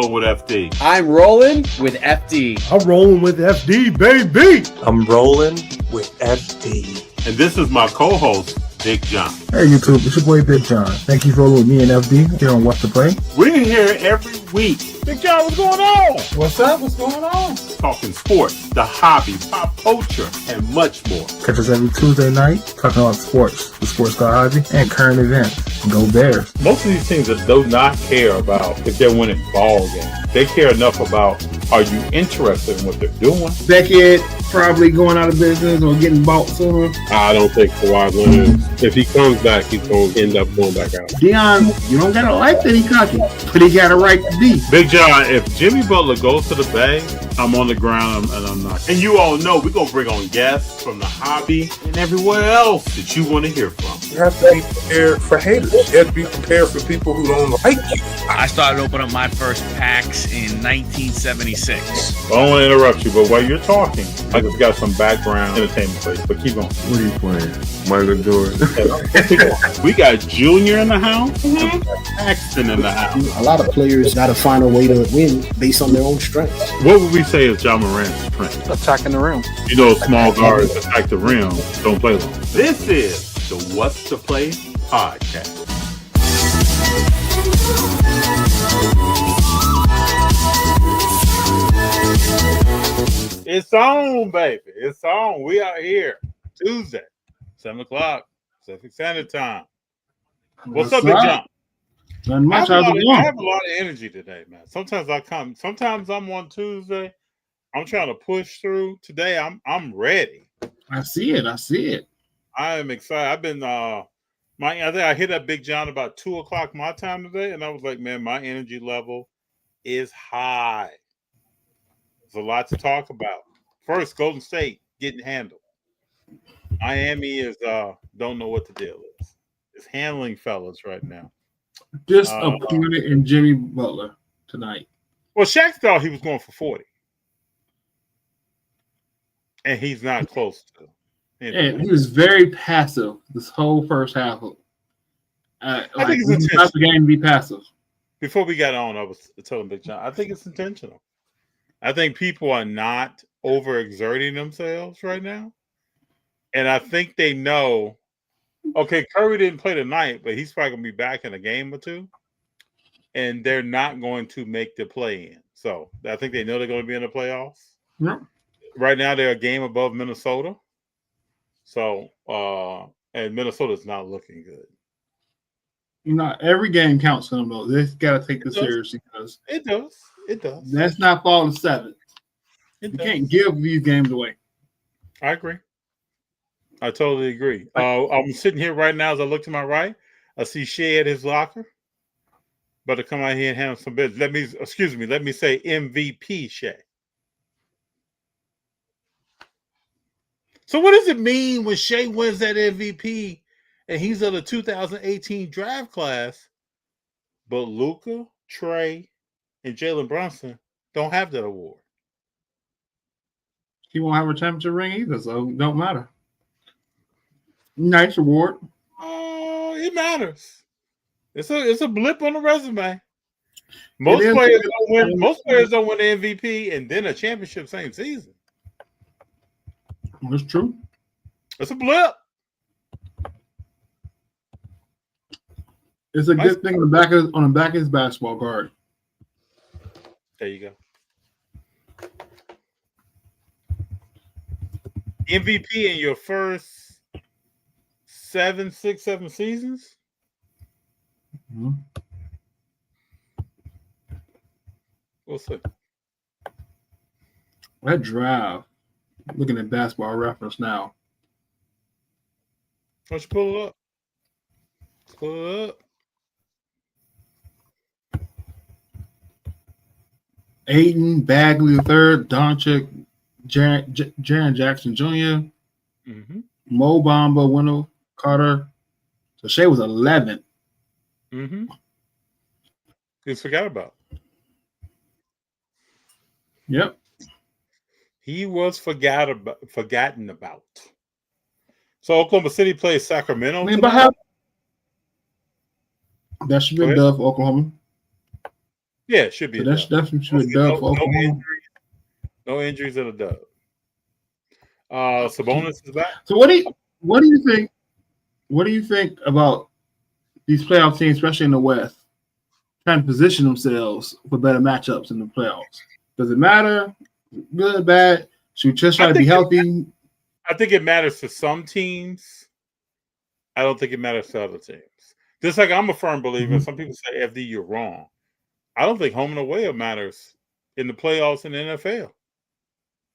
rolling with FD. I'm rolling with FD. I'm rolling with FD, baby. I'm rolling with FD. And this is my co-host, Big Jon. Hey YouTube, it's your boy Big Jon. Thank you for rolling with me and FD here on What's the Play. We're here every week. Big Jon, what's going on? What's up? What's going on? Talking sports, the hobby, pop culture, and much more. Catch us every Tuesday night talking about sports, the sports car hobby, and current events. Go Bears. Most of these teams that do not care about if they're winning ball games. They care enough about, are you interested in what they're doing? Beckett probably going out of business or getting bought sooner. I don't think Kawhi Leonard, if he comes back, he's going to end up going back out. Dion, you don't got to like that he cocky, but he got a right to be. Big Jon, if Jimmy Butler goes to the Bay, I'm on the ground and I'm not. And you all know we're going to bring on guests from the hobby and everywhere else that you want to hear from. You have to be prepared for haters. You have to be prepared for people who don't like you. I started opening up my first packs in 1976. I don't want to interrupt you, but while you're talking, I just got some background entertainment for you, but keep going. What are you playing? Michael Jordan. We got Junior in the house. And Paxton in the house. A lot of players got to find a way to win based on their own strengths. What would we say is John Morant's strength? Attacking the rim. You know, small guards attack the rim, don't play long. This is the What's the Play podcast. It's on, baby. It's on. We are here. Tuesday, 7 o'clock, Pacific Standard Time. What's up, Big Jon? Nothing much. I have a lot of energy today, man. Sometimes I'm on Tuesday. I'm trying to push through. Today, I'm ready. I see it. I am excited. I've been I think I hit up Big Jon about 2 o'clock my time today, and I was like, man, my energy level is high. There's a lot to talk about. First, Golden State getting handled. Miami is don't know what the deal is. It's handling fellas right now. Disappointed in Jimmy Butler tonight. Well, Shaq thought he was going for 40. And he's not close to. And he was very passive this whole first half. I think it's intentional. Not the game to be passive. Before we got on, I was telling Big Jon, I think it's intentional. I think people are not overexerting themselves right now. And I think they know, okay, Curry didn't play tonight, but he's probably going to be back in a game or two. And they're not going to make the play-in. So I think they know they're going to be in the playoffs. Yeah. Right now, they're a game above Minnesota. So, and Minnesota's not looking good. Every game counts for them, though. They got to take this seriously because it does. That's not falling seventh. You can't give these games away. I agree. I totally agree. I'm sitting here right now as I look to my right. I see Shea at his locker. About to come out here and handle some business. Let me say MVP Shea. So what does it mean when Shea wins that MVP and he's of the 2018 draft class, but Luka, Trey, and Jalen Brunson don't have that award? He won't have a championship ring either, so it don't matter. Nice award. It matters. It's a blip on the resume. Most players don't win the MVP and then a championship same season. That's true. It's a blip. It's a good thing on the back of his basketball card. There you go. MVP in your first 7 seasons? Mm-hmm. We'll see. That drive. Looking at Basketball Reference now. Why don't you pull it up? Pull it up. Ayton, Bagley III, Doncic, Jaren Jackson Jr., Mo Bamba, Wendell Carter. So Shea was 11. He's forgot about. Yep. He was forgotten about. So Oklahoma City plays Sacramento. That should be done for Oklahoma. Yeah, it should be. So that's definitely should be a dub for Oklahoma. No injuries in a dub. Sabonis is back. So what do you think? What do you think about these playoff teams, especially in the West, trying to position themselves for better matchups in the playoffs? Does it matter? Good, bad? Should we just try to be healthy? I think it matters to some teams. I don't think it matters to other teams. Just like I'm a firm believer, some people say, FD, you're wrong. I don't think home and away matters in the playoffs in the NFL.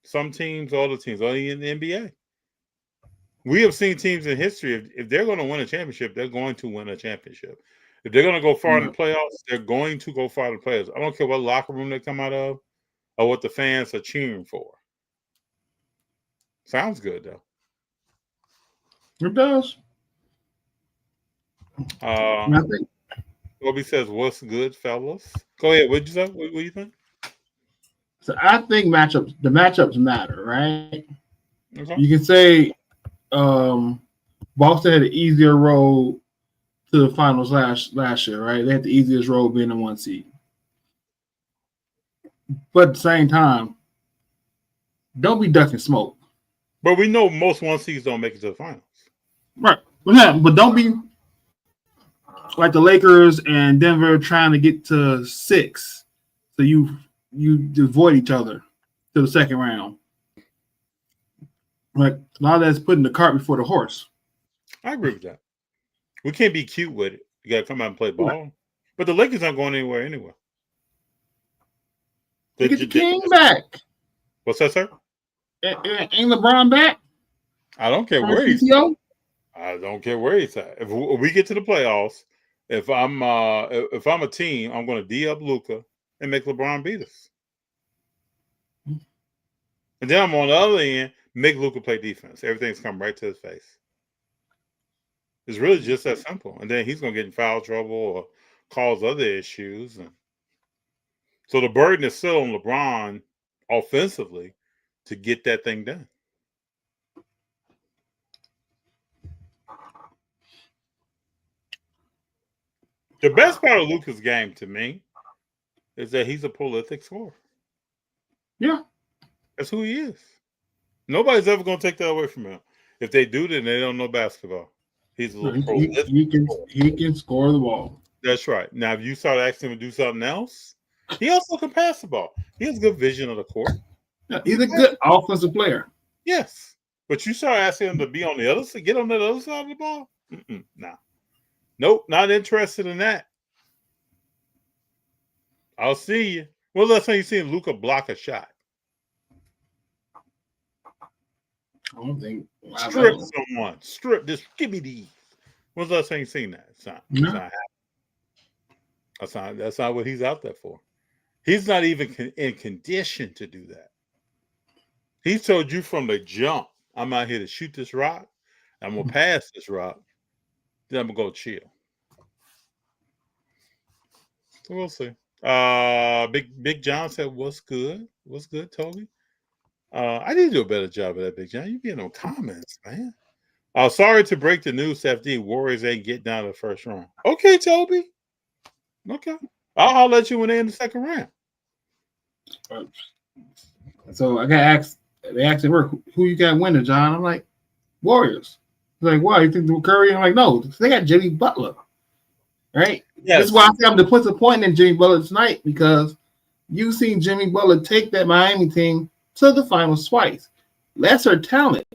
Some teams, other teams, only in the NBA. We have seen teams in history, if they're going to win a championship, they're going to win a championship. If they're going to go far in the playoffs, they're going to go far in the playoffs. I don't care what locker room they come out of or what the fans are cheering for. Sounds good, though. It does. Kobe says, "What's good, fellas?" Go ahead. What'd you say? What do you think? So I think the matchups matter, right? Okay. You can say Boston had an easier road to the finals last year, right? They had the easiest road being the 1 seed. But at the same time, don't be ducking smoke. But we know most 1 seeds don't make it to the finals. Right. But don't be like the Lakers and Denver trying to get to 6. So you avoid each other to the second round. Like a lot of that's putting the cart before the horse. I agree with that. We can't be cute with it. You got to come out and play ball. Right. But the Lakers aren't going anywhere anyway. They get the king back. What's that, sir? Ain't LeBron back? I don't care where he's at. I don't care where he's at. If we get to the playoffs, if I'm a team, I'm going to D up Luka and make LeBron beat us. And then I'm on the other end, make Luka play defense. Everything's come right to his face. It's really just that simple. And then he's going to get in foul trouble or cause other issues. And so the burden is still on LeBron offensively to get that thing done. The best part of Luka's game to me is that he's a prolific scorer. Yeah. That's who he is. Nobody's ever going to take that away from him. If they do, then they don't know basketball. He's a little prolific. He can score the ball. That's right. Now, if you start asking him to do something else, he also can pass the ball. He has good vision of the court. Yeah, he's a good offensive player. Yes. But you start asking him to be on the other side, get on that other side of the ball? No. Nope, not interested in that. I'll see you. Well, last time you seen Luka block a shot? I don't think. Strip someone. Strip. Just give me these. When's the last time you seen that? It's not. No. It's not happening. That's not what he's out there for. He's not even in condition to do that. He told you from the jump, I'm out here to shoot this rock. I'm going to pass this rock. Then I'm going to go chill. So we'll see. Big Jon said, "What's good? What's good, Toby?" I need to do a better job of that, Big Jon. You getting no comments, man. Sorry to break the news, FD. Warriors ain't getting out of the first round. Okay, Toby. Okay. I'll let you when they're in the second round. So I got asked. They asked me, "Who you got winning, John?" I'm like, "Warriors." They're like, "Why? You think Curry?" I'm like, "No, they got Jimmy Butler." Right? Yes. This is why I say I'm disappointed in Jimmy Butler tonight, because you've seen Jimmy Butler take that Miami team to the finals twice. Lesser talent.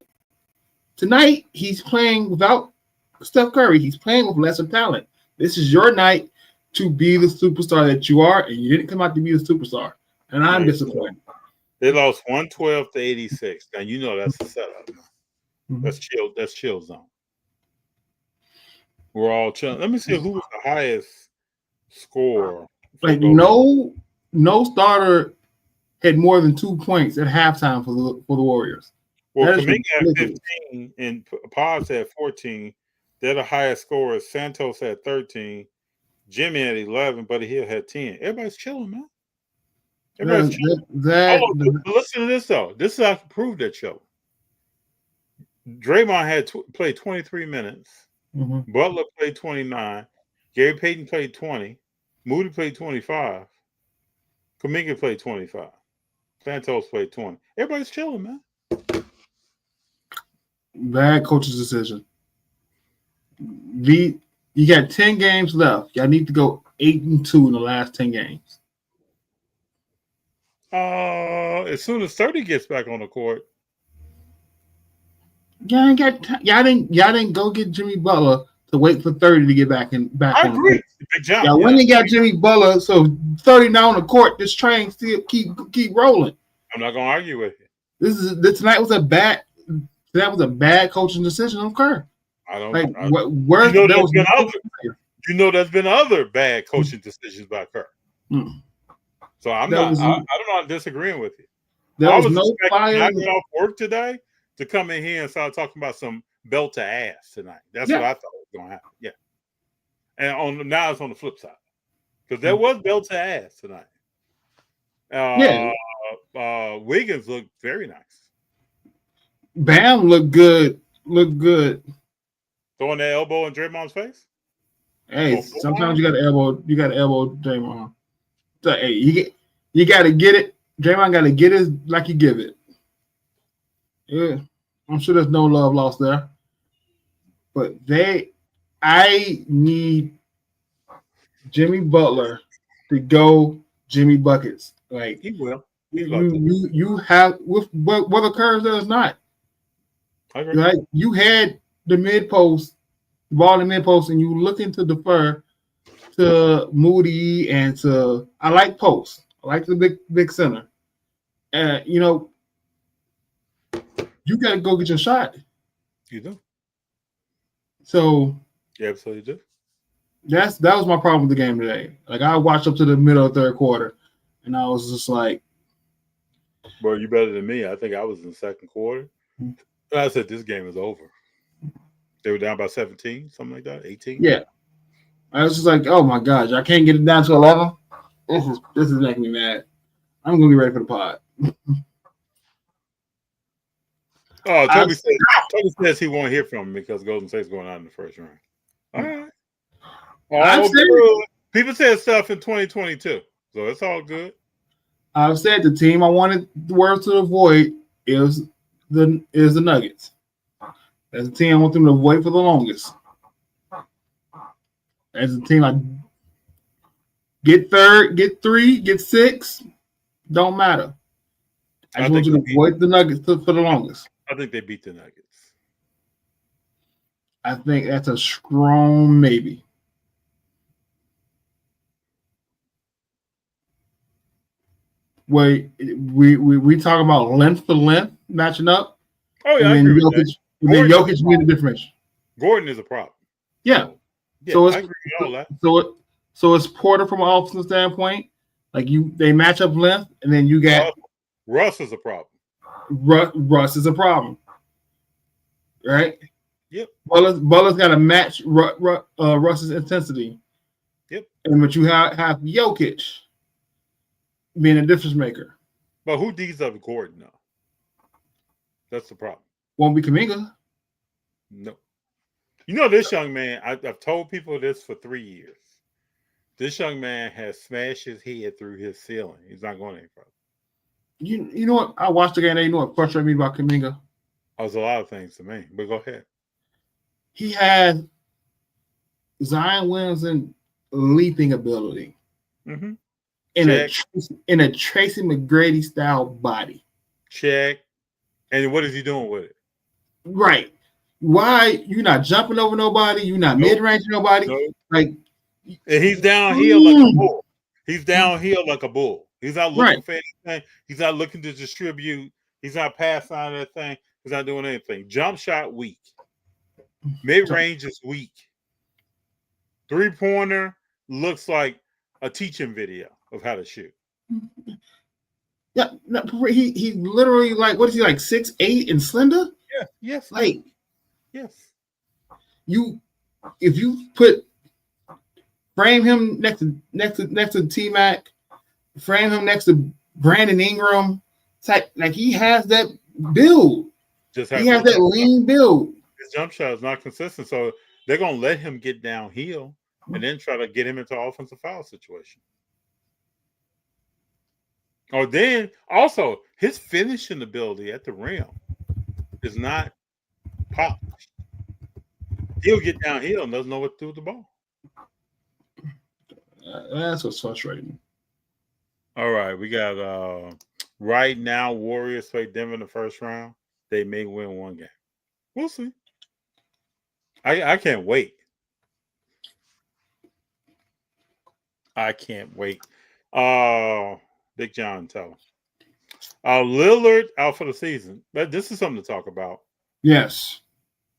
Tonight, he's playing without Steph Curry. He's playing with lesser talent. This is your night to be the superstar that you are, and you didn't come out to be the superstar. And I'm disappointed. They lost 112 to 86. Now, you know that's a setup. Mm-hmm. That's chill zone. We're all chilling. Let me see who was the highest scorer. Like no starter had more than 2 points at halftime for the Warriors. Well, Kaminga had 15 and Pods had 14. They're the highest scorers. Santos had 13. Jimmy had 11, Buddy Hield had 10. Everybody's chilling, man. Everybody's chilling. Listen to this, though. This is how I can prove that show. Draymond had played 23 minutes. Mm-hmm. Butler played 29. Gary Payton played 20. Moody played 25. Kuminga played 25. Santos played 20. Everybody's chilling, man. Bad coach's decision. You got 10 games left. Y'all need to go 8-2 in the last 10 games. As soon as 30 gets back on the court. Y'all didn't go get Jimmy Butler to wait for 30 to get back on the court. Big Jon. Yeah, when they got Jimmy Butler, so 30 now on the court, this train still keep rolling. I'm not gonna argue with you. Tonight was a bad coaching decision on Kerr. I don't like where there's been other bad coaching decisions by Kerr. So I don't know, I'm disagreeing with you. There was no fire. I get off work today to come in here and start talking about some belt to ass tonight. That's what I thought was going to happen. Yeah. And now it's on the flip side. Because there was belt to ass tonight. Wiggins looked very nice. Bam looked good. Throwing that elbow in Draymond's face? Hey, sometimes you got to elbow Draymond. So, hey, you got to get it. Draymond got to get it like you give it. Yeah, I'm sure there's no love lost there. But I need Jimmy Butler to go Jimmy Buckets. Like he will. You have with what occurs does not. Like you had the mid post, ball in the mid post, and you looking to defer to Moody and to I like post. I like the big center. You got to go get your shot. You do. So you absolutely do. That was my problem with the game today. Like I watched up to the middle of the third quarter, and I was just like, "Bro, you better than me." I think I was in the second quarter. And I said, "This game is over." They were down by 17, something like that, 18. Yeah, I was just like, "Oh my gosh, I can't get it down to 11." This is making me mad. I'm gonna be ready for the pod. Toby says he won't hear from him because Golden State's going out in the first round. All right. People said stuff in 2022, so it's all good. I've said the team I wanted the world to avoid is the Nuggets. That's the team I want them to avoid for the longest. As a team, I get third, get 3, get 6, don't matter. I just want you to avoid the Nuggets for the longest. I think they beat the Nuggets. I think that's a strong maybe. Wait, we talk about length for length matching up. Oh yeah, I agree with that. Then Jokic made a difference. Gordon is a problem. Yeah. So I agree with all that. So it's Porter from an offensive standpoint. Like they match up length, and then you got Russ is a problem. Russ is a problem, right? Yep. Butler's got to match Russ's intensity. Yep. But you have Jokic being a difference maker. But who D's up Gordon though? That's the problem. Won't be Kuminga. No. This young man, I've told people this for 3 years. This young man has smashed his head through his ceiling. He's not going any further. You know what? I watched the game. You know what frustrated me about Kuminga? There's a lot of things to me, but go ahead. He had Zion Williamson leaping ability in a Tracy McGrady style body. Check. And what is he doing with it? Right. Why you not jumping over nobody? You not mid-range nobody? Like, and he's downhill like a bull. He's downhill like a bull. He's not looking for anything. He's not looking to distribute. He's not passing on that thing. He's not doing anything. Jump shot weak. Mid-range is weak. 3-pointer looks like a teaching video of how to shoot. Yeah, he literally like, what is he, like 6'8" and slender? Yeah, yes. Like, yes. If you frame him next to T-Mac, frame him next to Brandon Ingram, like he has that build. He has that lean build. His jump shot is not consistent, so they're gonna let him get downhill and then try to get him into an offensive foul situation. Oh, then also his finishing ability at the rim is not polished. He'll get downhill and doesn't know what to do with the ball. That's what's frustrating. All right, we got right now Warriors play Denver in the first round. They may win one game. We'll see. I can't wait. I can't wait. Big Jon, tell him. Lillard out for the season. But this is something to talk about. Yes.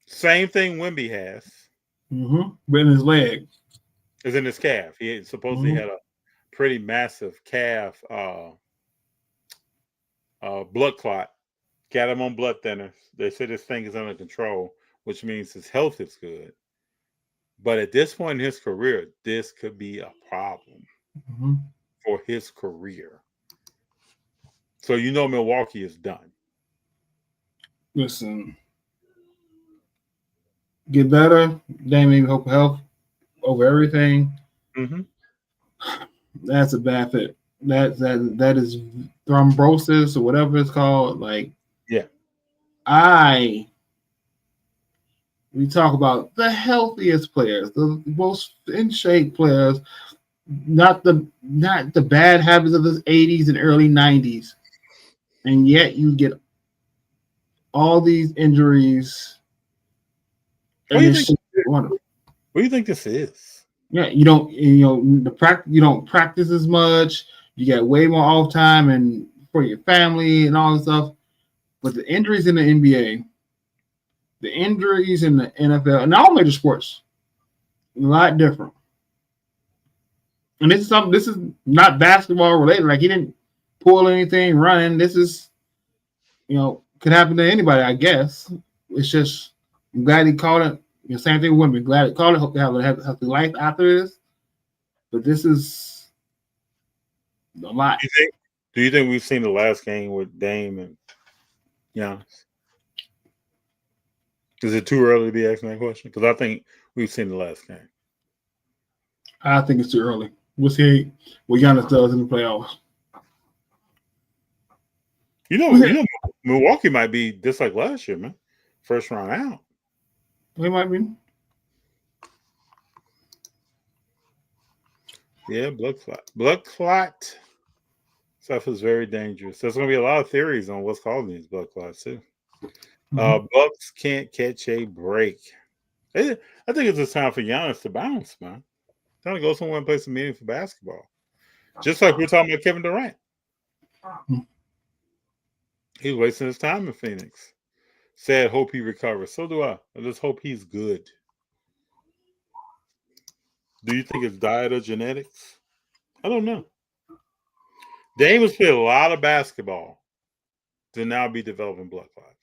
Same thing Wemby has. But in his leg. Is in his calf. He supposedly had a pretty massive calf blood clot. Got him on blood thinners. They said this thing is under control, which means his health is good. But at this point in his career, this could be a problem for his career. So you know Milwaukee is done. Listen, get better. Damien, hope health over everything. That's a bad fit. That is thrombosis or whatever it's called. Like, we talk about the healthiest players, the most in shape players, not the bad habits of the 80s and early 90s. And yet you get all these injuries. What do you think this is? Yeah, you don't practice as much. You get way more off time and for your family and all this stuff. But the injuries in the NBA, the injuries in the NFL, and all major sports, a lot different. And this is not basketball related. Like, he didn't pull anything running. This is, could happen to anybody, I guess. It's just, I'm glad he called it. Same thing with women. Glad he called it. Hope they have a healthy life after this. But this is a lot. Do you think we've seen the last game with Dame and Giannis? Is it too early to be asking that question? Because I think we've seen the last game. I think it's too early. We'll see what Giannis does in the playoffs. Milwaukee might be just like last year, man. First round out. They might be. Yeah, blood clot stuff is very dangerous. There's going to be a lot of theories on what's causing these blood clots too. Bucks can't catch a break. I think it's just time for Giannis to bounce, man. Time to go somewhere and play some meaningful basketball. Just like we're talking about Kevin Durant. He's wasting his time in Phoenix. Sad, hope he recovers. So do I. I just hope he's good. Do you think it's diet or genetics? I don't know. Dame has played a lot of basketball to now be developing blood clots.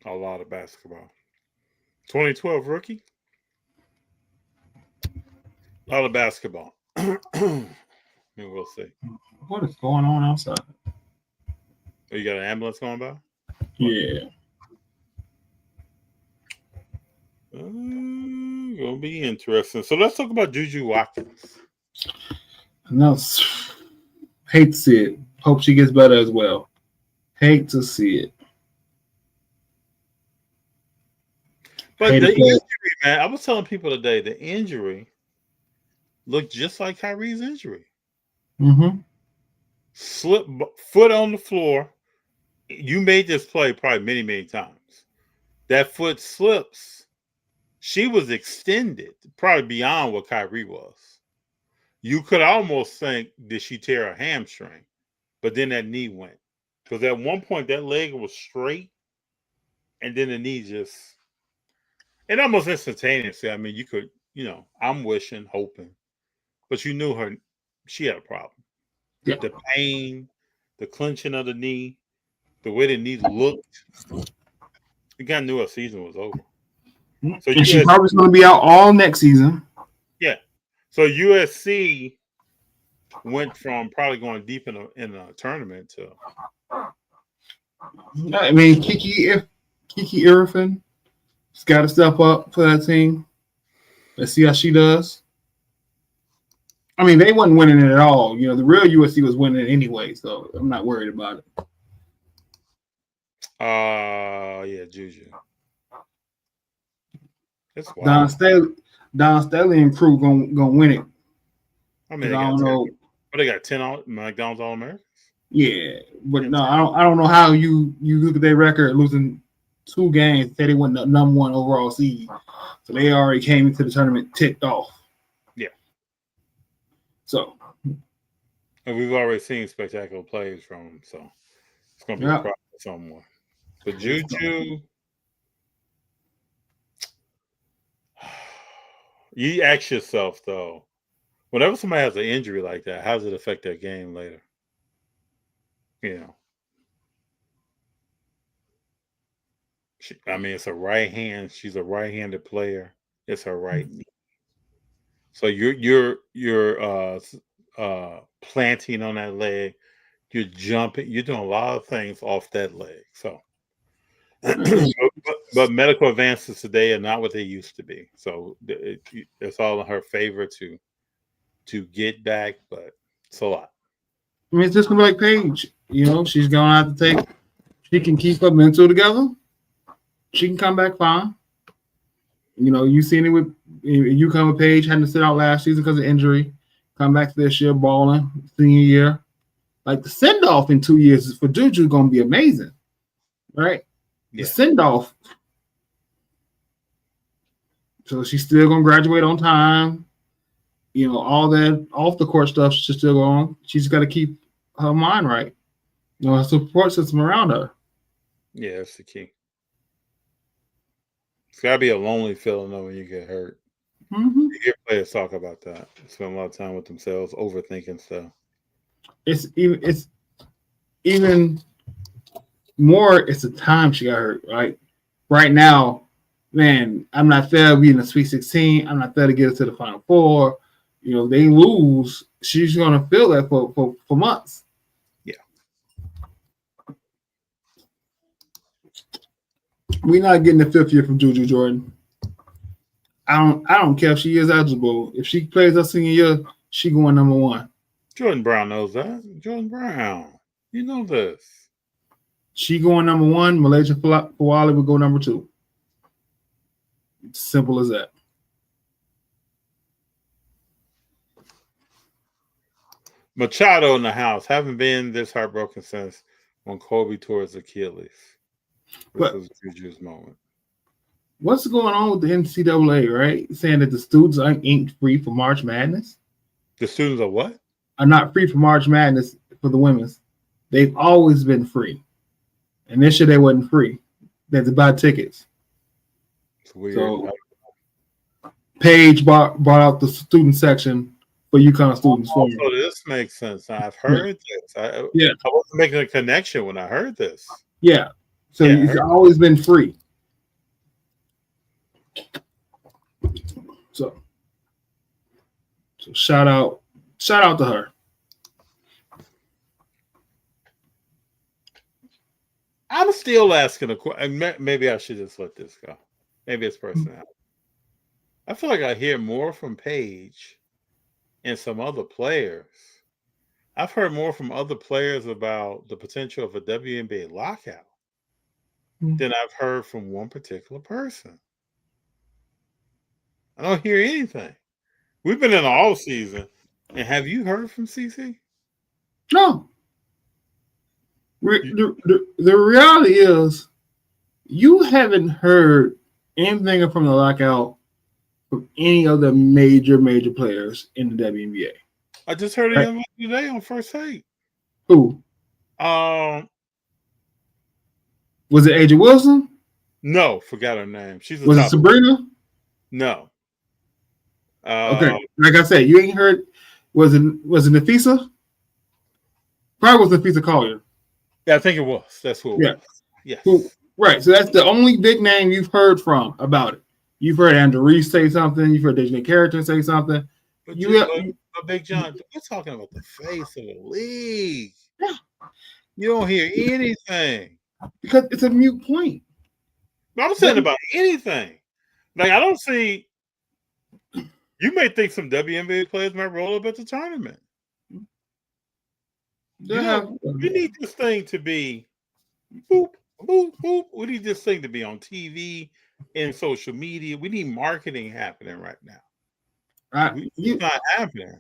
A lot of basketball. 2012 rookie. A lot of basketball. We'll see. What is going on outside? Oh, you got an ambulance going by? Yeah. Gonna be interesting. So let's talk about JuJu Watkins. No, hate to see it. Hope she gets better as well. Hate to see it. But the injury, man, I was telling people today, the injury looked just like Kyrie's injury. Slip foot on the floor. You made this play probably many, many times. That foot slips. She was extended, probably beyond what Kyrie was. You could almost think, did she tear her hamstring? But then that knee went. Because at one point, that leg was straight, and then the knee just... And almost instantaneously, I mean, you could, I'm wishing, hoping. But you knew she had a problem. Yeah. The pain, the clenching of the knee, the way the knee looked. You kind of knew her season was over. So and she's probably going to be out all next season. Yeah. So USC went from probably going deep in a tournament to... I mean, Kiki Irvin has got to step up for that team. Let's see how she does. I mean, they wasn't winning it at all. You know, the real USC was winning it anyway, so I'm not worried about it. Yeah, JuJu. That's wild. Don Staley and crew gonna win it. I mean, I don't know. But they got 10 McDonald's All-Americans. Yeah, but no, I don't know how you look at their record losing 2 games. Say they won the number 1 overall seed, so they already came into the tournament ticked off. Yeah. So, and we've already seen spectacular plays from them, so it's going to be a problem for someone. But JuJu, you ask yourself though, whenever somebody has an injury like that, how does it affect their game later? You know, I mean, it's a right hand. She's a right-handed player. It's her right knee. So you're planting on that leg. You're jumping. You're doing a lot of things off that leg. So, but medical advances today are not what they used to be. So it's all in her favor to get back, but it's a lot. I mean, it's just gonna be like Paige. You know, she's gonna have to take. She can keep her mental together. She can come back fine. You know, you seen it with you come with Paige, had to sit out last season because of injury. Come back to this year balling, senior year. Like the send off in 2 years for JuJu gonna be amazing, right? Yeah. The send off. So she's still gonna graduate on time. You know, all that off the court stuff she's still going. She's got to keep her mind right. You know, a support system around her. Yeah, that's the key. It's got to be a lonely feeling though when you get hurt. Mm-hmm. You hear players talk about that. Spend a lot of time with themselves, overthinking stuff. It's even more. It's the time she got hurt. Right now, man, I'm not there to be in the Sweet 16. I'm not there to get us to the Final Four. You know, they lose. She's gonna feel that for months. Yeah. We're not getting the 5th year from JuJu Jordan. I don't care if she is eligible. If she plays her senior year, she going number 1. Jordan Brown knows that. Jordan Brown, you know this. She going number 1. Malaysia Fawali would go number 2. It's simple as that. Machado in the house. Haven't been this heartbroken since when Kobe tore his Achilles. Which was JuJu's moment. What's going on with the NCAA, right? Saying that the students ain't free for March Madness. The students are what? Are not free for March Madness for the women's. They've always been free. And this year they wasn't free. They had to buy tickets. It's weird. So Paige brought out the student section for UConn students. So this makes sense. I've heard this. I wasn't making a connection when I heard this. Yeah. So it's always been free. So shout out to her. I'm still asking a question. Maybe I should just let this go. Maybe it's personality. I feel like I hear more from Paige and some other players. I've heard more from other players about the potential of a WNBA lockout than I've heard from one particular person. I don't hear anything. We've been in all season, and have you heard from CC? No. The reality is, you haven't heard anything from the lockout from any of the major players in the WNBA. I just heard it today on First Take. Who? Was it AJ Wilson? No, forgot her name. Was it Sabrina? No. Okay, like I said, you ain't heard. Was it Nafisa? Probably was Nafisa Collier. Yeah, I think it was. That's who it was. Yes. Right. So that's the only big name you've heard from about it. You've heard Andrew Reese say something. You've heard Dejanay Carrington say something. But Big Jon, we're talking about the face of the league. Yeah. You don't hear anything. Because it's a moot point. I'm saying about anything. Like, I don't see. You may think some WNBA players might roll up at the tournament. We need this thing to be boop, boop, boop. We need this thing to be on TV and social media. We need marketing happening right now. It's not happening.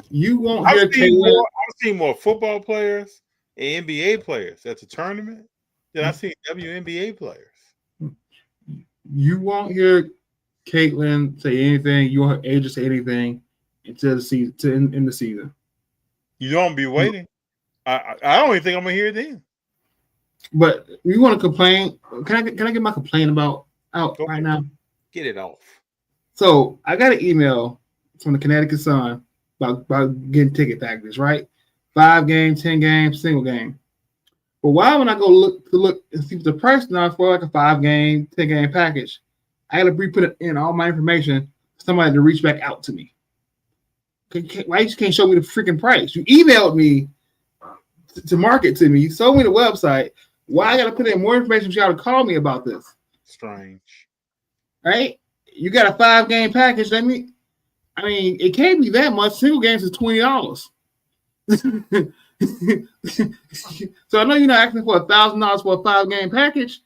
You won't I've seen more football players and NBA players at the tournament than I've seen WNBA players. You won't hear Caitlin say anything. You won't hear Asia say anything until the season, in the season. You don't be waiting. I don't even think I'm gonna hear it then. But you want to complain? Can I get my complaint out right now? Get it off. So I got an email from the Connecticut Sun about getting ticket packages, right? 5 games, 10 games, single game. But why when I go look and see what the price now for like a 5 game, 10 game package, I got to re-put in all my information for somebody to reach back out to me. Why you just can't show me the freaking price? You emailed me to market to me. You sold me the website. Why I got to put in more information for y'all to call me about this? Strange. Right? You got a 5 game package. I mean, it can't be that much. Single games is $20. So I know you're not asking for $1,000 for a 5 game package.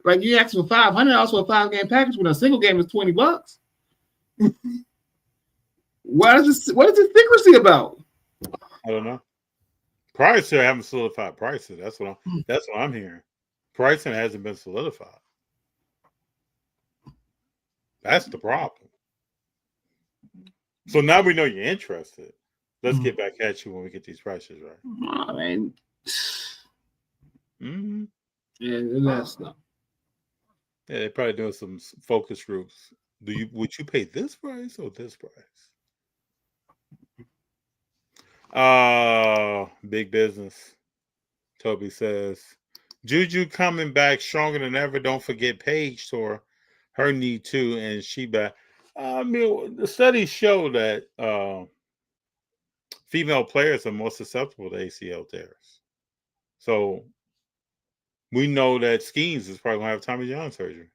Like you asking for $500 for a 5 game package when a single game is $20. What is this secrecy about? I don't know. Prices haven't solidified prices. That's what I'm hearing. Pricing hasn't been solidified. That's the problem. So now we know you're interested. Let's get back at you when we get these prices right. I mean, yeah, that's stuff. Yeah, they're probably doing some focus groups. Would you pay this price or this price? Big business. Toby says, JuJu coming back stronger than ever. Don't forget Paige tore her knee too, and she back. The studies show that female players are more susceptible to ACL tears. So we know that Skeens is probably going to have Tommy John surgery.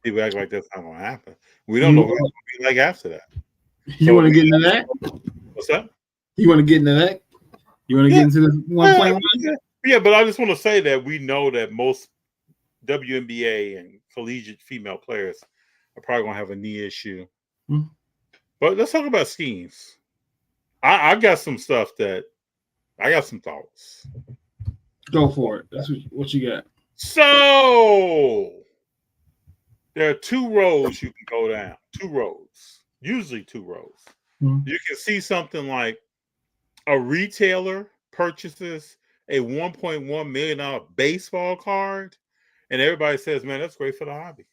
People act like that's not going to happen. We don't know what it's going to be like after that. You want to get into that? What's that? You want to get into that? You want to get into the 1.1? Yeah, but I just want to say that we know that most WNBA and collegiate female players are probably going to have a knee issue. But let's talk about Skeens. I got some stuff I got some thoughts. Go for it. That's what you got. So there are 2 roads you can go down. 2 roads. Usually 2 roads. You can see something like a retailer purchases a $1.1 million baseball card, and everybody says, man, that's great for the hobby.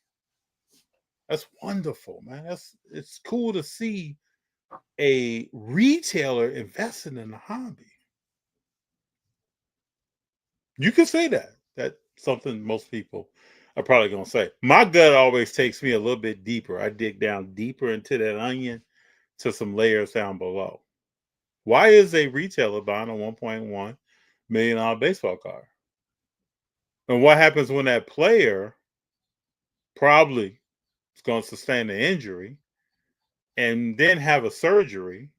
That's wonderful, man. It's cool to see a retailer investing in the hobby. You can say that. That's something most people are probably going to say. My gut always takes me a little bit deeper. I dig down deeper into that onion to some layers down below. Why is a retailer buying a $1.1 million baseball card? And what happens when that player probably is going to sustain an injury and then have a surgery,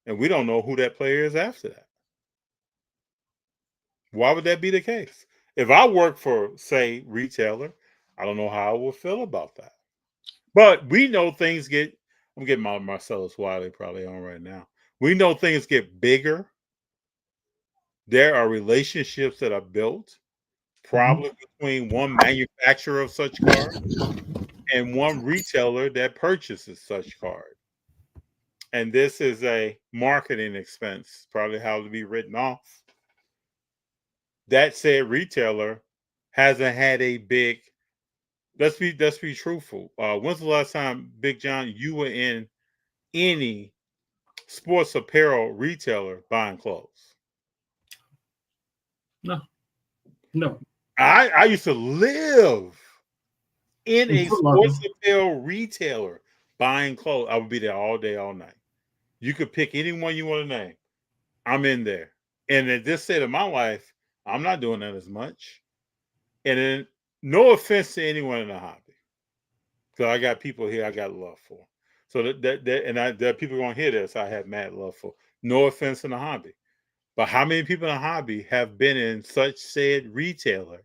and we don't know who that player is after that? Why would that be the case? If I work for, say, retailer, I don't know how I would feel about that. But we know things get, I'm getting my Marcellus Wiley probably on right now. We know things get bigger. There are relationships that are built probably between one manufacturer of such card and one retailer that purchases such card. And this is a marketing expense, probably how to be written off. That said, retailer hasn't had a big, let's be truthful. When's the last time, Big Jon, you were in any sports apparel retailer buying clothes? No. I used to live in a sports apparel retailer buying clothes. I would be there all day, all night. You could pick anyone you want to name. I'm in there. And at this state of my life, I'm not doing that as much. And then, no offense to anyone in the hobby, So I got people here I got love for. So there are people going to hear this. I have mad love for. No offense in the hobby, but how many people in the hobby have been in such said retailer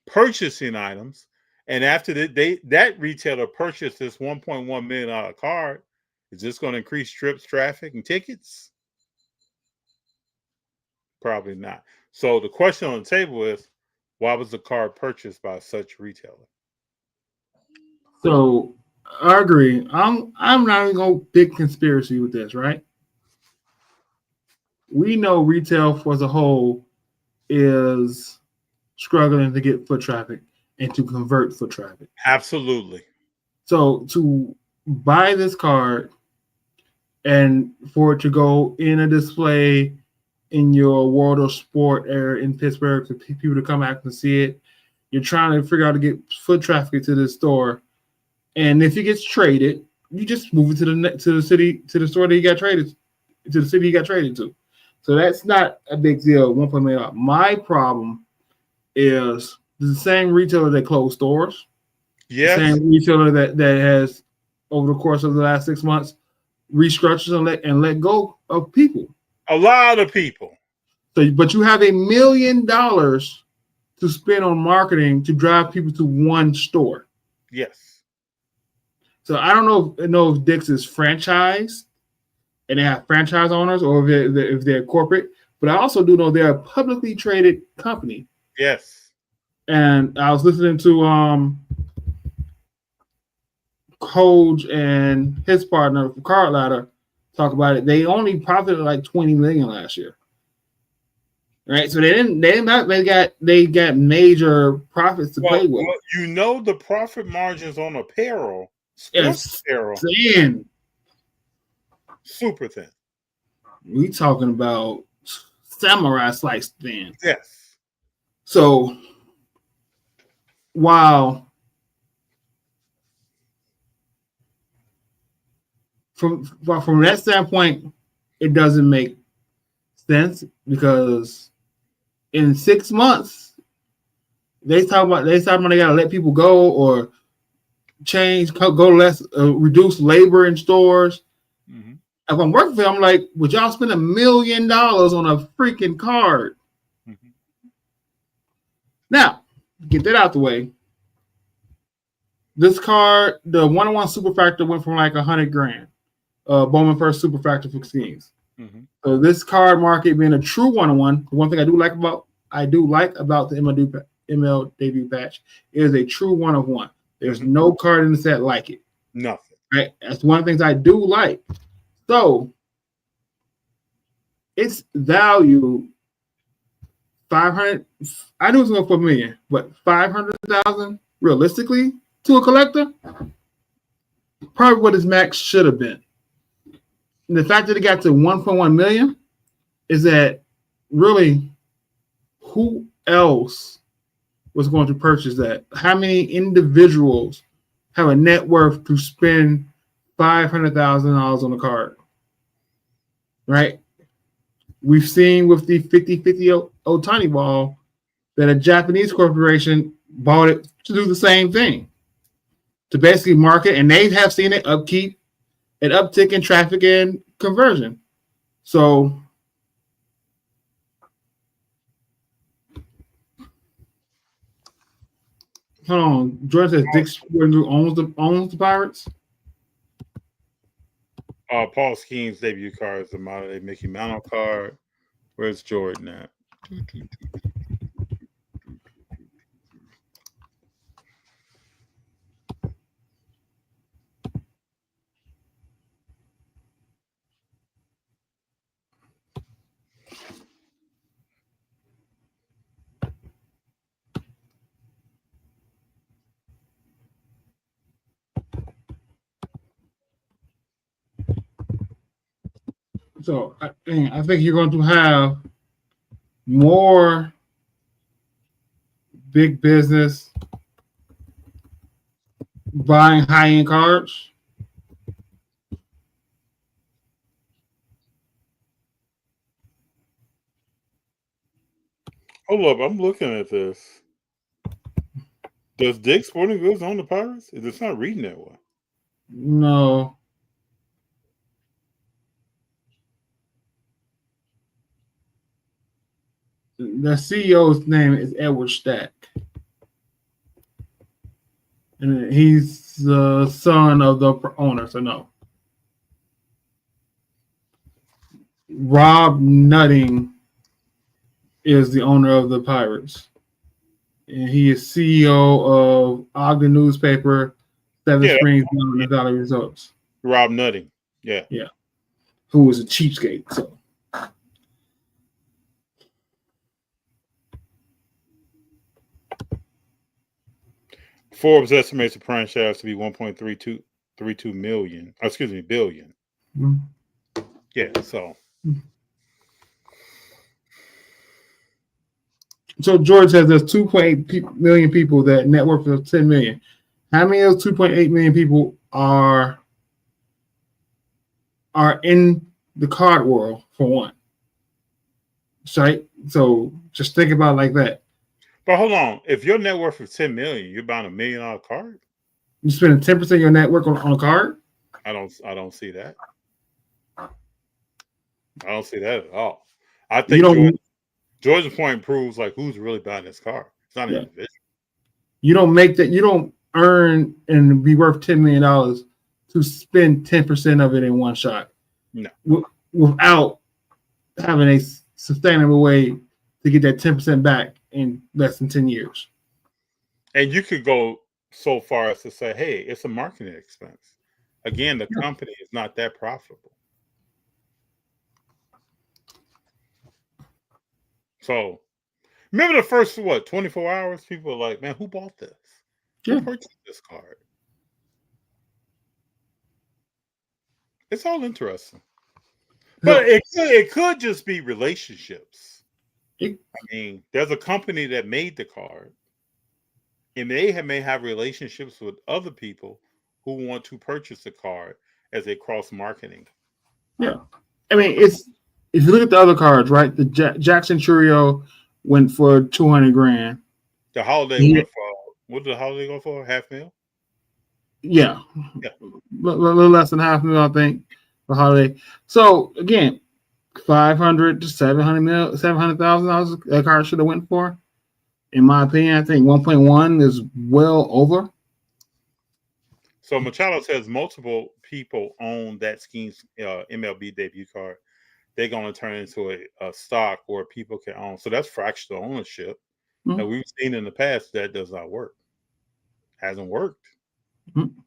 purchasing items, and after that retailer purchased this $1.1 million card, is this going to increase trips, traffic, and tickets? Probably not. So the question on the table is, why was the card purchased by such retailer? So I agree. I'm not even gonna big conspiracy with this, right? We know retail as a whole is struggling to get foot traffic and to convert foot traffic. Absolutely. So to buy this card and for it to go in a display in your World of Sport area in Pittsburgh for people to come out and see it, you're trying to figure out to get foot traffic to the store. And if it gets traded, you just move it to the store that you got traded to, the city you got traded to. So that's not a big deal. $1.1 million. My problem is the same retailer that closed stores. Yes. The same retailer that has, over the course of the last 6 months, restructured and let go of people. A lot of people. So, but you have $1 million to spend on marketing to drive people to one store. Yes. So I don't know if Dick's is franchised and they have franchise owners, or if they're corporate. But I also do know they're a publicly traded company. Yes. And I was listening to Coach and his partner Card Ladder talk about it. They only profited like $20 million last year. Right, so they got major profits to play with. Well, you know the profit margins on apparel, sports apparel, thin, super thin. We talking about samurai slice thin. Yes. So while from that standpoint, it doesn't make sense because in 6 months, they talk about they gotta let people go or go less, reduce labor in stores. Mm-hmm. If I'm working for them, I'm like, would y'all spend $1 million on a freaking card? Mm-hmm. Now, get that out the way. This card, the 101 Super Factor went from like $100,000. Bowman First Super Factor for schemes. Mm-hmm. So this card market being a true 101, the one thing I do like about the ML debut patch is a true 1 of 1. There's no card in the set like it. Nothing. Right? That's one of the things I do like. So it's value $500. I knew it was going for $1 million, but $500,000 realistically to a collector, probably what his max should have been. And the fact that it got to 1.1 million is that really who else was going to purchase that? How many individuals have a net worth to spend $500,000 on a card? Right? We've seen with the 50-50 Otani ball that a Japanese corporation bought it to do the same thing, to basically market, and they have seen it upkeep an uptick in traffic and conversion. So hold on. Jordan says Dick's owns the Pirates. Paul Skeens debut card is the model day Mickey Mantle card. Where's Jordan at? So I think you're going to have more big business buying high-end cards. Hold up, I'm looking at this. Does Dick's Sporting Goods own the Pirates? It's not reading that way. No. The CEO's name is Edward Stack. And he's the son of the owner, so no. Rob Nutting is the owner of the Pirates. And he is CEO of Ogden Newspaper, Seven Springs, and Valley Results. Rob Nutting. Yeah. Yeah. Who was a cheapskate. So Forbes estimates the franchise to be 1.32 million. Excuse me, billion. Mm-hmm. Yeah, so. So George says there's 2.8 million people that net worth of 10 million. How many of those 2.8 million people are in the card world, for one? Right? So just think about it like that. But hold on. If your net worth is 10 million, you're buying $1 million card? You spending 10% of your net worth on a card? I don't see that. I don't see that at all. I think George's point proves like who's really buying this car. It's not an individual. You don't make that. You don't earn and be worth $10 million to spend 10% of it in one shot. No, without having a sustainable way to get that 10% back in less than 10 years. And you could go so far as to say, hey, it's a marketing expense. Again, the company is not that profitable. So, remember the first, 24 hours? People were like, man, who bought this? Who purchased this card? It's all interesting. But it could just be relationships. I mean, there's a company that made the card, and they may have relationships with other people who want to purchase the card as a cross-marketing. Yeah. I mean, if you look at the other cards, right? The Jackson Trio went for $200,000. The Holiday went for, what did the Holiday go for? $500,000? Yeah. A little less than $500,000, I think, for Holiday. So again, $500,000 to $700,000 that car should have went for. In my opinion, I think 1.1 is well over. So Machado says multiple people own that Scheme's MLB debut card. They're going to turn into a stock where people can own. So that's fractional ownership. Mm-hmm. And we've seen in the past that does not work. Hasn't worked. Mm-hmm.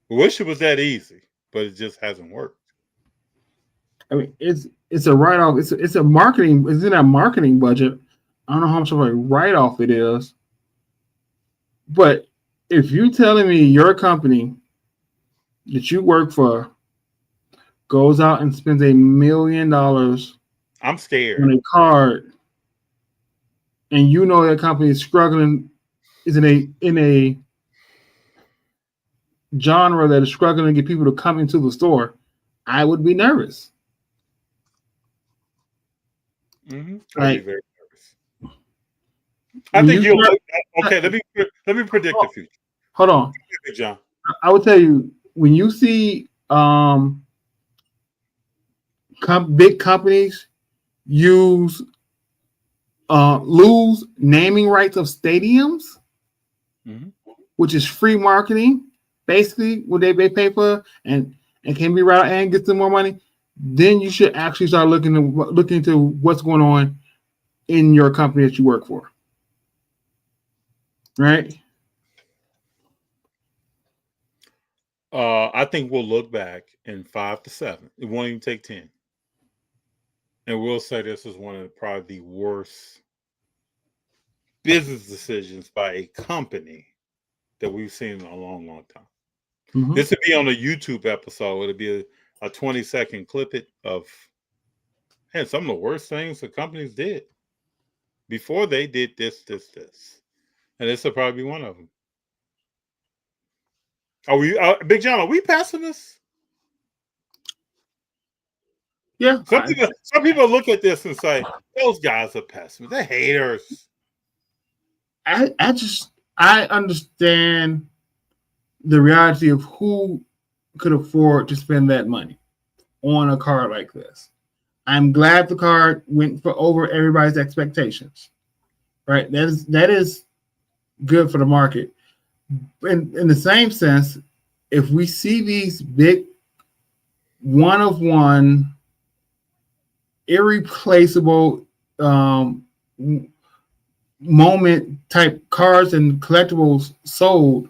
We wish it was that easy, but it just hasn't worked. I mean, it's a write-off. It's a marketing. It's in a marketing budget. I don't know how much of a write-off it is. But if you're telling me your company that you work for goes out and spends $1 million, I'm scared on a card, and you know that company is struggling, is in a genre that is struggling to get people to come into the store, I would be nervous. Mm-hmm. I'd be very nervous. I think you'll. Okay, let me predict the future. Hold on, Big Jon. I would tell you when you see big companies lose naming rights of stadiums, mm-hmm. which is free marketing, basically what they pay for, and can be right and get some more money. Then you should actually start looking into what's going on in your company that you work for, right? I think we'll look back in 5 to 7. It won't even take 10. And we'll say this is one of probably the worst business decisions by a company that we've seen in a long, long time. Mm-hmm. This would be on a YouTube episode. It'd be a 20-second clip of some of the worst things the companies did before they did this. And this will probably be one of them. Are we, Big Jon, are we pessimists? Yeah. Some people look at this and say, those guys are pessimists. They're haters. I understand the reality of who could afford to spend that money on a card like this. I'm glad the card went for over everybody's expectations. Right? That is good for the market. In the same sense, if we see these big one-of-one, irreplaceable moment type cards and collectibles sold,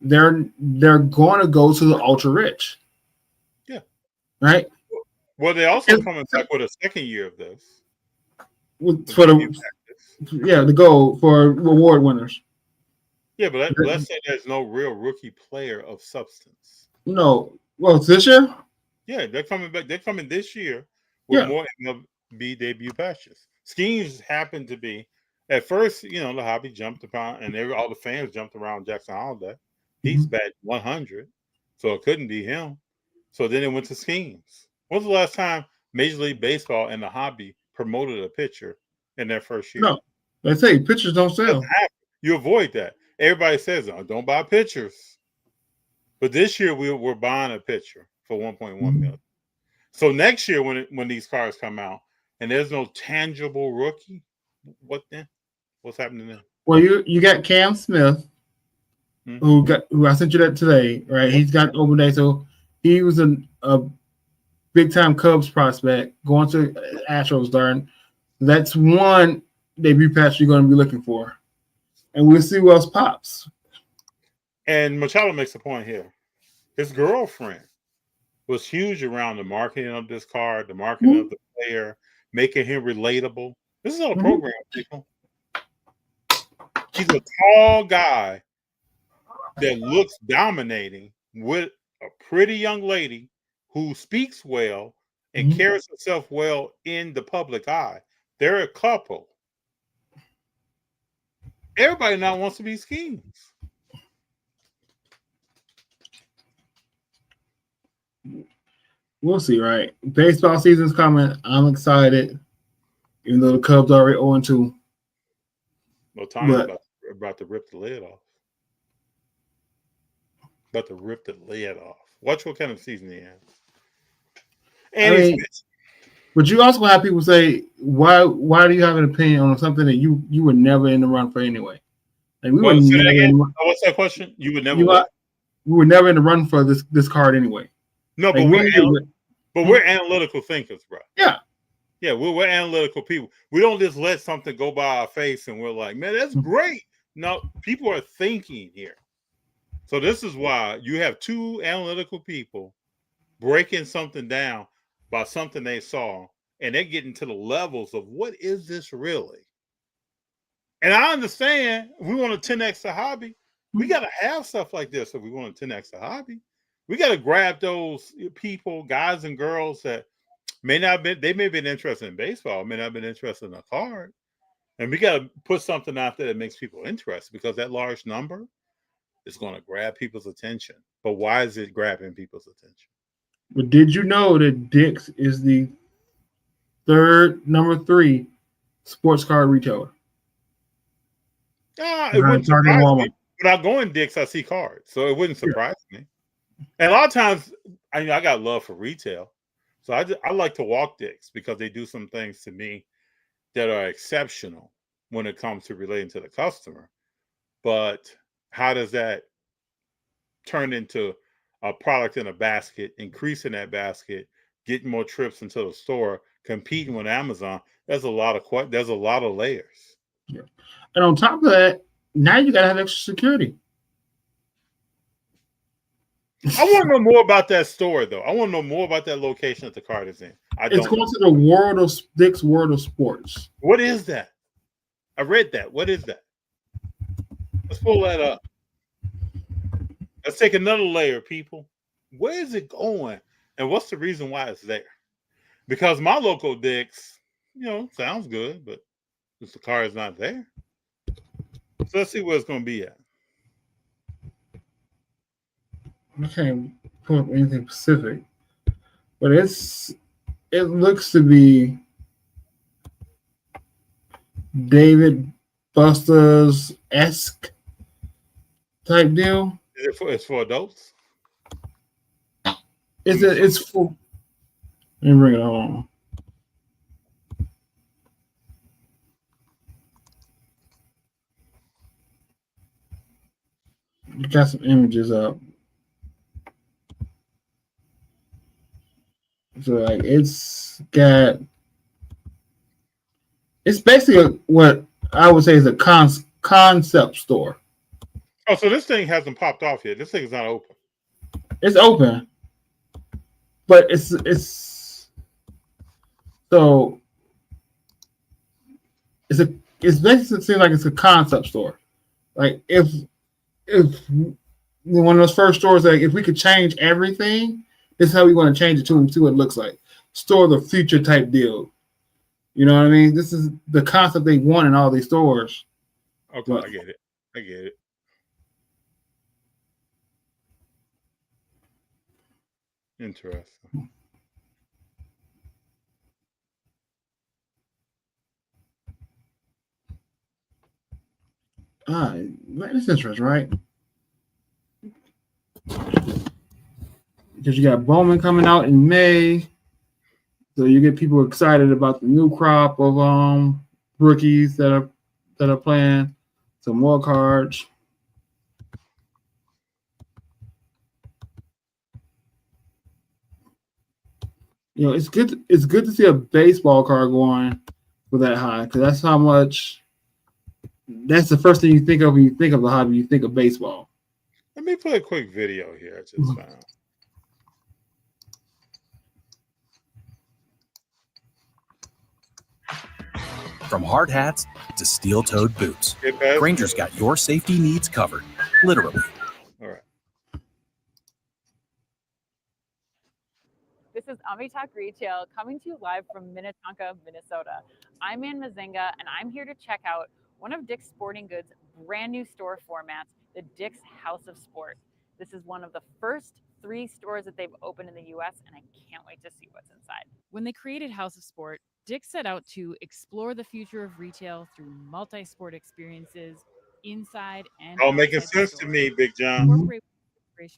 they're going to go to the ultra rich. Yeah. Right. Well, they're also coming back with a second year of this. The goal for reward winners. Yeah, but let's say there's no real rookie player of substance. No. Well, it's this year? Yeah, they're coming back. They're coming this year with more MLB debut patches. Schemes happened to be, at first, the hobby jumped upon, and all the fans jumped around Jackson Holiday. He's batting 100, so it couldn't be him. So then it went to schemes. When's the last time Major League Baseball and the hobby promoted a pitcher in their first year? No. They say pitchers don't sell. You avoid that. Everybody says, don't buy pitchers. But this year we're buying a pitcher for $1.1 million. So next year when these cards come out and there's no tangible rookie, what then? What's happening then? Well, you got Cam Smith, who I sent you that today, right? He's got open day, so he was a big time Cubs prospect going to Astros. Darn, that's one debut patch you're going to be looking for, and we'll see what else pops. And Machado makes a point here. His girlfriend was huge around the marketing of this card, the marketing of the player, making him relatable. This is all a program, people. He's a tall guy that looks dominating with a pretty young lady who speaks well and carries herself well in the public eye. They're a couple. Everybody now wants to be schemes. We'll see, right? Baseball season's coming. I'm excited, even though the Cubs are already 0-2. Well, Tom's about to rip the lid off. About to rip the lid off. Watch what kind of season he has. And but you also have people say, why do you have an opinion on something that you were never in the run for anyway? Like what's that question? You would never. We were never in the run for this card anyway. No, like but we're analytical thinkers, bro. Yeah. Yeah, we're analytical people. We don't just let something go by our face and we're like, man, that's great. No, people are thinking here. So this is why you have two analytical people breaking something down by something they saw, and they're getting to the levels of what is this really? And I understand we want to 10x the hobby. We got to have stuff like this if we want to 10x the hobby. We got to grab those people, guys and girls that may not be, they may have been interested in baseball, may not have been interested in a card. And we got to put something out there that makes people interested, because that large number is going to grab people's attention. But why is it grabbing people's attention? But did you know that Dick's is the number 3 sports card retailer? It wouldn't surprise me. Without going Dick's, I see cards, so it wouldn't surprise me. And a lot of times, I got love for retail, so I like to walk Dick's because they do some things to me that are exceptional when it comes to relating to the customer. But how does that turn into a product in a basket, increasing that basket, getting more trips into the store, competing with Amazon? There's a lot of layers. Yeah. And on top of that, now you gotta have extra security. I want to know more about that store, though. I want to know more about that location that the card is in. It's going to the Dick's World of Sports. What is that? I read that. What is that? Let's pull that up. Let's take another layer, people. Where is it going? And what's the reason why it's there? Because my local Dick's, sounds good, but if the car is not there. So let's see where it's going to be at. I can't pull up anything specific, but it looks to be David Ghostbusters-esque type deal. It's for adults? It's for. Let me bring it on. You got some images up. So like it's basically what I would say is a concept store. Oh, so this thing hasn't popped off yet. This thing is not open. It's open, but it's basically seems like it's a concept store. Like if one of those first stores, like if we could change everything, this is how we want to change it to see what it looks like. Store of the future type deal. You know what I mean? This is the concept they want in all these stores. Okay, I get it. Interesting. That's interesting, right? Because you got Bowman coming out in May, so you get people excited about the new crop of rookies that are playing. Some more cards. You know, it's good. It's good to see a baseball card going for that high because that's how much. That's the first thing you think of when you think of the hobby. You think of baseball. Let me play a quick video here. I just found. From hard hats to steel-toed boots, Granger's got your safety needs covered, literally. All right. This is Amitalk Retail coming to you live from Minnetonka, Minnesota. I'm Ann Mazinga, and I'm here to check out one of Dick's Sporting Goods' brand new store formats, the Dick's House of Sport. This is one of the first 3 stores that they've opened in the U.S., and I can't wait to see what's inside. When they created House of Sport, Dick's set out to explore the future of retail through multi-sport experiences inside and outside making sense to me, Big Jon.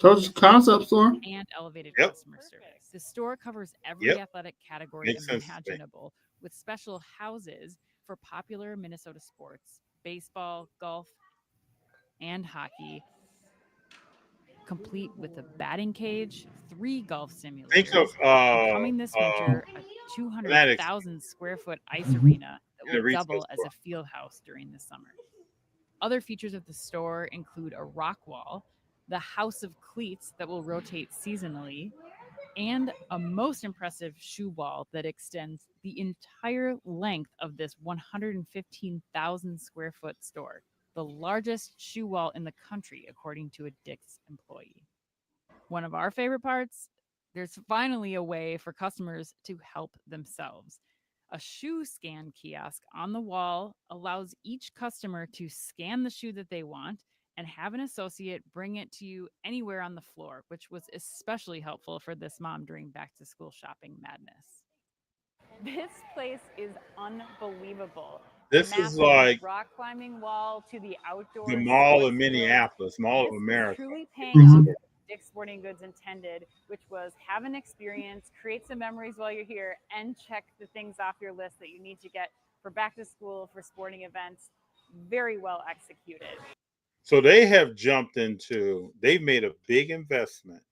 So it's a concept store and elevated customer service. The store covers every athletic category imaginable, with special houses for popular Minnesota sports, baseball, golf, and hockey, complete with a batting cage, 3 golf simulators. Think of coming this winter, a 200,000 square foot ice arena that will double as a field house during the summer. Other features of the store include a rock wall, the House of Cleats that will rotate seasonally, and a most impressive shoe wall that extends the entire length of this 115,000 square foot store, the largest shoe wall in the country, according to a Dick's employee. One of our favorite parts, there's finally a way for customers to help themselves. A shoe scan kiosk on the wall allows each customer to scan the shoe that they want and have an associate bring it to you anywhere on the floor, which was especially helpful for this mom during back-to-school shopping madness. This place is unbelievable. This is like rock climbing wall to the outdoor. The mall of Minneapolis, Mall of America. Truly paying off what Dick's Sporting Goods intended, which was have an experience, create some memories while you're here, and check the things off your list that you need to get for back to school, for sporting events. Very well executed. So they have jumped into, they've made a big investment.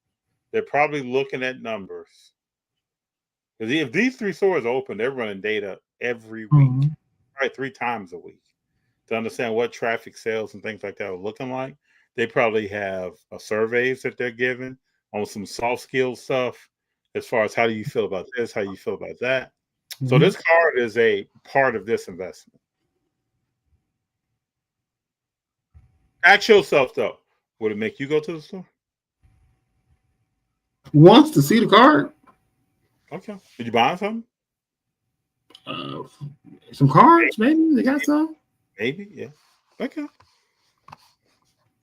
They're probably looking at numbers. Because if these 3 stores open, they're running data every week, right? 3 times a week to understand what traffic, sales, and things like that are looking like. They probably have surveys that they're giving on some soft skills stuff as far as how do you feel about this, how you feel about that. So this card is a part of this investment. Ask yourself, though, would it make you go to the store? Wants to see the card. Okay. Did you buy something? Some cards, maybe. They got some. Maybe, yeah. Okay.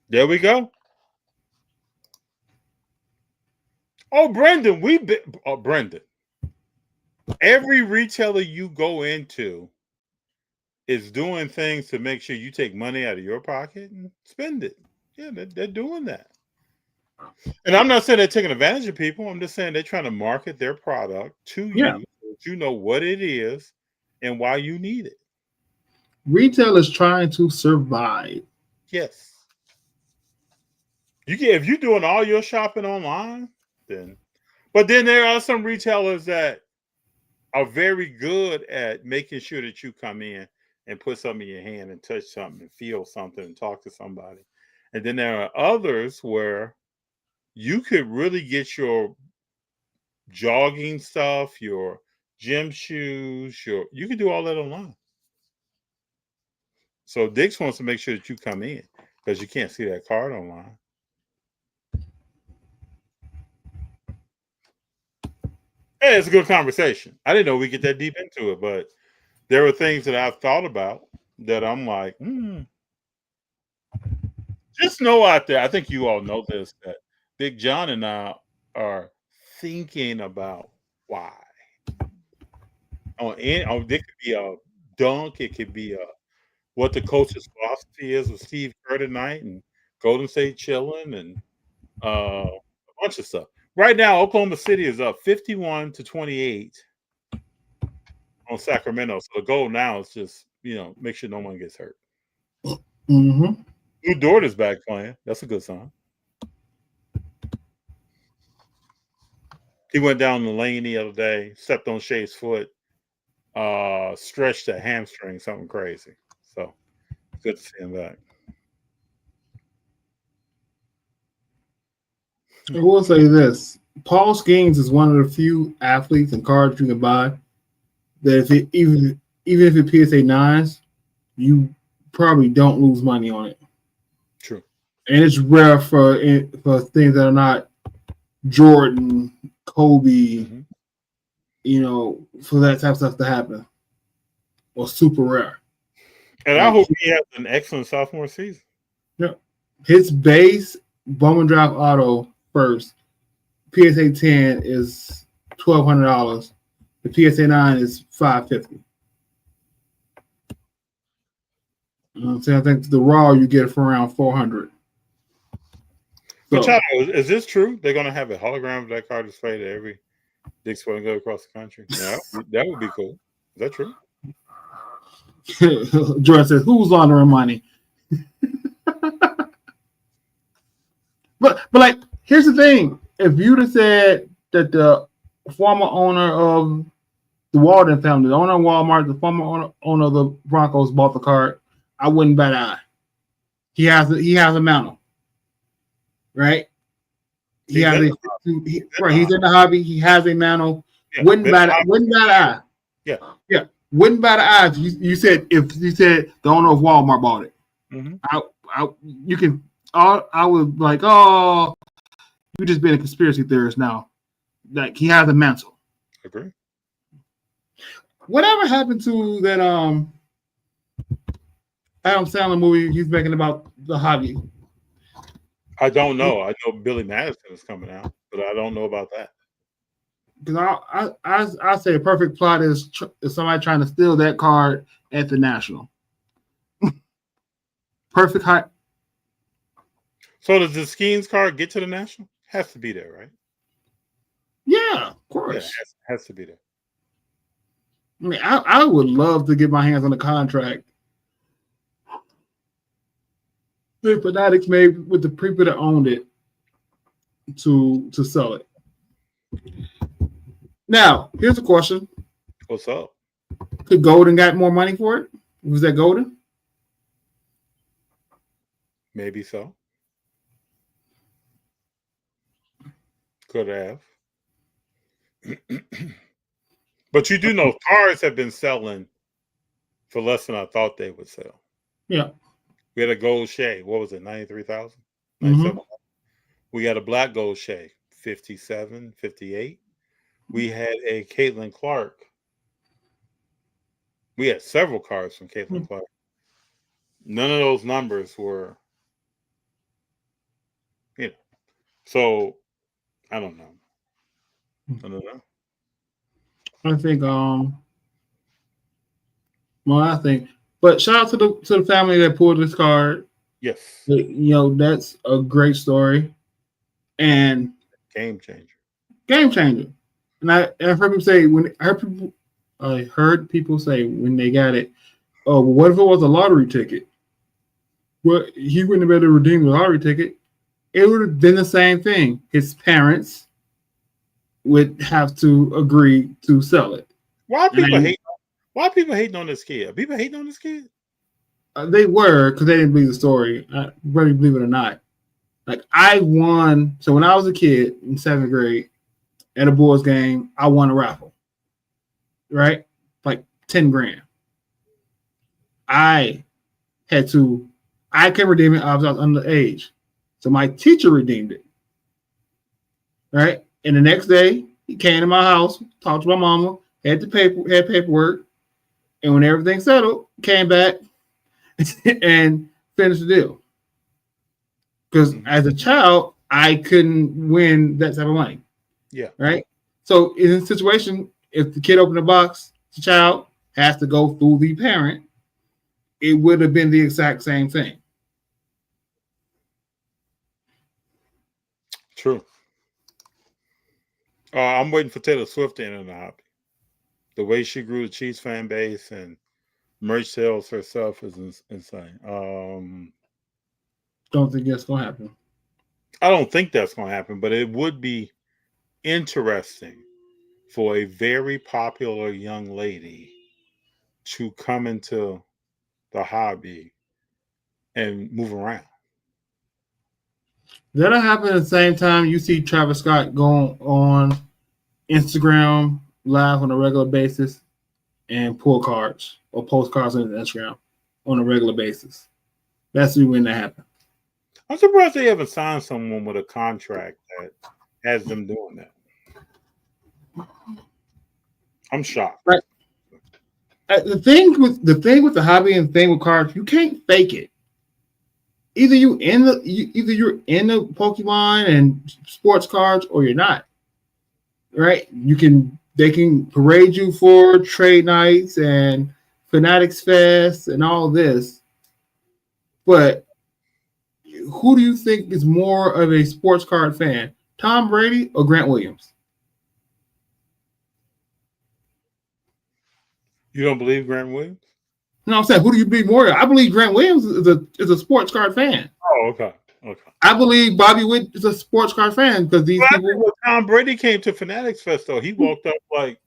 There we go. Oh, Brendan, Brendan. Every retailer you go into is doing things to make sure you take money out of your pocket and spend it. Yeah, they're doing that. And I'm not saying they're taking advantage of people. I'm just saying they're trying to market their product to you so that you know what it is and why you need it. Retail is trying to survive. Yes. If you're doing all your shopping online, but then there are some retailers that are very good at making sure that you come in and put something in your hand and touch something and feel something and talk to somebody. And then there are others where you could really get your jogging stuff, your gym shoes, you can do all that online. So Dick's wants to make sure that you come in because you can't see that card online. Hey, it's a good conversation. I didn't know we get that deep into it, but there were things that I've thought about that I'm like, Just know out there, I think you all know this, that Big Jon and I are thinking about why. It could be a dunk, it could be what the coach's philosophy is with Steve Kerr tonight and Golden State chilling and a bunch of stuff. Right now, Oklahoma City is up 51-28 on Sacramento. So the goal now is just, make sure no one gets hurt. Mm-hmm. Lou Dort is back playing. That's a good sign. He went down the lane the other day, stepped on Shea's foot, stretched a hamstring, something crazy. So good to see him back. I will say this. Paul Skeens is one of the few athletes and cards you can buy that even if it PSA 9s, you probably don't lose money on it. True. And it's rare for things that are not Jordan, Kobe, for that type of stuff to happen. Or super rare. And I hope he has an excellent sophomore season. Yeah. His base Bowman Draft Auto first, PSA 10 is $1,200. The PSA 9 is $550. So I think the raw you get it for around $400. But is this true? They're going to have a hologram of that card displayed at every Dick's Sporting Goods across the country. Yeah, that would be cool. Is that true? Jordan says, "Who's laundering money?" but like, here's the thing: if you'd have said that the former owner of the Walden family, the owner of Walmart, the former owner of the Broncos bought the card, I wouldn't bat an eye. He has a mantle, right? He's in the hobby. He has a mantle. Yeah, wouldn't bat an eye. Yeah. Wouldn't bat an eye if you said the owner of Walmart bought it. Mm-hmm. I would like, oh, you just been a conspiracy theorist now. Like, he has a mantle. Agree. Whatever happened to that Adam Sandler movie he's making about the hobby? I don't know. I know Billy Madison is coming out, but I don't know about that. Because I say a perfect plot is somebody trying to steal that card at the National. Perfect height. So does the Skeens card get to the National? Has to be there, right? Yeah, of course. Yeah, has to be there. I mean, I would love to get my hands on the contract that Fanatics made with the people that owned it to sell it. Now, here's a question. What's up? Could Golden got more money for it? Was that Golden? Maybe so. Could have. But you do know cars have been selling for less than I thought they would sell. Yeah. We had a gold Shea. What was it? 93,000? Mm-hmm. We had a black gold Shea, 57, 58. We had a Caitlin Clark. We had several cars from Caitlin Clark. None of those numbers were, so I don't know. I think But shout out to the family that pulled this card. Yes. That's a great story. And game changer. And I heard people say I heard people say when they got it, oh, well, what if it was a lottery ticket? Well, he wouldn't have been able to redeem the lottery ticket. It would have been the same thing. His parents would have to agree to sell it. Why people hating on this kid? Are people hating on this kid? They were, because they didn't believe the story. Whether you believe it or not. Like, I won. So when I was a kid in 7th grade at a boys game, I won a raffle. Right? Like 10 grand. I couldn't redeem it. I was underage. So my teacher redeemed it. Right? And the next day, he came to my house, talked to my mama, had paperwork, and when everything settled, came back and finished the deal. Because as a child, I couldn't win that type of money. Yeah. Right? So in this situation, if the kid opened the box, the child has to go through the parent, it would have been the exact same thing. True. I'm waiting for Taylor Swift to enter the hobby. The way she grew the Chiefs fan base and merch sales herself is insane. Don't think that's going to happen. I don't think that's going to happen, but it would be interesting for a very popular young lady to come into the hobby and move around. That'll happen at the same time you see Travis Scott going on Instagram live on a regular basis and pull cards or post cards on Instagram on a regular basis. That's when that happens. I'm surprised they haven't signed someone with a contract that has them doing that. I'm shocked. Right. The thing with the hobby and the thing with cards, you can't fake it. Either you're in the Pokemon and sports cards, or you're not. Right? They can parade you for trade nights and Fanatics Fest and all this, but who do you think is more of a sports card fan, Tom Brady or Grant Williams? You don't believe Grant Williams? No, I'm saying, who do you believe more? I believe Grant Williams is a sports card fan. Oh, okay. I believe Bobby Witt is a sports card fan because these people. When Tom Brady came to Fanatics Fest, though, he walked up like,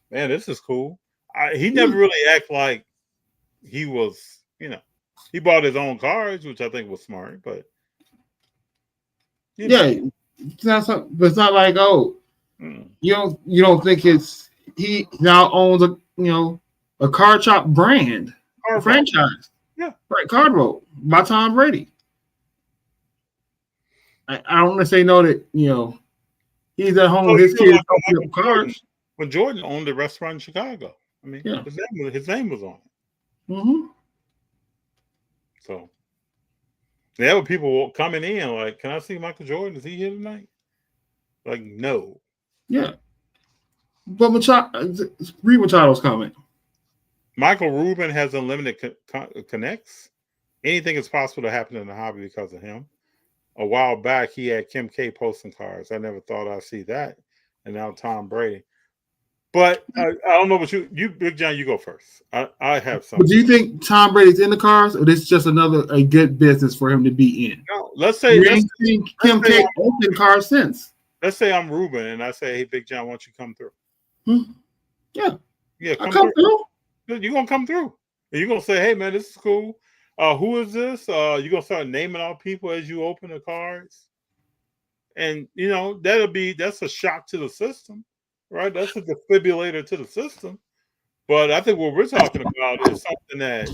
"Man, this is cool." He never really acted like he was, he bought his own cards, which I think was smart. But it's not like, oh, you don't think he now owns a card shop brand, a franchise. Yeah. Right, Card Vote by Tom Brady. I don't necessarily know that, he's at home with his kids opening up cards. When Jordan owned a restaurant in Chicago, his name was on it. Mm-hmm. So there were people coming in like, "Can I see Michael Jordan? Is he here tonight?" Like, no. Yeah. But read Machado's comment. Michael Rubin has unlimited connects. Anything is possible to happen in the hobby because of him. A while back, he had Kim K posting cards. I never thought I'd see that. And now Tom Brady. But I don't know what you Big Jon, you go first. I have something. But do you think Tom Brady's in the cards, or this is just a good business for him to be in? No, let's say Kim K opened cards since. Let's say I'm Ruben and I say, "Hey, Big Jon, why don't you come through?" Yeah, come through. You're gonna come through. And you're gonna say, "Hey, man, this is cool. Who is this?" You're gonna start naming out people as you open the cards, and that's a shock to the system, right? That's a defibrillator to the system. But I think what we're talking about is something that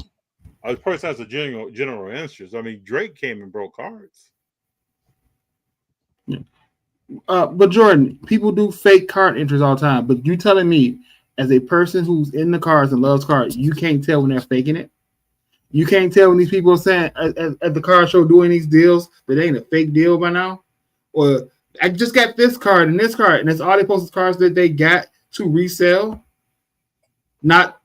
a person has a general interest. I mean, Drake came and broke cards. But Jordan, people do fake card entries all the time. But you telling me, as a person who's in the cards and loves cards, you can't tell when they're faking it? You can't tell when these people are saying at the card show doing these deals that ain't a fake deal by now? Or I just got this card and this card, and it's all they posted cards that they got to resell. Not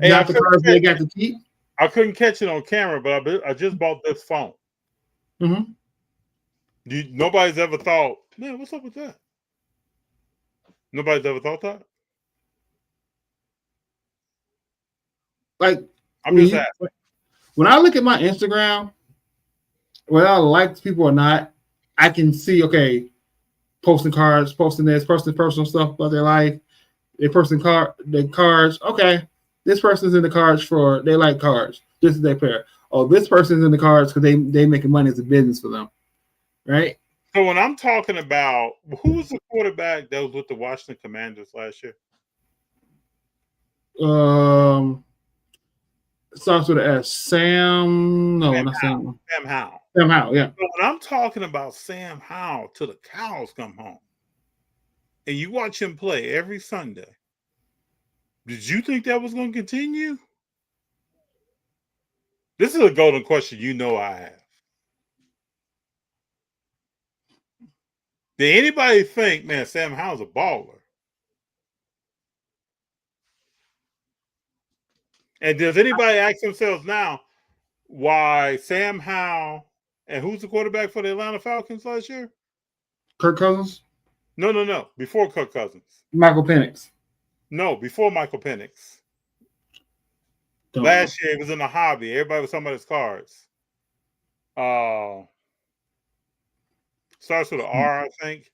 Hey, not the cars they got to keep. I couldn't catch it on camera, but I just bought this phone. Mm-hmm. Nobody's ever thought, man, what's up with that? Nobody's ever thought that? Like, I'm just asking. When I look at my Instagram, whether I like people or not, I can see, okay, posting cards, posting this, posting personal stuff about their life. They posting their cards. Okay, this person's in the cards for they like cards. This is their pair. Oh, this person's in the cards because they making money as a business for them, right? So when I'm talking about who was the quarterback that was with the Washington Commanders last year? Starts with an S. Sam. No, not Sam. Sam Howell. Sam Howell, yeah. So when I'm talking about Sam Howell till the cows come home, and you watch him play every Sunday, did you think that was going to continue? This is a golden question I have. Did anybody think, man, Sam Howell's a baller? And does anybody ask themselves now why Sam Howell and who's the quarterback for the Atlanta Falcons last year? Kirk Cousins? No. Before Kirk Cousins. Michael Penix. No, before Michael Penix. Last year, it was in the hobby. Everybody was talking about his cards. Starts with an R, I think.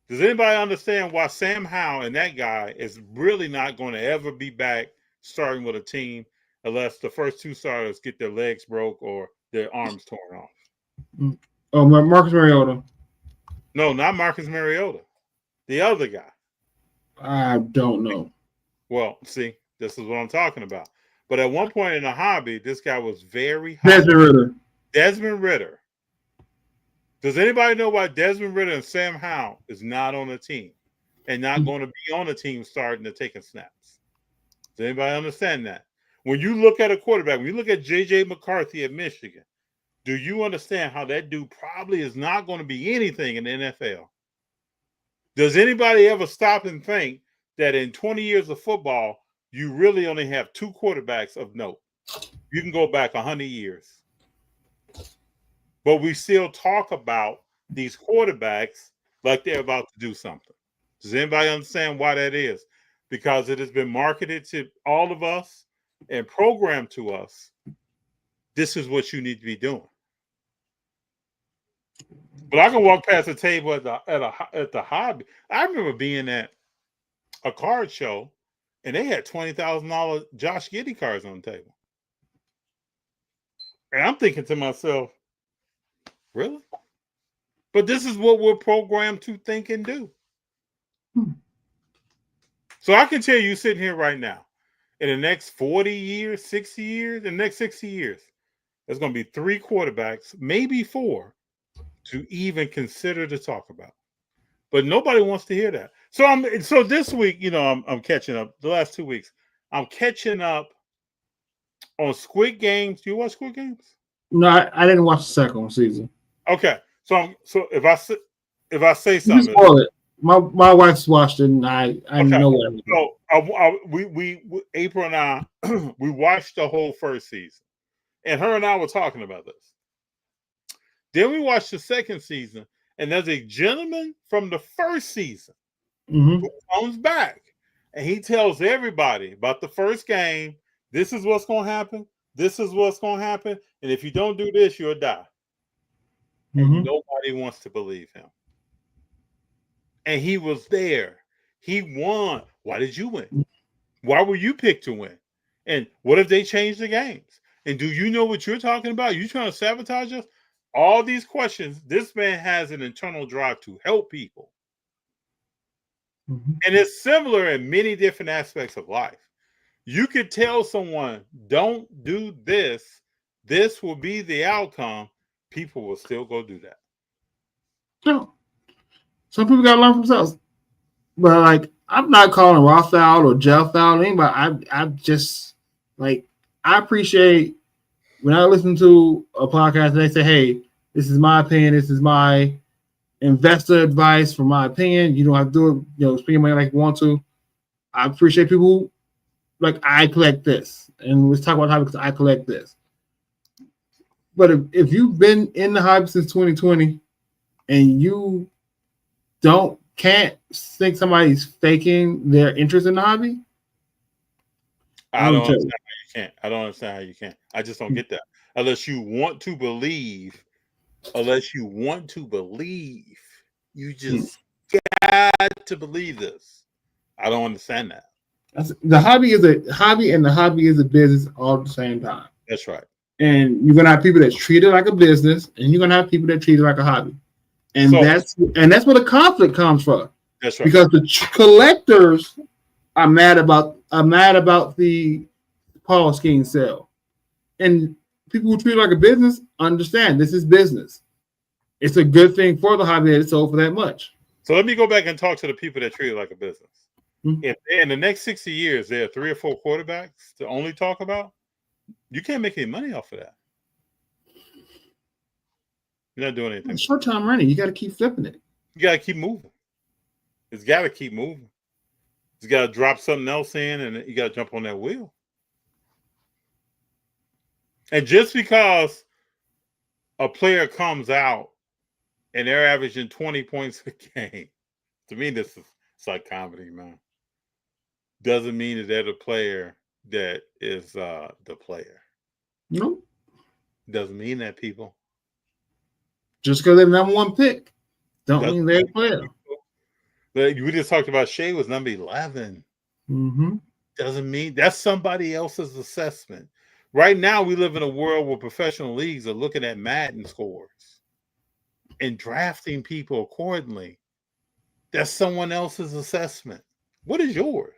Does anybody understand why Sam Howell and that guy is really not going to ever be back starting with a team unless the first two starters get their legs broke or their arms torn off? Oh, Marcus Mariota. No, not Marcus Mariota. The other guy. I don't know. Well, see, this is what I'm talking about. But at one point in the hobby, this guy was very hot. Desmond Ridder. Does anybody know why Desmond Ridder and Sam Howell is not on the team and not going to be on the team starting to take snaps? Does anybody understand that? When you look at a quarterback, when you look at J.J. McCarthy at Michigan, do you understand how that dude probably is not going to be anything in the NFL? Does anybody ever stop and think that in 20 years of football, you really only have two quarterbacks of note? You can go back 100 years. But we still talk about these quarterbacks like they're about to do something. Does anybody understand why that is? Because it has been marketed to all of us and programmed to us. This is what you need to be doing. But I can walk past the table at the hobby. I remember being at a card show, and they had $20,000 Josh Giddey cards on the table. And I'm thinking to myself, really? But this is what we're programmed to think and do. So I can tell you sitting here right now, in the next 40 years, 60 years, in the next 60 years, there's going to be 3 quarterbacks, maybe 4, to even consider to talk about. But nobody wants to hear that. So this week, I'm catching up. The last 2 weeks, I'm catching up on Squid Games. Do you watch Squid Games? No, I didn't watch the second season. Okay, so if I say something, spoil it. My wife's watched it, and I know what I'm doing. So we April and I we watched the whole first season, and her and I were talking about this. Then we watched the second season, and there's a gentleman from the first season who comes back, and he tells everybody about the first game. This is what's going to happen. This is what's going to happen, and if you don't do this, you'll die. And nobody wants to believe him. And he was there. He won. Why did you win? Why were you picked to win? And what if they change the games? And do you know what you're talking about? You trying to sabotage us? All these questions. This man has an internal drive to help people. And it's similar in many different aspects of life. You could tell someone, don't do this. This will be the outcome. People will still go do that. No. Some people got to learn from themselves. But, like, I'm not calling Roth out or Jeff out or anybody. I just, like, I appreciate when I listen to a podcast and they say, hey, this is my opinion. This is my investor advice for my opinion. You don't have to do it, spend your money like you want to. I appreciate people who like I collect this, and let's talk about hobby because I collect this. But if you've been in the hobby since 2020 and you can't think somebody's faking their interest in the hobby, I don't understand how you can't. I don't understand how you can't. I just don't get that. Unless you want to believe, you just got to believe this. I don't understand that. The hobby is a hobby, and the hobby is a business all at the same time. That's right. And you're gonna have people that treat it like a business, and you're gonna have people that treat it like a hobby. And that's where the conflict comes from. That's right. Because the collectors are mad about the Paul Skeen sale, and people who treat it like a business understand this is business. It's a good thing for the hobby that it's sold for that much. So let me go back and talk to the people that treat it like a business. If in the next 60 years there are 3 or 4 quarterbacks to only talk about, you can't make any money off of that. You're not doing anything. Short-term running, you got to keep flipping it. You got to keep moving. It's got to keep moving. You got to drop something else in, and you got to jump on that wheel. And just because a player comes out and they're averaging 20 points a game, to me, it's like comedy, man. Doesn't mean that they're the player that is the player. Nope. Doesn't mean that, people. Just because they're number 1 pick, don't mean they're a player. We just talked about Shea was number 11. Mm-hmm. Doesn't mean that's somebody else's assessment. Right now, we live in a world where professional leagues are looking at Madden scores and drafting people accordingly. That's someone else's assessment. What is yours?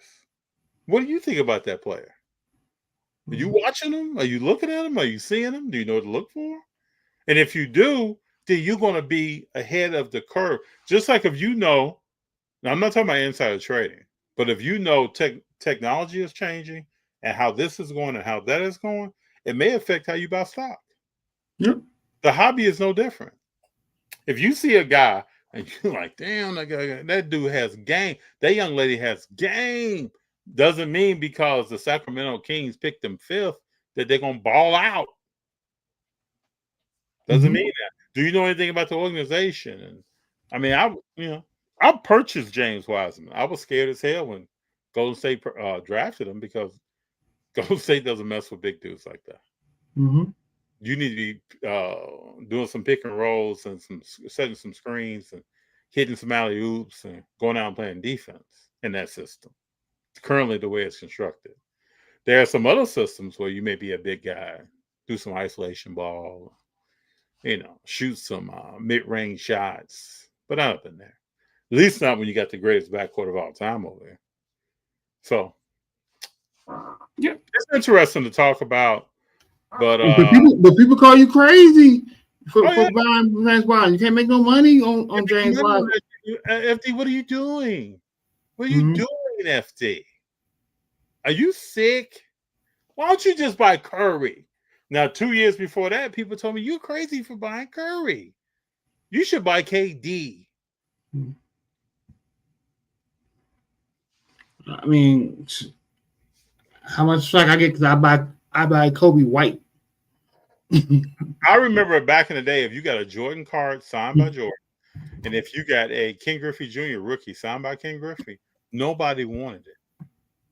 What do you think about that player? Are you watching them? Are you looking at them? Are you seeing them? Do you know what to look for? And if you do, then you're going to be ahead of the curve. Just like if you know, now I'm not talking about insider trading, but if you know technology is changing and how this is going and how that is going, it may affect how you buy stock. Yep. The hobby is no different. If you see a guy and you're like, damn, that dude has game. That young lady has game. Doesn't mean because the Sacramento Kings picked them 5th that they're going to ball out. Doesn't mean that. Do you know anything about the organization? And I mean, I purchased James Wiseman. I was scared as hell when Golden State drafted him because Golden State doesn't mess with big dudes like that. Mm-hmm. You need to be doing some pick and rolls and setting some screens and hitting some alley oops and going out and playing defense in that system. It's currently the way it's constructed. There are some other systems where you may be a big guy, do some isolation ball, shoot some mid-range shots, but not up in there. At least not when you got the greatest backcourt of all time over there. So, yeah, it's interesting to talk about. But people call you crazy for buying James Wiseman. You can't make no money on James Wiseman. FD, what are you doing? What are you doing, FD? Are you sick? Why don't you just buy Curry? Now, 2 years before that, people told me you're crazy for buying Curry. You should buy KD. I mean, how much slack I get because I buy Kobe White. I remember back in the day, if you got a Jordan card signed by Jordan, and if you got a Ken Griffey Jr. rookie signed by Ken Griffey, nobody wanted it.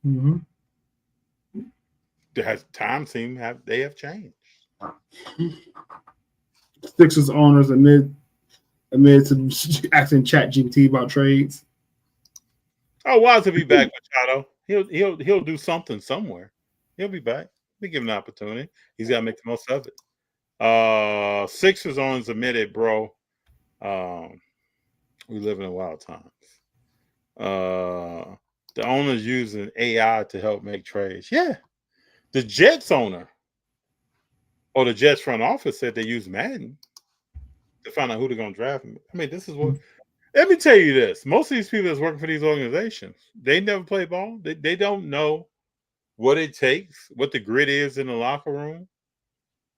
Mm-hmm. Times seem they have changed. Sixers owners amid some asking ChatGPT about trades. Oh, Wise will be back with Chato. He'll do something somewhere. He'll be back. We give him an opportunity. He's got to make the most of it. Sixers owners admitted, bro. We live in wild times. The owners using AI to help make trades. Yeah. The Jets owner or the Jets front office said they use Madden to find out who they're going to draft. I mean, this is what. Let me tell you this. Most of these people that's working for these organizations, they never play ball. They don't know what it takes, what the grit is in the locker room,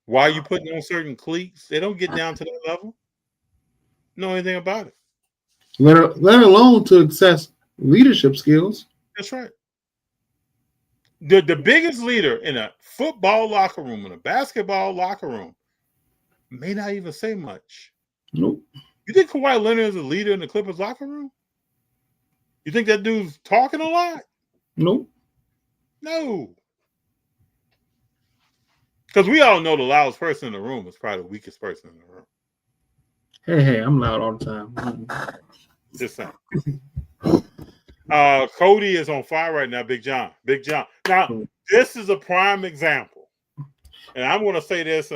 why you putting on certain cleats. They don't get down to that level. Know anything about it. Let alone to access leadership skills. That's right. The biggest leader in a football locker room, in a basketball locker room, may not even say much. Nope. You think Kawhi Leonard is a leader in the Clippers locker room? You think that dude's talking a lot? Nope. No. Because we all know the loudest person in the room is probably the weakest person in the room. Hey, I'm loud all the time. Just saying. Cody is on fire right now, Big Jon. Big Jon. Now, this is a prime example. And I'm going to say this.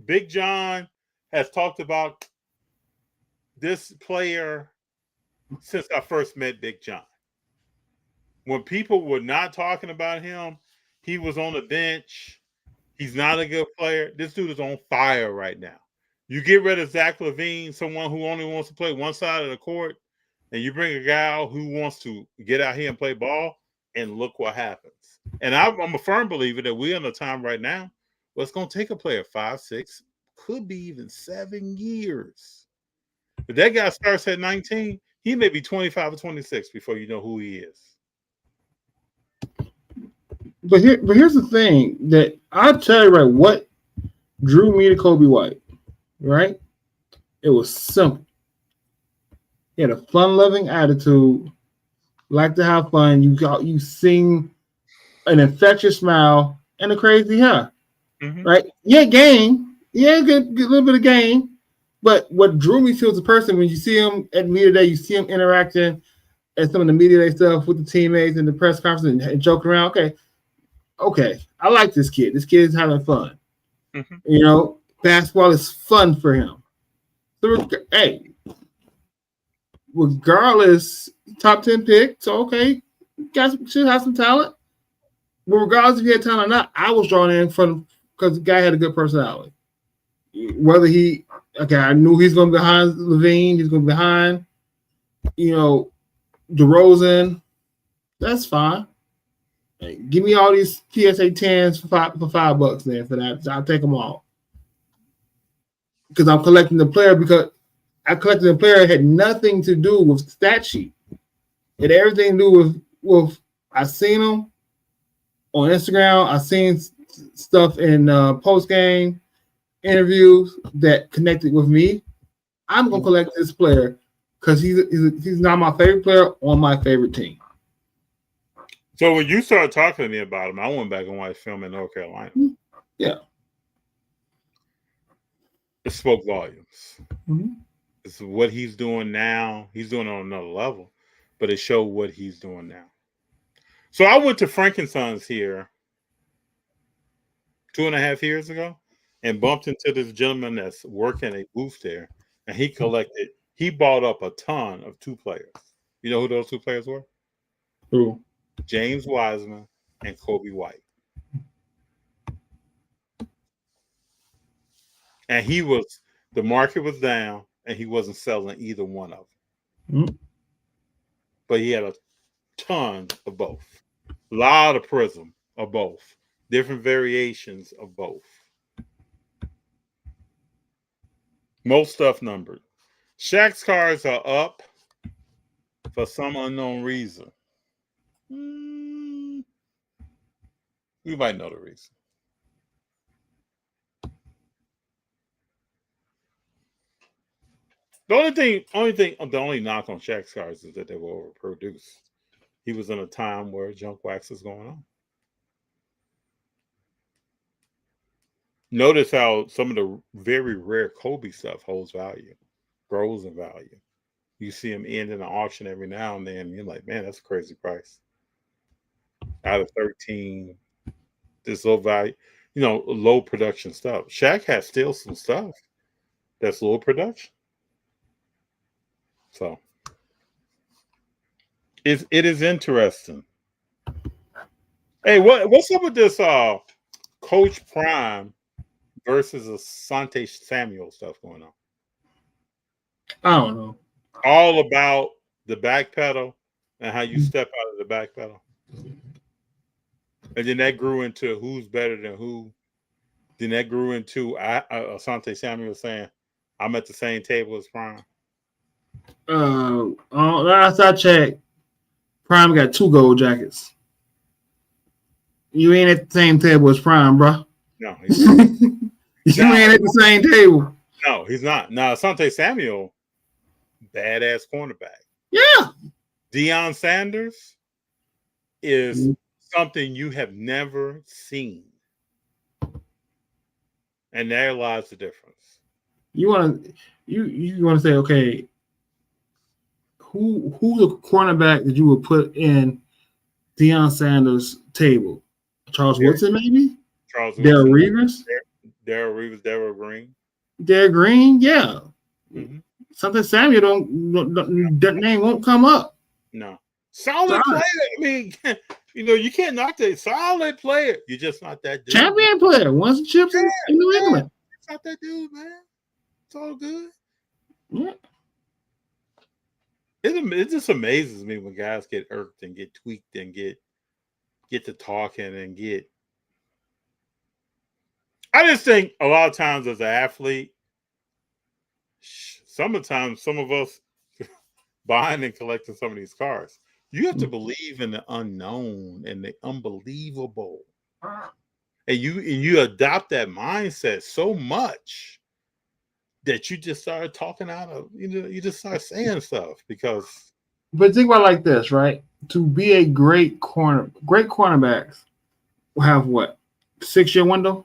Big Jon has talked about this player since I first met Big Jon. When people were not talking about him, he was on the bench. He's not a good player. This dude is on fire right now. You get rid of Zach LaVine, someone who only wants to play one side of the court, and you bring a guy who wants to get out here and play ball, and look what happens. And I'm a firm believer that we're in a time right now where it's going to take a player 5, 6, could be even 7 years. If that guy starts at 19, he may be 25 or 26 before you know who he is. But here's the thing that I'll tell you, right, what drew me to Kobe White, right? It was simple. He had a fun-loving attitude, liked to have fun. You sing an infectious smile and a crazy hair, right? Yeah, game. Yeah, good little bit of game. But what drew me to as a person, when you see him at media day, you see him interacting at some of the media day stuff with the teammates and the press conference and joking around. Okay, I like this kid. This kid is having fun. You know, basketball is fun for him. So, hey, regardless, top 10 pick. So, okay, guys should have some talent. But regardless if he had talent or not, I was drawn in because the guy had a good personality. Whether I knew he's going to be behind LaVine. He's going to be behind, DeRozan. That's fine. Hey, give me all these PSA 10s for $5 then for that. I'll take them all. Because I'm collecting the player, because I collected the player had nothing to do with stat sheet. It had everything to do with I seen him on Instagram. I seen stuff in post-game interviews that connected with me. I'm gonna collect this player because he's not my favorite player on my favorite team. So when you started talking to me about him, I went back and watched film in North Carolina. Yeah. It spoke volumes. It's what he's doing now. He's doing it on another level, but it showed what he's doing now. So I went to Frankensons here 2.5 years ago and bumped into this gentleman that's working a booth there, and he bought up a ton of 2 players. You know who those 2 players were? Who? James Wiseman and Kobe White. And the market was down, and he wasn't selling either one of them. But he had a ton of both. A lot of prism of both. Different variations of both. Most stuff numbered. Shaq's cards are up for some unknown reason. We might know the reason. The only knock on Shaq's cards is that they were overproduced. He was in a time where junk wax is going on. Notice how some of the very rare Kobe stuff holds value, grows in value. You see him end in an auction every now and then, and you're like, man, that's a crazy price. Out of 13, this low value, low production stuff. Shaq has still some stuff that's low production. So it is interesting. Hey, what's up with this Coach Prime versus Asante Samuel stuff going on? I don't know. All about the back pedal and how you step out of the back pedal. And then that grew into who's better than who. Then that grew into Asante Samuel saying, I'm at the same table as Prime. Last I checked, Prime got 2 gold jackets. You ain't at the same table as Prime, bro. No, you ain't at the same table. No, he's not. Now, Asante Samuel, badass cornerback. Yeah. Deion Sanders is something you have never seen. And there lies the difference. You want to say, okay, who's a cornerback that you would put in Deion Sanders' table? Charles Woodson, maybe? Charles Darrell Woodson. Reeves? Darrell Reeves, Darrell Green. Darrell Green, yeah. Something Samuel that name won't come up. No. Solid player. I mean, you can't knock that. Solid player. You're just not that dude. Champion player. Won some chips in New England. It's not that dude, man. It's all good. Yeah. It just amazes me when guys get irked and get tweaked and get to talking and get. I just think a lot of times as an athlete, sometimes some of us buying and collecting some of these cars, you have to believe in the unknown and the unbelievable, and you adopt that mindset so much that you just start talking out of you just start saying stuff because. But think about it like this, right? To be a great cornerbacks will have what 6-year window?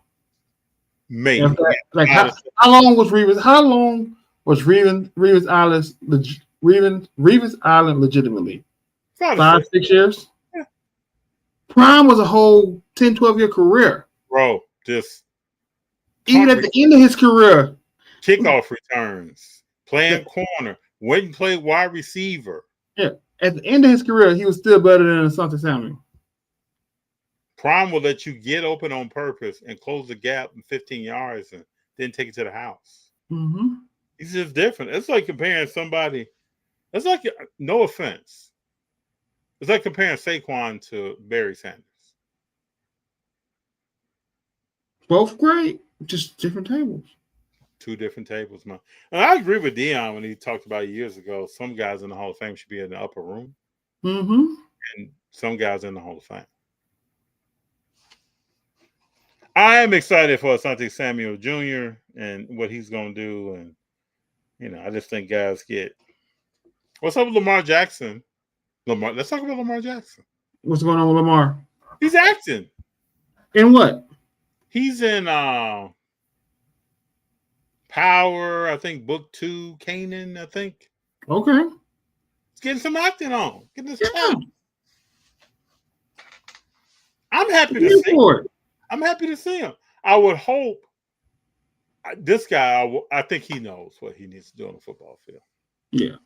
Maybe. Like how long was Reeves? How long was Reeves Island legitimately? 5-6 years. Yeah. Prime was a whole 10-12 year career. Bro, just even at the end of his career, kickoff returns, playing corner, went and played wide receiver. Yeah, at the end of his career, he was still better than Asante Samuel. Prime will let you get open on purpose and close the gap in 15 yards and then take it to the house. Mm-hmm. He's just different. It's like comparing somebody. It's like, no offense, it's like comparing Saquon to Barry Sanders. Both great, just different tables. Two different tables, man. And I agree with Deion when he talked about years ago. Some guys in the Hall of Fame should be in the upper room, and some guys in the Hall of Fame. I am excited for Asante Samuel Jr. and what he's going to do, and I just think guys get. What's up with Lamar Jackson? Let's talk about Lamar Jackson. What's going on with Lamar? He's acting. In what? He's in Power, I think, Book 2, Canaan, I think. Okay. He's getting some acting on. Getting his time. I'm happy to see him. I'm happy to see him. I would hope this guy, I think he knows what he needs to do on the football field. Yeah.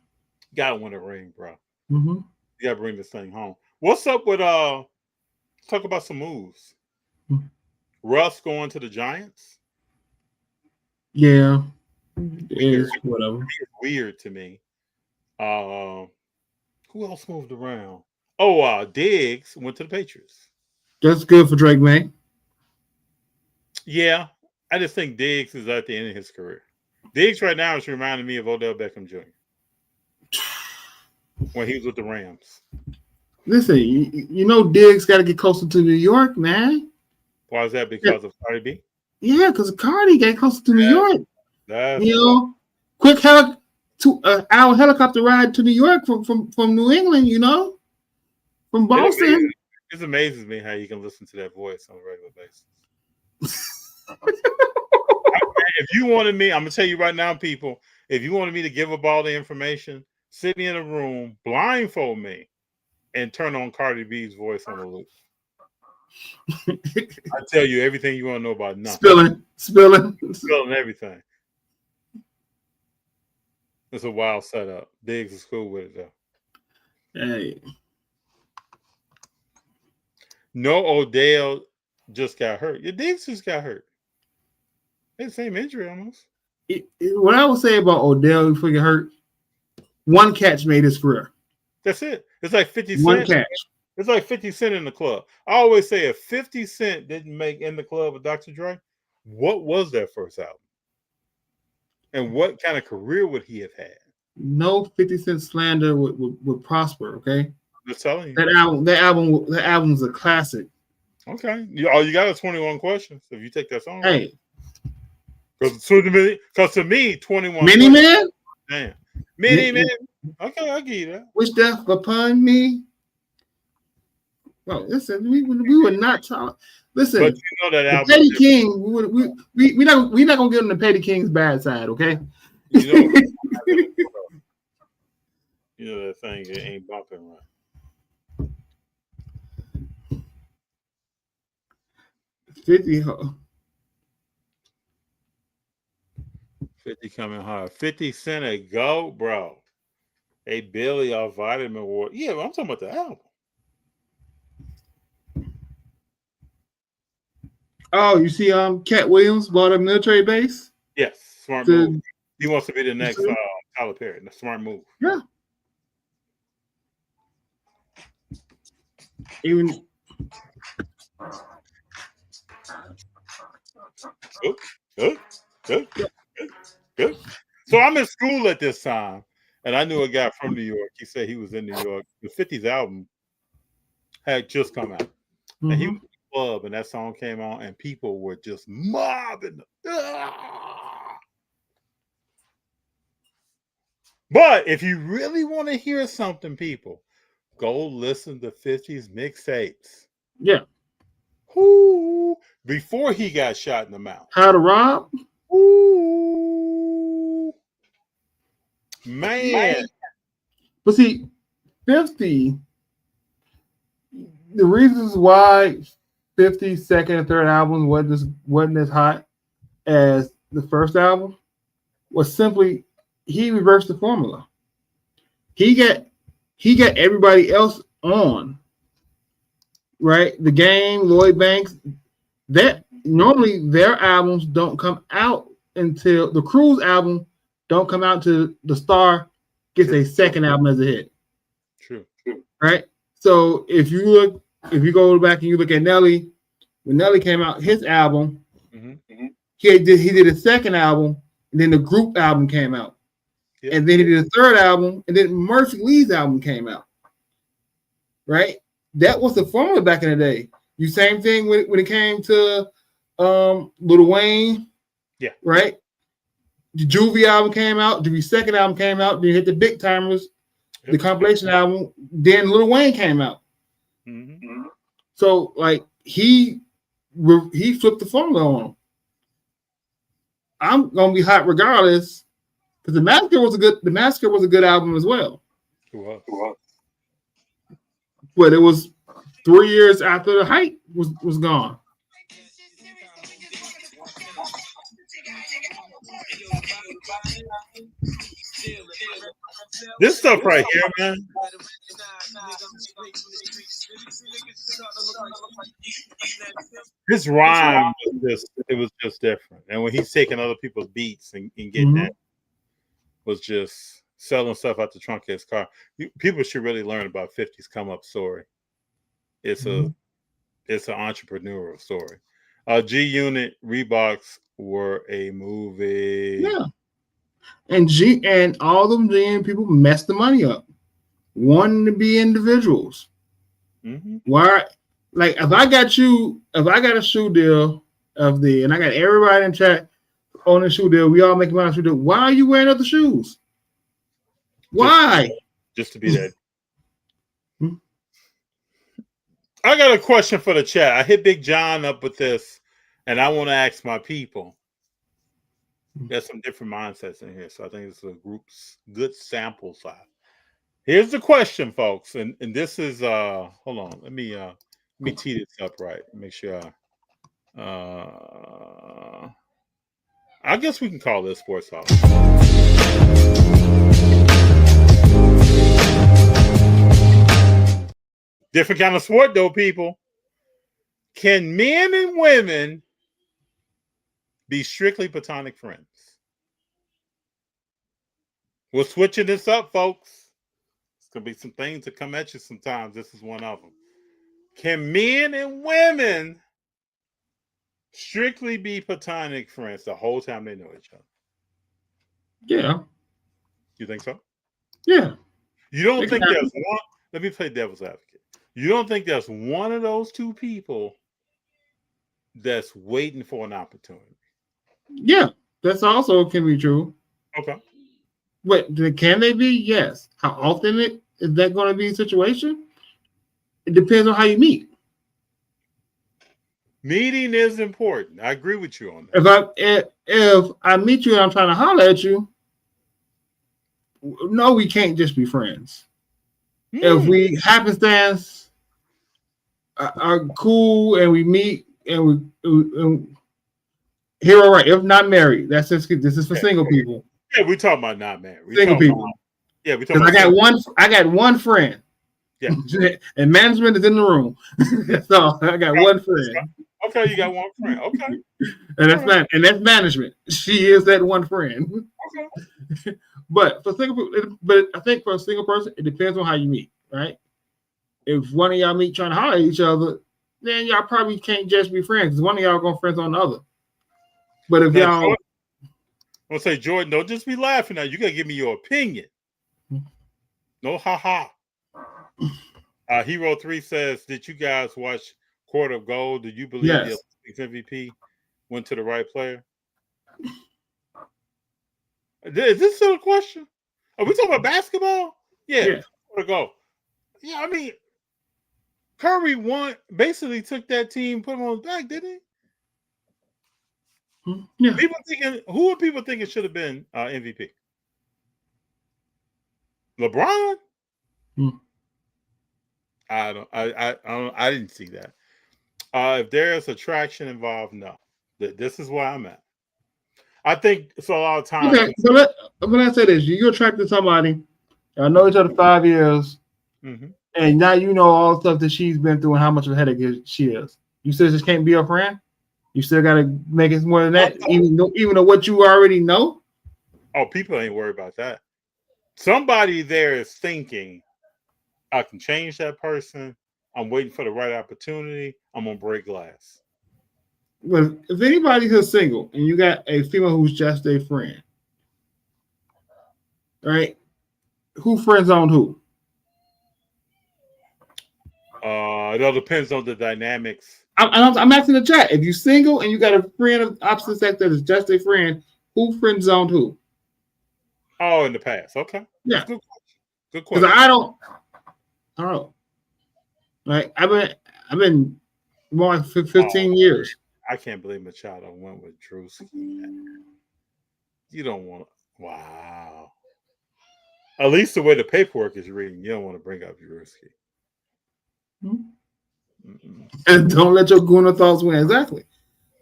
Got to win a ring, bro. Mm-hmm. You got to bring this thing home. What's up with, let's talk about some moves. Mm-hmm. Russ going to the Giants? Yeah. It is, whatever. It's weird to me. Who else moved around? Oh, Diggs went to the Patriots. That's good for Drake May. Yeah. I just think Diggs is at the end of his career. Diggs right now is reminding me of Odell Beckham Jr. when he was with the Rams. Listen, you know Diggs got to get closer to New York, man. Why is that? Because of Cardi B? Yeah, because Cardi got closer to New York. That's quick hour helicopter ride to New York from New England, from Boston. It amazes me how you can listen to that voice on a regular basis. If you wanted me, I'm going to tell you right now, people, if you wanted me to give up all the information, sit me in a room, blindfold me, and turn on Cardi B's voice on the loop. I tell you everything you want to know about nothing. Spilling everything. It's a wild setup. Diggs is cool with it, though. Hey. No, Odell just got hurt. Your Diggs just got hurt. It's the same injury almost. What I would say about Odell before he got hurt, one catch made his career. That's it. It's like 50 Cent. One catch. It's like 50 Cent in the club. I always say if 50 Cent didn't make In the Club with Dr. Dre, what was that first album? And what kind of career would he have had? No 50 Cent slander would prosper, okay? I'm just telling you. That album was a classic. Okay. You got a 21 questions if you take that song. Hey. Because to me, 21. Mini Man? Damn. Mini Man. Okay, I'll give you that. Wish death upon me. Well, listen, we would not talk. Listen, but you know that album, Petty King, we're not gonna get on the Petty King's bad side, okay? You know that thing it ain't bumping right. 50 coming hard. 50 Cent a go, bro. A Billy off Vitamin War. Yeah, but I'm talking about the album. Oh, you see, Cat Williams bought a military base. Yes, smart move. He wants to be the next Tyler Perry. Smart move. Yeah. Even. Good. So I'm in school at this time, and I knew a guy from New York. He said he was in New York. The 50's album had just come out, and he was in the club, and that song came on, and people were just mobbing. But if you really want to hear something, people, go listen to 50's mixtapes. Yeah. Ooh, before he got shot in the mouth. How to Rob? Ooh. Man. But see, 50, the reasons why 50's second and third album wasn't as hot as the first album was simply he reversed the formula. He got everybody else on. Right? The Game, Lloyd Banks, that normally their albums don't come out until the Cruise album don't come out until the Star gets a second album as a hit. True. Right? So if you go back and you look at Nelly, when Nelly came out, his album, he did a second album, and then the group album came out. Yep. And then he did a third album, and then Murphy Lee's album came out. Right? That was the formula back in the day. You same thing when it came to Lil Wayne. Yeah. Right? The Juvie album came out, the second album came out, then you hit the Big Timers, the compilation album, then Lil Wayne came out. So like he flipped the formula on him. I'm gonna be hot regardless, because the Massacre was a good album as well. It was. But it was 3 years after the hype was gone. This stuff right here, man. His rhyme was just different. And when he's taking other people's beats and getting that was just selling stuff out the trunk of his car. People should really learn about 50's come up story. It's an entrepreneurial story. G Unit, Reeboks were a movie. Yeah. And all them GM people messed the money up, wanting to be individuals. Why? Like if I got a shoe deal and I got everybody in chat on the shoe deal, we all making money on the shoe deal. Why are you wearing other shoes? Why? Just to be that. I got a question for the chat. I hit Big Jon up with this, and I want to ask my people. There's some different mindsets in here, so I think it's a group's good sample size. Here's the question, folks, and this is hold on, let me tee this up right. Make sure I guess we can call this Sports Talk. Different kind of sport, though, people. Can men and women be strictly platonic friends? We're switching this up, folks. It's going to be some things that come at you sometimes. This is one of them. Can men and women strictly be platonic friends the whole time they know each other? Yeah. You think so? Yeah. You don't think there's one? Let me play devil's advocate. You don't think there's one of those two people that's waiting for an opportunity. Yeah, that's also can be true. Okay. But can they be? Yes. How often is that going to be a situation? It depends on how you meet. Meeting is important. I agree with you on that. If I meet you and I'm trying to holler at you, no, we can't just be friends. If we happenstance are cool and we meet and we here, all right. If not married, this is for single people. Yeah, we talking about not married. Single people. Yeah, we talking about. I got one friend. Yeah, and management is in the room. So I got one friend. Okay, you got one friend. Okay, and that's management. She is that one friend. Okay. But I think for a single person, it depends on how you meet, right? If one of y'all meet trying to holler at each other, then y'all probably can't just be friends because one of y'all gonna friends on the other. But if y'all, I'm gonna say, Jordan, don't just be laughing at you. Gotta give me your opinion. No, ha. Hero 3 says, "Did you guys watch Court of Gold? Do you believe the Olympics MVP went to the right player?" Is this still a question? Are we talking about basketball? Yeah. Court of Gold. Yeah, I mean, Curry basically took that team, put them on his back, didn't he? Yeah. Who are people thinking should have been MVP? LeBron? I didn't see that. If there's attraction involved, no. This is where I'm at. I think it's a lot of times. Okay, so let me say this: you attracted somebody. I know each other 5 years, and now you know all the stuff that she's been through and how much of a headache she is. You still just can't be a friend. You still got to make it more than that, even though what you already know. Oh, people ain't worried about that. Somebody there is thinking, I can change that person. I'm waiting for the right opportunity. I'm gonna break glass. Well, if anybody's who's single and you got a female who's just a friend, right? Who friend zoned who? It all depends on the dynamics. I'm asking the chat. If you're single and you got a friend of opposite sex that is just a friend, who friend zoned who? Oh, in the past. Okay. Yeah. Good question. Because I don't know. Like I've been more than 15 years. I can't believe Machado went with Drewski. You don't want to. Wow. At least the way the paperwork is reading, you don't want to bring up Drewski. And don't let your Guna thoughts win. Exactly.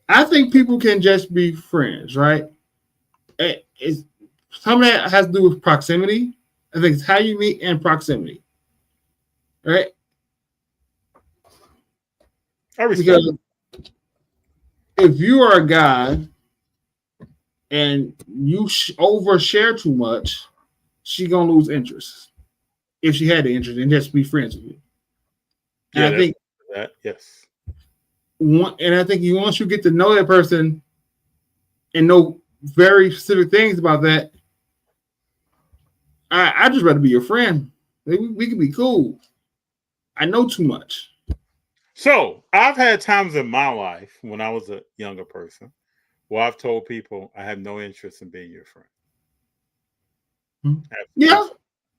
I think people can just be friends, right? Some of that has to do with proximity. I think it's how you meet and proximity, right? Because if you are a guy and you overshare too much, she gonna lose interest. If she had the interest and just be friends with you. Yeah, and I think that yes. And I think once you get to know that person and know very specific things about that, I just rather be your friend. We can be cool. I know too much. So I've had times in my life when I was a younger person where I've told people I have no interest in being your friend.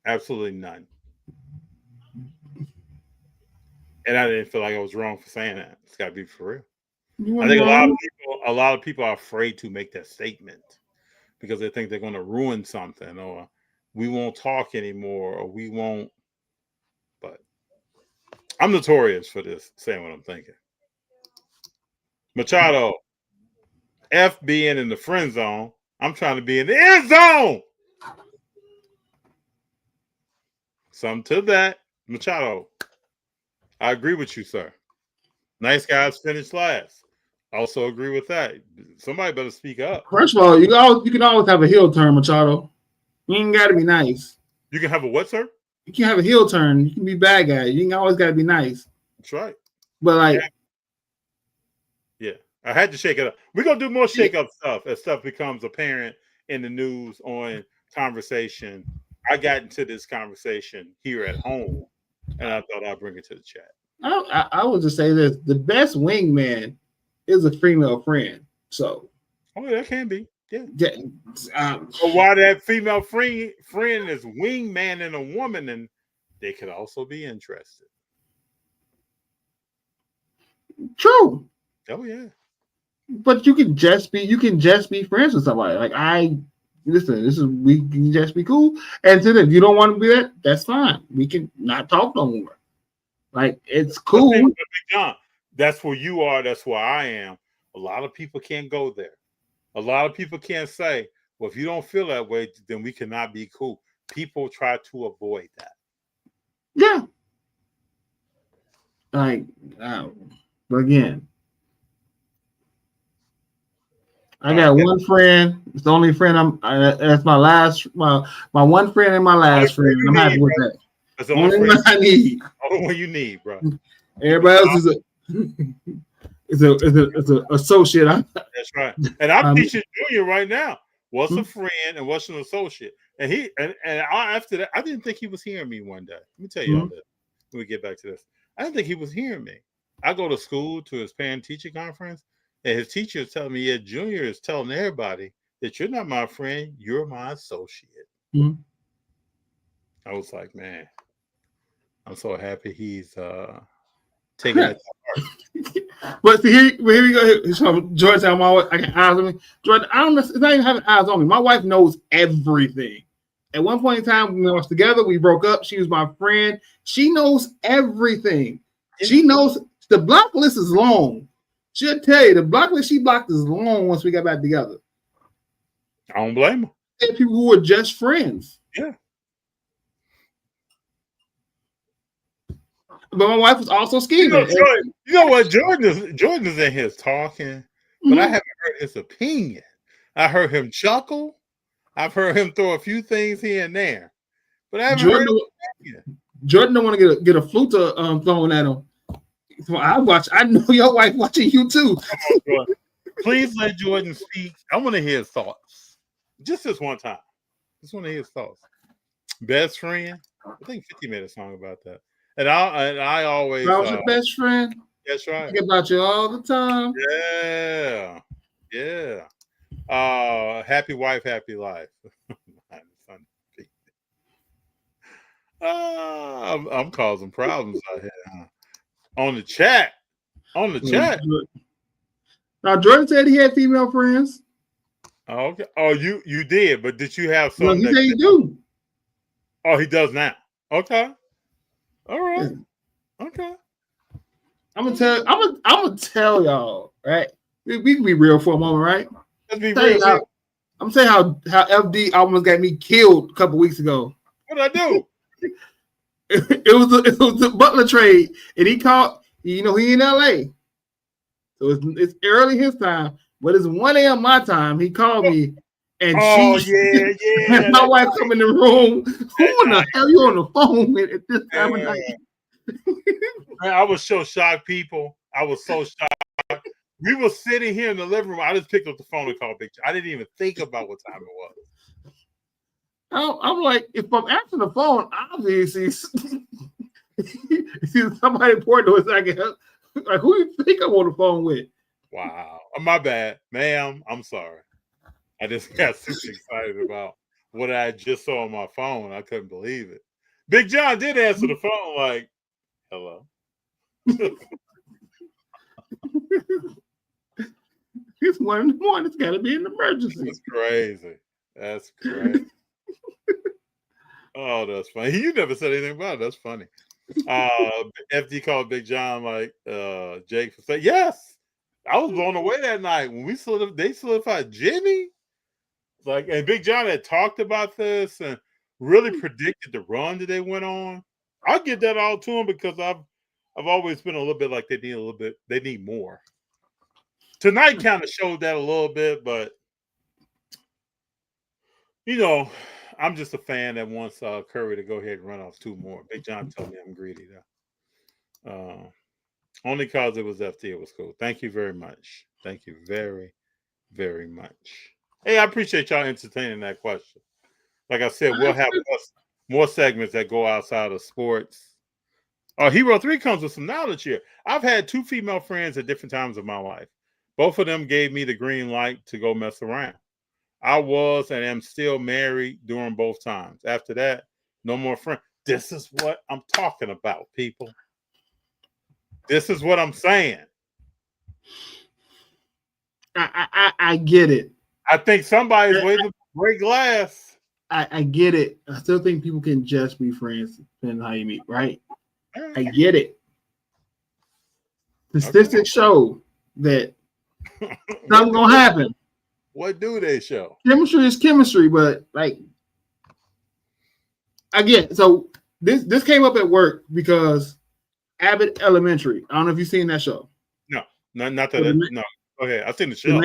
Absolutely none. And I didn't feel like I was wrong for saying that. It's got to be for real. I think a lot of people are afraid to make that statement because they think they're going to ruin something, or we won't talk anymore, or we won't. But I'm notorious for this, saying what I'm thinking. Machado, F being in the friend zone, I'm trying to be in the end zone. Something to that. Machado, I agree with you, sir. Nice guys finish last. Also agree with that. Somebody better speak up. First of all, you can always have a heel turn, Machado. You ain't got to be nice. You can have a what, sir? You can have a heel turn. You can be bad guy. You ain't always got to be nice. That's right. But like, yeah, I had to shake it up. We're gonna do more shake up stuff as stuff becomes apparent in the news on conversation. I got into this conversation here at home, and I thought I'd bring it to the chat. I would just say this: the best wingman is a female friend. So, that can be. Yeah. But why that female friend is wingman in a woman, and they could also be interested. True. Oh yeah. But you can just be friends with somebody. Like we can just be cool. And then if you don't want to be that, that's fine. We can not talk no more. Like it's cool. Big John, that's where you are. That's where I am. A lot of people can't go there. A lot of people can't say, well, if you don't feel that way, then we cannot be cool. People try to avoid that. Yeah. Like, but again, I got one friend. It's the only friend that's my last, my one friend and my last friend. I'm happy with that. That's the only one I need. Only one you need, bro. Everybody else is a associate. That's right. And I'm teaching Junior right now. What's a friend and what's an associate? And after that, I didn't think he was hearing me one day. Let me tell you all this. When we get back to this, I didn't think he was hearing me. I go to school to his parent teacher conference, and his teacher is telling me, yeah, Junior is telling everybody that you're not my friend, you're my associate. Mm-hmm. I was like, man, I'm so happy he's taking it to heart. But see, here we go. So Jordan, I got eyes on me. Jordan, I don't know. It's not even having eyes on me. My wife knows everything. At one point in time, when we was together, we broke up. She was my friend. She knows everything. She knows the block list is long. She'll tell you the block list she blocked is long once we got back together. I don't blame her. And people who were just friends. Yeah. But my wife was also scheming. You know what? Jordan is in here talking, but I haven't heard his opinion. I heard him chuckle. I've heard him throw a few things here and there, but I haven't heard his opinion. Jordan don't want to get a flute thrown at him. So I know your wife watching you too. Please let Jordan speak. I want to hear his thoughts. Just this one time. Just want to hear his thoughts. Best friend. I think 50 made a song about that. And I always I was your best friend. That's right. I think about you all the time. Yeah. Yeah. Happy wife, happy life. I'm causing problems out here. On the chat. Now Jordan said he had female friends. Oh, okay. Oh, you did, but did you have some? No, he said he do. Oh, he does now. Okay. All right. Okay. I'm gonna tell y'all, right? We can be real for a moment, right? Let's be real. I'm saying how FD almost got me killed a couple weeks ago. What did I do? It was a Butler trade, and he called. He in LA, so it's early his time, but it's 1 a.m. my time. He called me, and yeah. My wife come in the room. Who in the hell you on the phone with at this time of night? Man, I was so shocked, people. I was so shocked. We were sitting here in the living room. I just picked up the phone and called Big Jon. I didn't even think about what time it was. I'm like, if I'm answering the phone, obviously it's somebody important to us. Like, who do you think I'm on the phone with? Wow. My bad. Ma'am, I'm sorry. I just got super excited about what I just saw on my phone. I couldn't believe it. Big Jon did answer the phone like, hello. It's 1 in the morning. It's got to be an emergency. That's crazy. That's crazy. Oh, that's funny. You never said anything about it. That's funny. FD called Big Jon like Jake for saying, yes. I was blown away that night when they solidified Jimmy. Like, and Big Jon had talked about this and really predicted the run that they went on. I'll give that all to him because I've always been a little bit like they need more. Tonight kind of showed that a little bit, but I'm just a fan that wants Curry to go ahead and run off 2 more. Big Jon told me I'm greedy though. Only because it was FD, it was cool. Thank you very much. Thank you very, very much. Hey, I appreciate y'all entertaining that question. Like I said, we'll have more segments that go outside of sports. Hero 3 comes with some knowledge here. I've had 2 female friends at different times of my life. Both of them gave me the green light to go mess around. I was and am still married during both times. After that, no more friends. This is what I'm talking about, people. This is what I'm saying. I get it. I think somebody's waiting to break glass. I get it. I still think people can just be friends depending on how you meet, right? I get it. The statistics show that something's gonna happen. What do they show? Chemistry is chemistry, but like again, so this came up at work because Abbott Elementary. I don't know if you've seen that show. No, not that. No, go ahead. I've seen the show.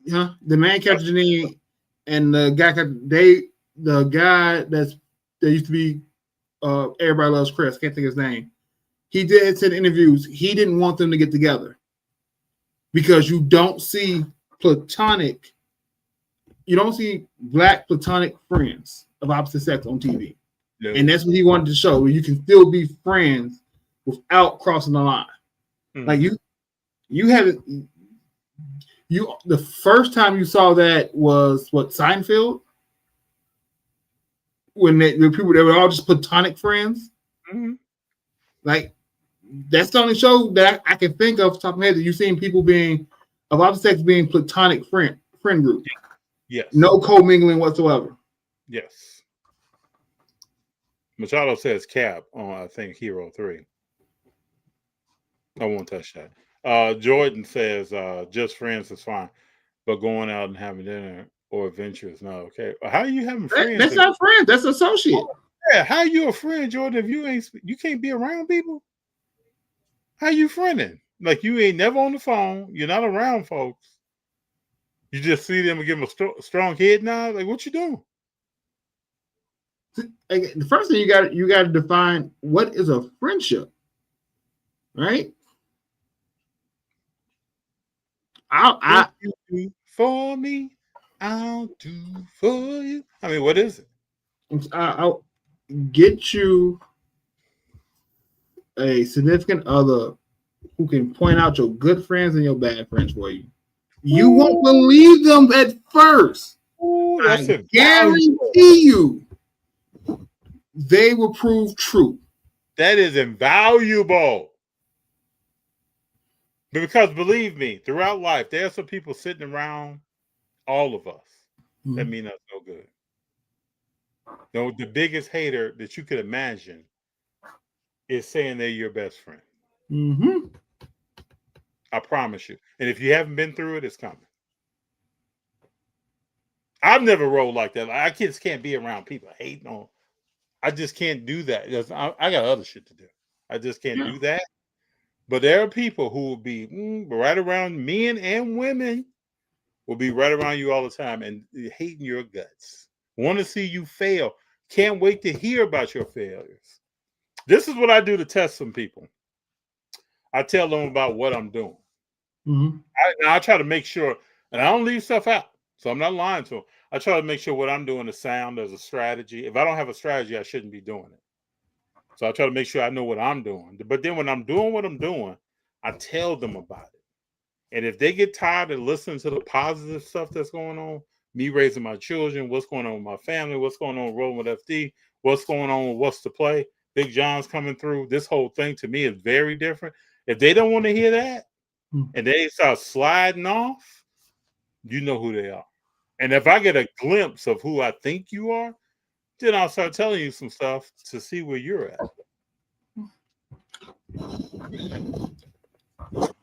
The man captured Janine, and the guy that used to be Everybody Loves Chris. Can't think of his name. He did in interviews. He didn't want them to get together because you don't see platonic. You don't see black platonic friends of opposite sex on TV, and that's what he wanted to show. Where you can still be friends without crossing the line. Like you haven't. The first time you saw that was what, Seinfeld, when the people, they were all just platonic friends. Like that's the only show that I can think of off the top of my head that you've seen people being of opposite sex being platonic friend group. Yes. No co-mingling whatsoever. Yes. Machado says Cap on, I think, Hero 3. I won't touch that. Jordan says just friends is fine, but going out and having dinner or adventures, no. Okay. How are you having friends? That's not friends. That's associate. Yeah. How you a friend, Jordan, if you can't be around people? How you friending? Like you ain't never on the phone. You're not around folks. You just see them and give them a strong head nod. Like, what you doing? The first thing you got to define what is a friendship, right? What you do for me, I'll do for you. I mean, what is it? I'll get you a significant other who can point out your good friends and your bad friends for you. You won't believe them at first. I guarantee you they will prove true. That is invaluable. Because believe me, throughout life, there are some people sitting around all of us that mean us no good. You know, the biggest hater that you could imagine is saying they're your best friend. I promise you. And if you haven't been through it, it's coming. I've never rolled like that. I just can't be around people hating on. I just can't do that. I got other shit to do. I just can't do that. But there are people who will be right around, men and women will be right around you all the time and hating your guts. Want to see you fail. Can't wait to hear about your failures. This is what I do to test some people. I tell them about what I'm doing. I try to make sure, and I don't leave stuff out. So I'm not lying to them. I try to make sure what I'm doing is sound as a strategy. If I don't have a strategy, I shouldn't be doing it. So I try to make sure I know what I'm doing. But then when I'm doing what I'm doing, I tell them about it. And if they get tired of listening to the positive stuff that's going on, me raising my children, what's going on with my family, what's going on rolling with FD, what's going on with what's to play, Big Jon's coming through, this whole thing to me is very different. If they don't want to hear that and they start sliding off, you know who they are. And if I get a glimpse of who I think you are, then I'll start telling you some stuff to see where you're at.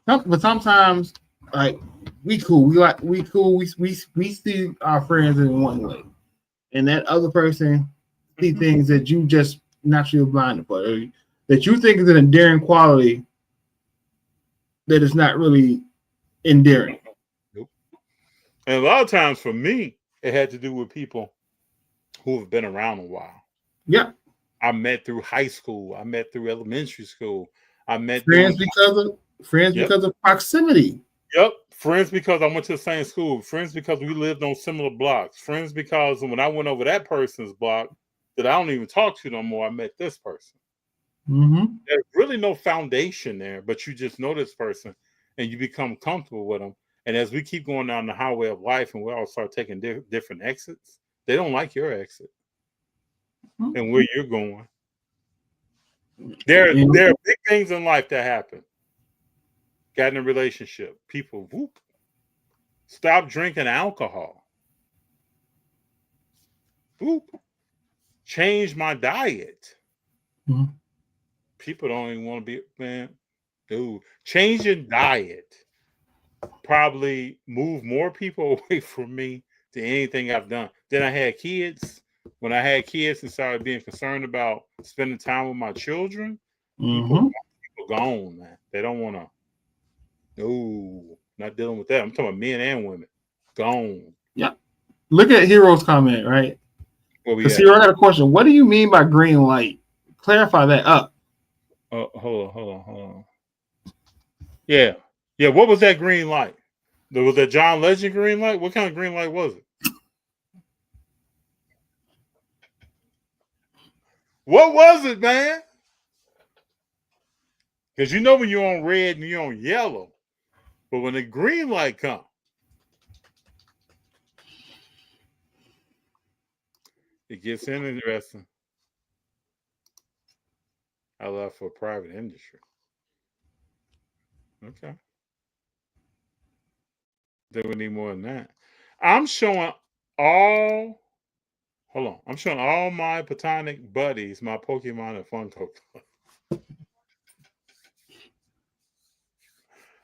But sometimes, like, we cool. We see our friends in one way, and that other person see things that you just naturally blinded for, that you think is an endearing quality that is not really endearing. Nope. And a lot of times for me, it had to do with people who have been around a while. Yeah. I met through high school. I met through elementary school. I met friends because of proximity. Yep. Friends because I went to the same school. Friends because we lived on similar blocks. Friends because when I went over that person's block that I don't even talk to no more, I met this person. There's really no foundation there, but you just know this person and you become comfortable with them. And as we keep going down the highway of life and we all start taking different exits, they don't like your exit and where you're going. There are big things in life that happen. Got in a relationship. People, stop drinking alcohol. Change my diet. Mm-hmm. People don't even want to be, man, dude. Changing diet probably move more people away from me than anything I've done. Then I had kids. When I had kids and started being concerned about spending time with my children, people gone, man. They don't want to. No, not dealing with that. I'm talking about men and women. Gone. Yeah. Look at Hero's comment, right? Because Hero, I got a question. What do you mean by green light? Clarify that up. Hold on. Yeah. What was that green light? Was that John Legend green light? What kind of green light was it? What was it, man? Because you know when you're on red and you're on yellow, but when the green light comes, it gets interesting. I left for private industry. Okay. Then we need more than that. I'm showing all my platonic buddies my Pokemon and Funko.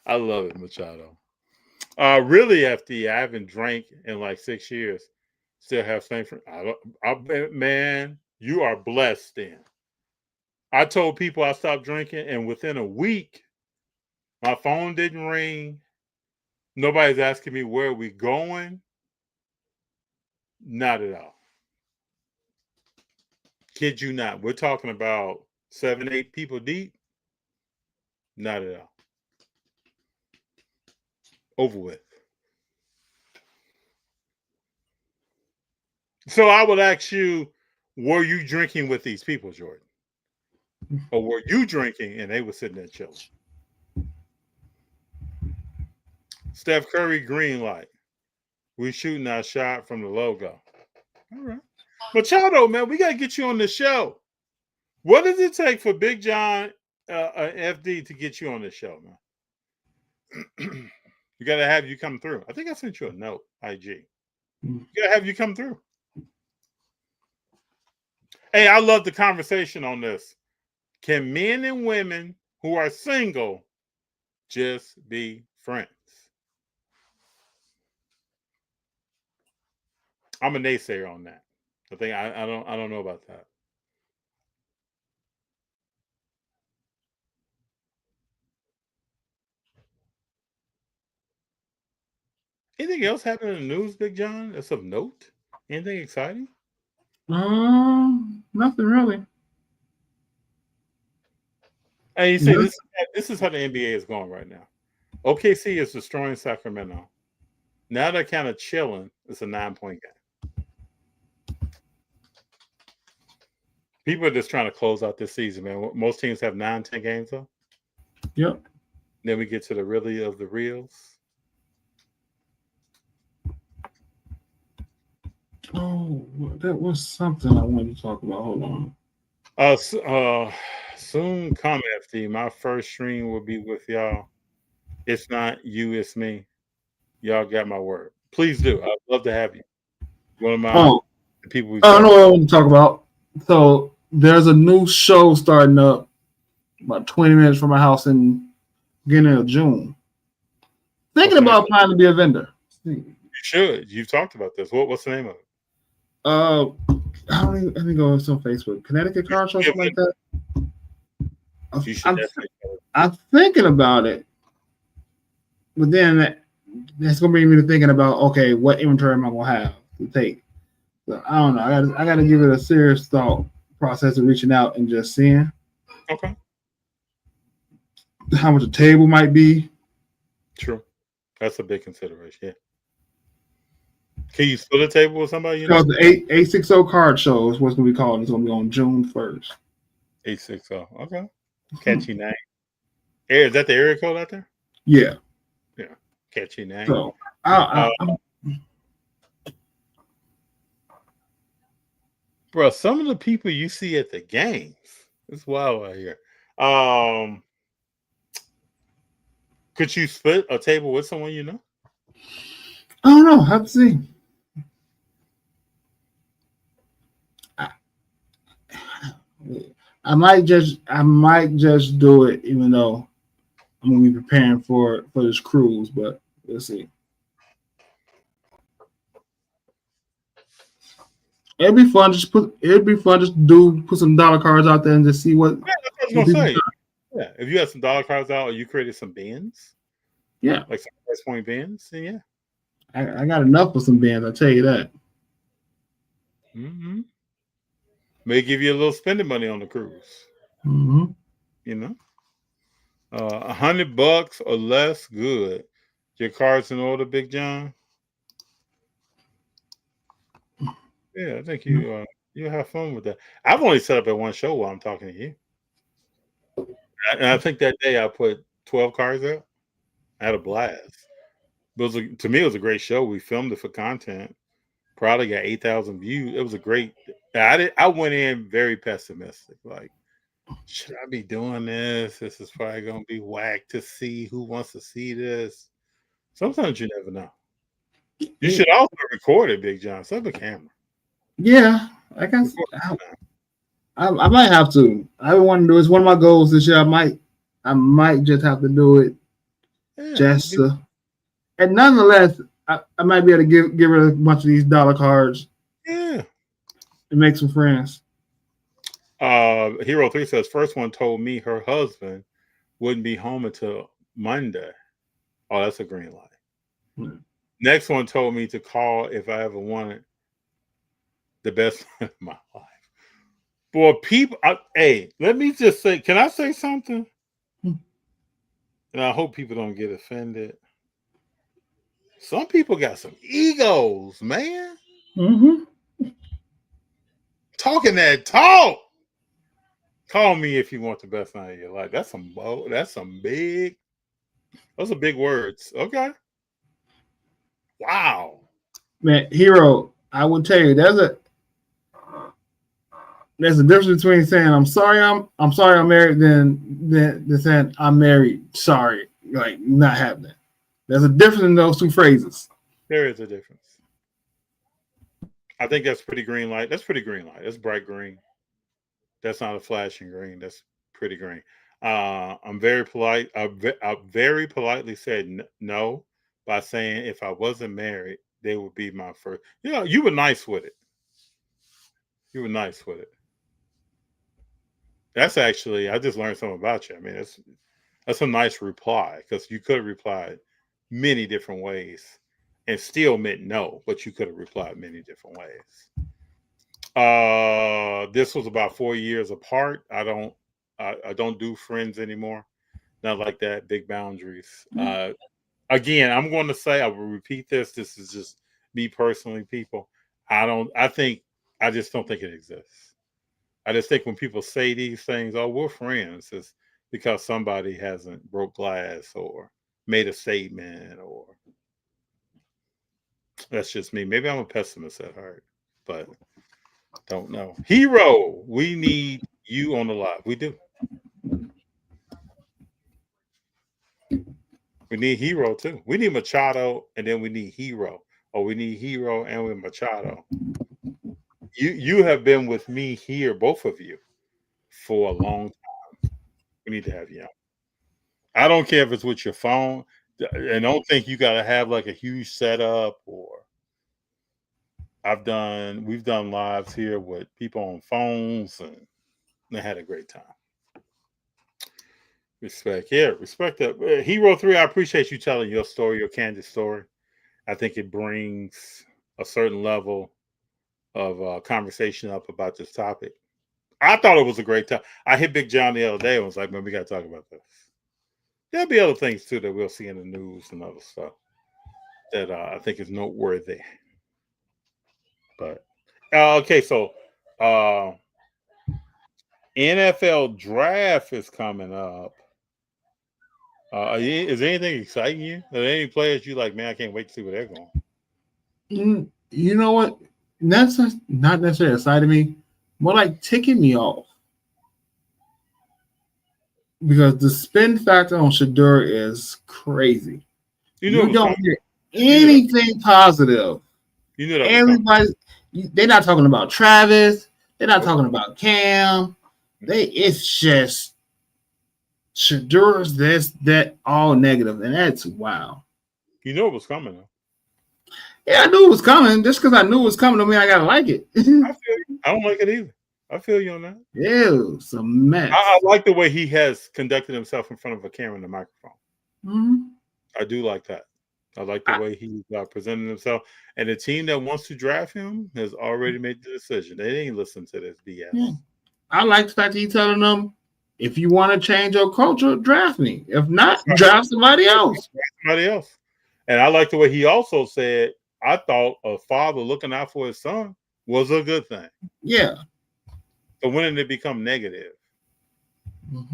I love it, Machado. Really, FD, I haven't drank in like 6 years. Still have same friend. Man, you are blessed then. I told people I stopped drinking, and within a week, my phone didn't ring. Nobody's asking me where we going. Not at all. Kid you not. We're talking about 7, 8 people deep. Not at all. Over with. So I would ask you, were you drinking with these people, Jordan? Or were you drinking and they were sitting there chilling? Steph Curry, green light. We shooting our shot from the logo. All right. Machado, man, we got to get you on the show. What does it take for Big Jon FD to get you on the show, man? You got to have you come through. I think I sent you a note, IG. You got to have you come through. Hey, I love the conversation on this. Can men and women who are single just be friends? I'm a naysayer on that. I think I don't know about that. Anything else happened in the news, Big Jon? That's of note? Anything exciting? Nothing really. And you see, this is how the NBA is going right now. OKC is destroying Sacramento. Now they're kind of chilling. It's a 9-point game. People are just trying to close out this season, man. Most teams have 9, 10 games though. Yep. Then we get to the really of the reals. Oh, that was something I wanted to talk about. Hold on. Soon come, FD. My first stream will be with y'all. It's not you, it's me. Y'all got my word. Please do. I'd love to have you. One of my people. I know what I want to talk about. So there's a new show starting up about 20 minutes from my house in beginning of June. Thinking about applying to be a vendor. You should. You've talked about this. What's the name of it? Let me go on Facebook. Connecticut Car Show, something like that. I'm thinking about it, but then that's gonna bring me to thinking about, okay, what inventory am I gonna have to take? So I don't know. I gotta give it a serious thought process of reaching out and just seeing. Okay. How much a table might be. True. That's a big consideration. Yeah. Can you split a table with somebody? You know, the 860 card show is what's going to be called. It's going to be on June 1st. 860. Okay. Catchy name. Is that the area code out there? Yeah. Yeah. Catchy name. So, bro, some of the people you see at the games, it's wild out here. Could you split a table with someone you know? I don't know. Have to see. I might just do it, even though I'm gonna be preparing for this cruise. But we'll see. It'd be fun. Put some dollar cards out there and just see what. Yeah, that's what I was gonna say. Yeah, if you had some dollar cards out, or you created some bins. Yeah, like some price point bins. Then yeah, I got enough for some bins. I'll tell you that. Mm-hmm. May give you a little spending money on the cruise. Mm-hmm. You know, $100 or less, good. Your cards in order, Big Jon. Yeah, I think you'll have fun with that. I've only set up at one show while I'm talking to you, and I think that day I put 12 cards out. I had a blast. To me, it was a great show. We filmed it for content. Probably got 8,000 views. It was a great. I went in very pessimistic. Like, should I be doing this? This is probably gonna be whack to see. Who wants to see this? Sometimes you never know. You should also record it, Big Jon. Set up a camera. Yeah, I guess I might have to. I want to do. It's one of my goals this year. I might just have to do it. Yeah, and nonetheless, I might be able to give her a bunch of these dollar cards. Yeah, and make some friends. Hero 3 says, first one told me her husband wouldn't be home until Monday. Oh, that's a green light. Hmm. Next one told me to call if I ever wanted the best of my life. Boy, people, hey, let me just say, can I say something? And I hope people don't get offended. Some people got some egos, man. Mm-hmm. Talking that talk. Call me if you want the best night of your life. Those are big words. Okay. Wow. Man, Hero, I will tell you, there's a difference between saying I'm sorry I'm married than saying I'm married. Sorry. Like, not happening. There's a difference in those two phrases. There is a difference. I think that's pretty green light. That's pretty green light. That's bright green. That's not a flashing green. That's pretty green. I'm very polite. I very politely said no by saying if I wasn't married, they would be my first. You know, you were nice with it. You were nice with it. That's actually, I just learned something about you. I mean, that's a nice reply, because you could have replied many different ways and still meant no, but you could have replied many different ways. This was about 4 years apart. I don't do friends anymore. Not like that. Big boundaries. Again, I'm going to say, I will repeat this. This is just me personally, people. I just don't think it exists. I just think when people say these things, oh, we're friends, it's because somebody hasn't broke glass or made a statement, or that's just me. Maybe I'm a pessimist at heart, but don't know. Hero, we need you on the live. We do. We need Hero too. We need Machado, and then we need Hero. Or we need Hero and we Machado. You have been with me here, both of you, for a long time. We need to have you on. I don't care if it's with your phone, and don't think you got to have like a huge setup. Or we've done lives here with people on phones, and they had a great time. Respect, yeah, respect that. Hero 3, I appreciate you telling your story, your candid story. I think it brings a certain level of conversation up about this topic. I thought it was a great time. I hit Big Jon the other day and was like, man, we got to talk about this. There'll be other things too that we'll see in the news and other stuff that I think is noteworthy. But okay, so NFL draft is coming up. Is anything exciting you? Are there any players you like? Man, I can't wait to see where they're going. You know what? That's not necessarily exciting me. More like ticking me off. Because the spin factor on Shedeur is crazy. You don't hear anything positive. You knew that. Everybody, they're not talking about Travis. They're not talking about Cam. It's just Shedeur's this, that, all negative, and that's wow. You know it was coming, though. Yeah, I knew it was coming. Just because I knew it was coming, don't mean I gotta like it. I feel you. I don't like it either. I feel you on that. Yeah, it's a mess. I like the way he has conducted himself in front of a camera and a microphone. Mm-hmm. I do like that. I like the way he presented himself. And the team that wants to draft him has already made the decision. They didn't listen to this BS. Yeah. I like the fact that he's telling them, if you want to change your culture, draft me. If not, draft somebody else. Somebody else. And I like the way he also said, I thought a father looking out for his son was a good thing. Yeah. So when did it become negative? Because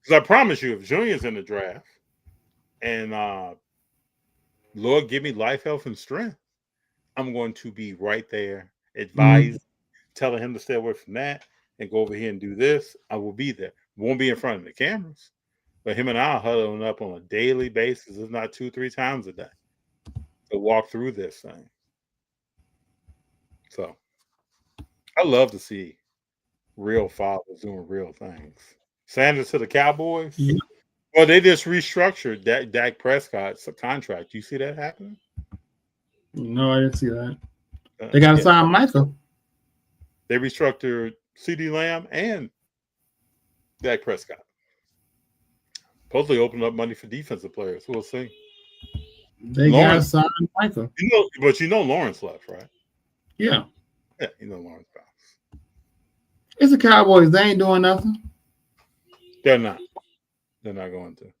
Mm-hmm. I promise you, if Junior's in the draft and Lord give me life, health, and strength, I'm going to be right there, advised, telling him to stay away from that and go over here and do this. I will be there. Won't be in front of the cameras. But him and I are huddling up on a daily basis, if not 2-3 times a day, to walk through this thing. So I love to see real fathers doing real things. Sanders to the Cowboys. Yeah. Well, they just restructured Dak Prescott's contract. You see that happening? No, I didn't see that. They got to sign Michael. They restructured CeeDee Lamb and Dak Prescott. Supposedly open up money for defensive players. We'll see. They got to sign Michael. But Lawrence left, right? Yeah. Yeah, Lawrence left. It's the Cowboys. They ain't doing nothing. They're not. They're not going to.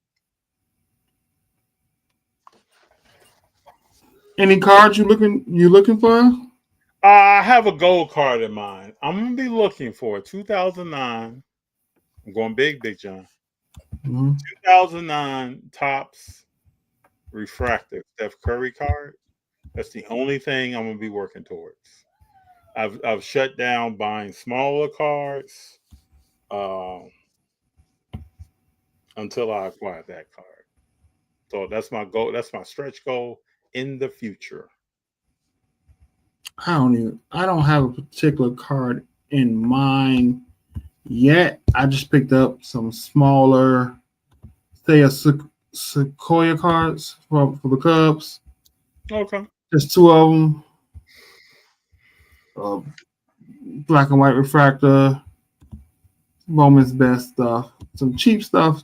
Any cards you looking for? I have a gold card in mind. I'm gonna be looking for 2009. I'm going Big Jon. 2009 Topps refractive Steph Curry card. That's the only thing I'm gonna be working towards. I've shut down buying smaller cards until I acquire that card. So that's my goal. That's my stretch goal in the future. I don't have a particular card in mind yet. I just picked up some smaller, say a Sequoia cards for the Cubs. Okay. Just 2 of them. Black and white refractor. Moment's best stuff. Some cheap stuff.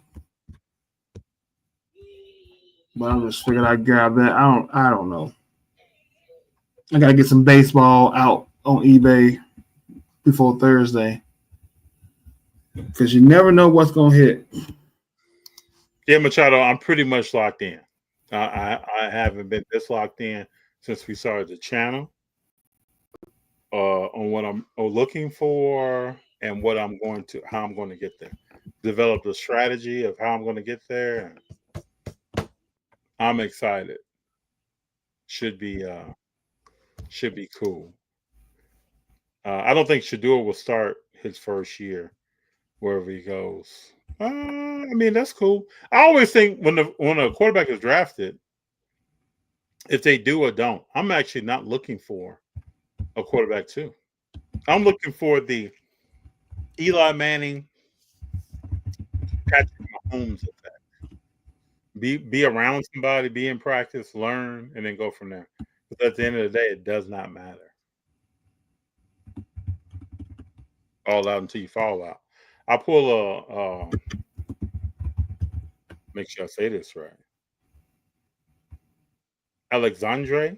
But I just figured I'd grab that. I don't know. I gotta get some baseball out on eBay before Thursday. Because you never know what's gonna hit. Yeah, Machado, I'm pretty much locked in. I haven't been this locked in since we started the channel. On what I'm looking for and how I'm going to get there. Develop a strategy of how I'm going to get there. I'm excited. Should be cool. I don't think Shedeur will start his first year wherever he goes. I mean, that's cool. I always think when a quarterback is drafted, if they do or don't, I'm actually not looking for a quarterback too. I'm looking for the Eli Manning, Patrick Mahomes effect. Be around somebody, be in practice, learn, and then go from there. But at the end of the day, it does not matter. All out until you fall out. I pull make sure I say this right. Alexandre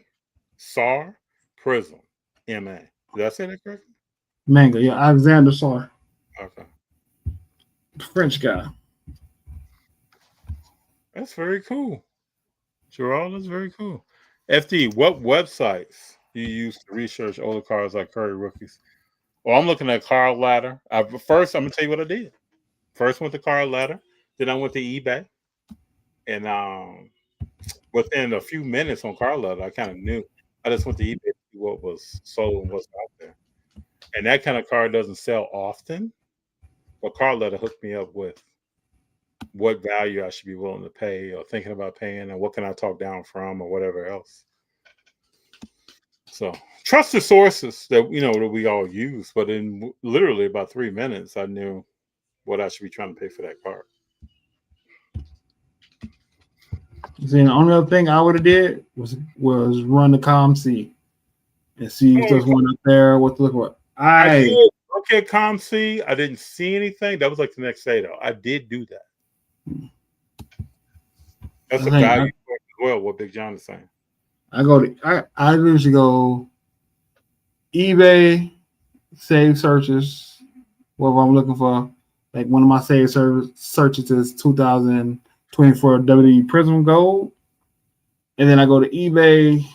Sarr Prism, MA. Did I say that correctly? Manga, yeah, Alexander Sarr. Okay. French guy. That's very cool. Gerald, that's very cool. FD, what websites do you use to research older cards like Curry rookies? Well, I'm looking at Card Ladder. First, I'm going to tell you what I did. First went to Card Ladder. Then I went to eBay. And within a few minutes on car leather, I kind of knew. I just went to eBay to see what was sold and what's out there. And that kind of car doesn't sell often. But car leather hooked me up with what value I should be willing to pay or thinking about paying, and what can I talk down from, or whatever else. So trusted sources that that we all use, but in literally about 3 minutes, I knew what I should be trying to pay for that car. See, the only other thing I would have did was run the ComC and see if there's one up there. What to look for? I did look at ComC. I didn't see anything. That was like the next day, though. I did do that. That's a value as well. What Big Jon is saying. I usually go eBay, save searches, whatever I'm looking for. Like one of my save searches is 2024 WWE Prism Gold. And then I go to eBay,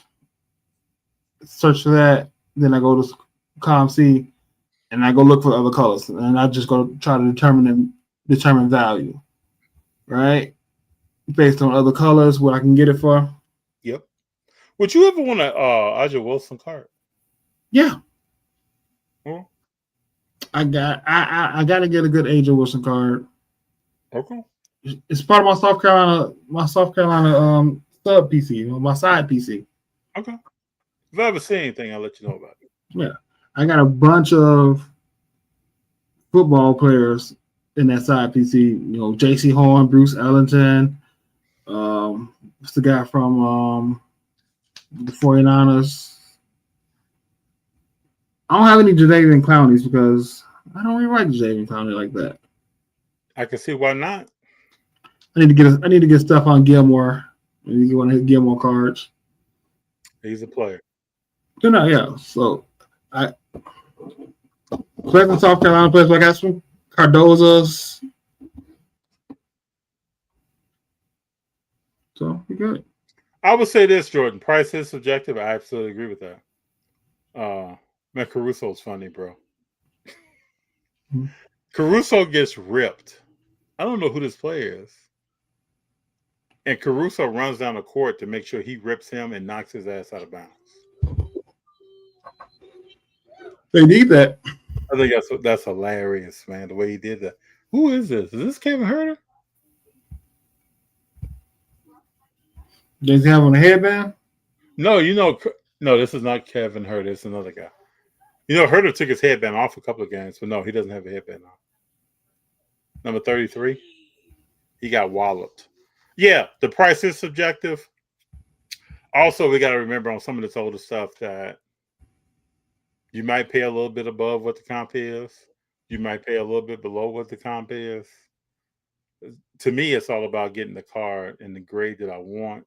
search for that. Then I go to ComC and I go look for other colors. And I just go try to determine value. Right? Based on other colors, what I can get it for. Yep. Would you ever want a Aja Wilson card? Yeah. Hmm? I got to get a good Aja Wilson card. Okay. It's part of my South Carolina sub PC, my side PC. Okay. If I ever see anything, I'll let you know about it. Yeah. I got a bunch of football players in that side PC. J.C. Horn, Bruce Ellington. What's the guy from the 49ers? I don't have any Jadeveon Clowneys because I don't really like Jadeveon Clowney like that. I can see why not. I need to get stuff on Gilmore. I need to get one of his Gilmore cards. He's a player. Yeah. So I play from South Carolina players. I got some Cardozas. So we good. I would say this, Jordan. Price is subjective. I absolutely agree with that. Man, Caruso's funny, bro. Mm-hmm. Caruso gets ripped. I don't know who this player is. And Caruso runs down the court to make sure he rips him and knocks his ass out of bounds. They need that. I think that's hilarious, man, the way he did that. Who is this? Is this Kevin Herter? Does he have on a headband? No, no, this is not Kevin Herter. It's another guy. Herter took his headband off a couple of games, but no, he doesn't have a headband on. Number 33, he got walloped. Yeah, the price is subjective. Also, we got to remember on some of this older stuff that you might pay a little bit above what the comp is. You might pay a little bit below what the comp is. To me, it's all about getting the card and the grade that I want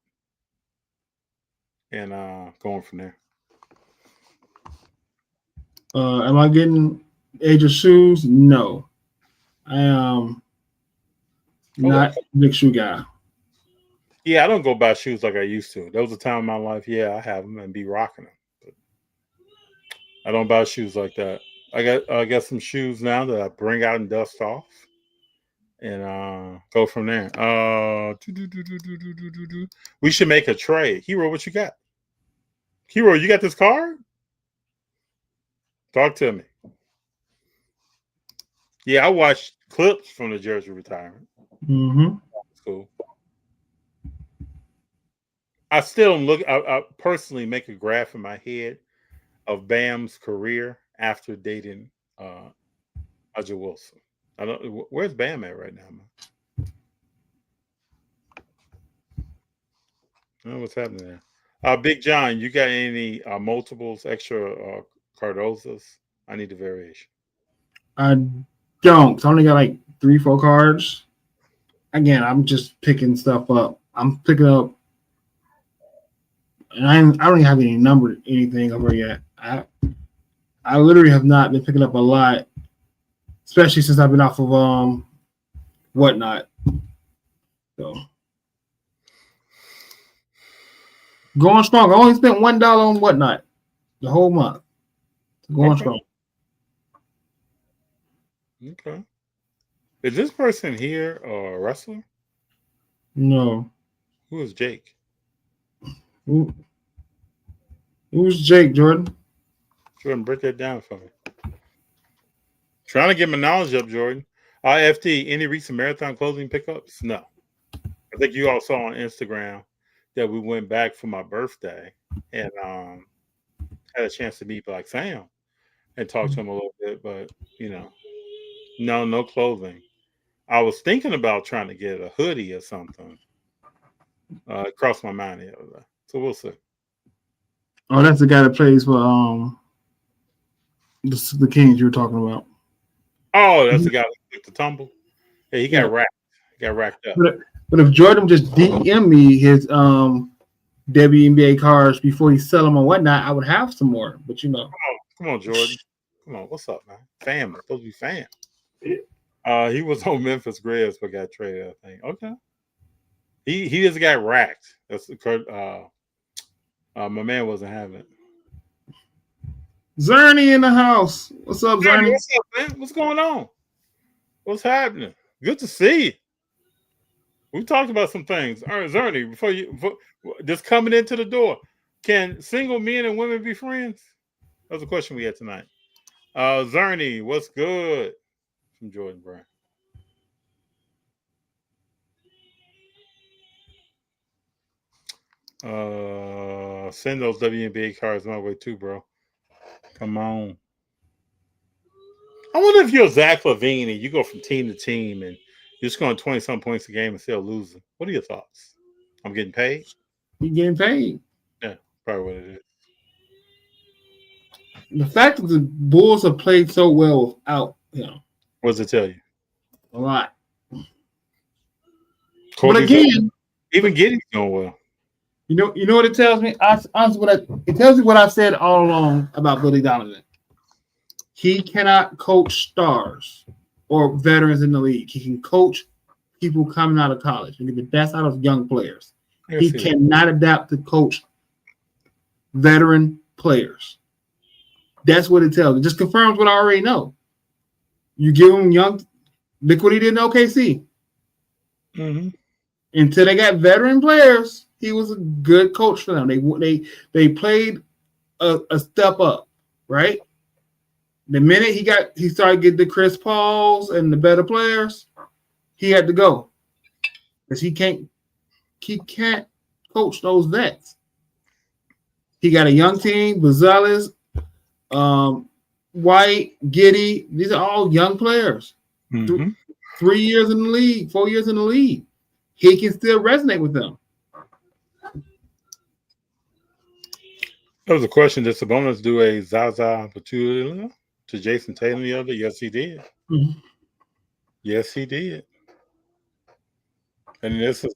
and going from there. Am I getting age of shoes? No. I am not a big shoe guy. Yeah, I don't go buy shoes like I used to. There was a time in my life, I have them and be rocking them. But I don't buy shoes like that. I got some shoes now that I bring out and dust off and go from there. We should make a trade. Hero, what you got? Hero, you got this card? Talk to me. Yeah, I watched clips from the jersey retirement. Mm-hmm. That's cool. I still I personally make a graph in my head of Bam's career after dating Aja Wilson. I don't. Where's Bam at right now, man? I don't know what's happening there. Big Jon, you got any multiples, extra Cardozas? I need the variation. I don't. I only got like 3-4 cards. Again, I'm just picking stuff up. I'm picking up, and I don't even have any numbered anything over yet. I literally have not been picking up a lot, especially since I've been off of whatnot. So going strong. I only spent $1 on whatnot the whole month. Going strong. Okay. Is this person here a wrestler? No. Who is Jake? Who's Jake, Jordan? Jordan, break that down for me. Trying to get my knowledge up, Jordan. FT, any recent marathon clothing pickups? No. I think you all saw on Instagram that we went back for my birthday and had a chance to meet Black Sam and talk to him a little bit, but no clothing. I was thinking about trying to get a hoodie or something. It crossed my mind the other day. So we'll see. Oh, that's the guy that plays for the Kings you were talking about. Oh, that's the guy that took the tumble. Yeah, he got racked. He got racked up. But if Jordan just DM me his WNBA cards before he sell them or whatnot, I would have some more. But Come on, Jordan. Come on, what's up, man? Fam, supposed to be fam. He was on Memphis Grizz but got traded, I think. Okay. He just got racked. That's the my man wasn't having it. Zerny in the house. What's up, Zerny? What's up, man? What's going on? What's happening? Good to see you. We talked about some things. All right, Zerny, before just coming into the door, can single men and women be friends? That's a question we had tonight. Zerny, what's good? From Jordan Brown. Send those WNBA cards my way too, bro. Come on. I wonder if you're Zach LaVine and you go from team to team and you're scoring 20-some points a game and still losing. What are your thoughts? I'm getting paid? You getting paid. Yeah, probably what it is. The fact that the Bulls have played so well without him. What does it tell you? A lot. But again, even Giddey's going well. You know what it tells me? It tells me what I've said all along about Billy Donovan. He cannot coach stars or veterans in the league. He can coach people coming out of college and get the best out of young players. He cannot adapt to coach veteran players. That's what it tells me. It just confirms what I already know. You give him young, look what he did in OKC. Mm-hmm. Until they got veteran players, he was a good coach for them. They played a step up, right? The minute he started getting the Chris Pauls and the better players, he had to go because he can't coach those vets. He got a young team, Bazales, White, Giddey. These are all young players. Mm-hmm. 3 years in the league, 4 years in the league. He can still resonate with them. That was a question. Did Sabonis do a Zaza Pachulia to Jason Tatum the other? Yes, he did. Mm-hmm. Yes, he did. And this is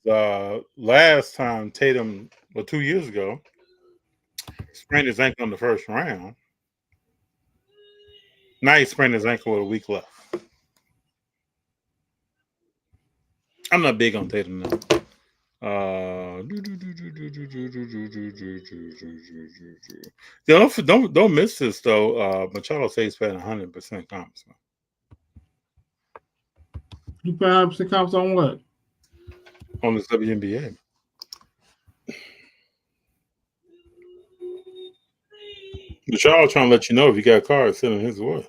last time Tatum, 2 years ago, sprained his ankle in the first round. Now he sprained his ankle with a week left. I'm not big on Tatum now. Don't miss this though. Machado says he's playing 100% confidence. You put 100% confidence on what? On this WNBA. Machado trying to let you know if you got cards, send them his way.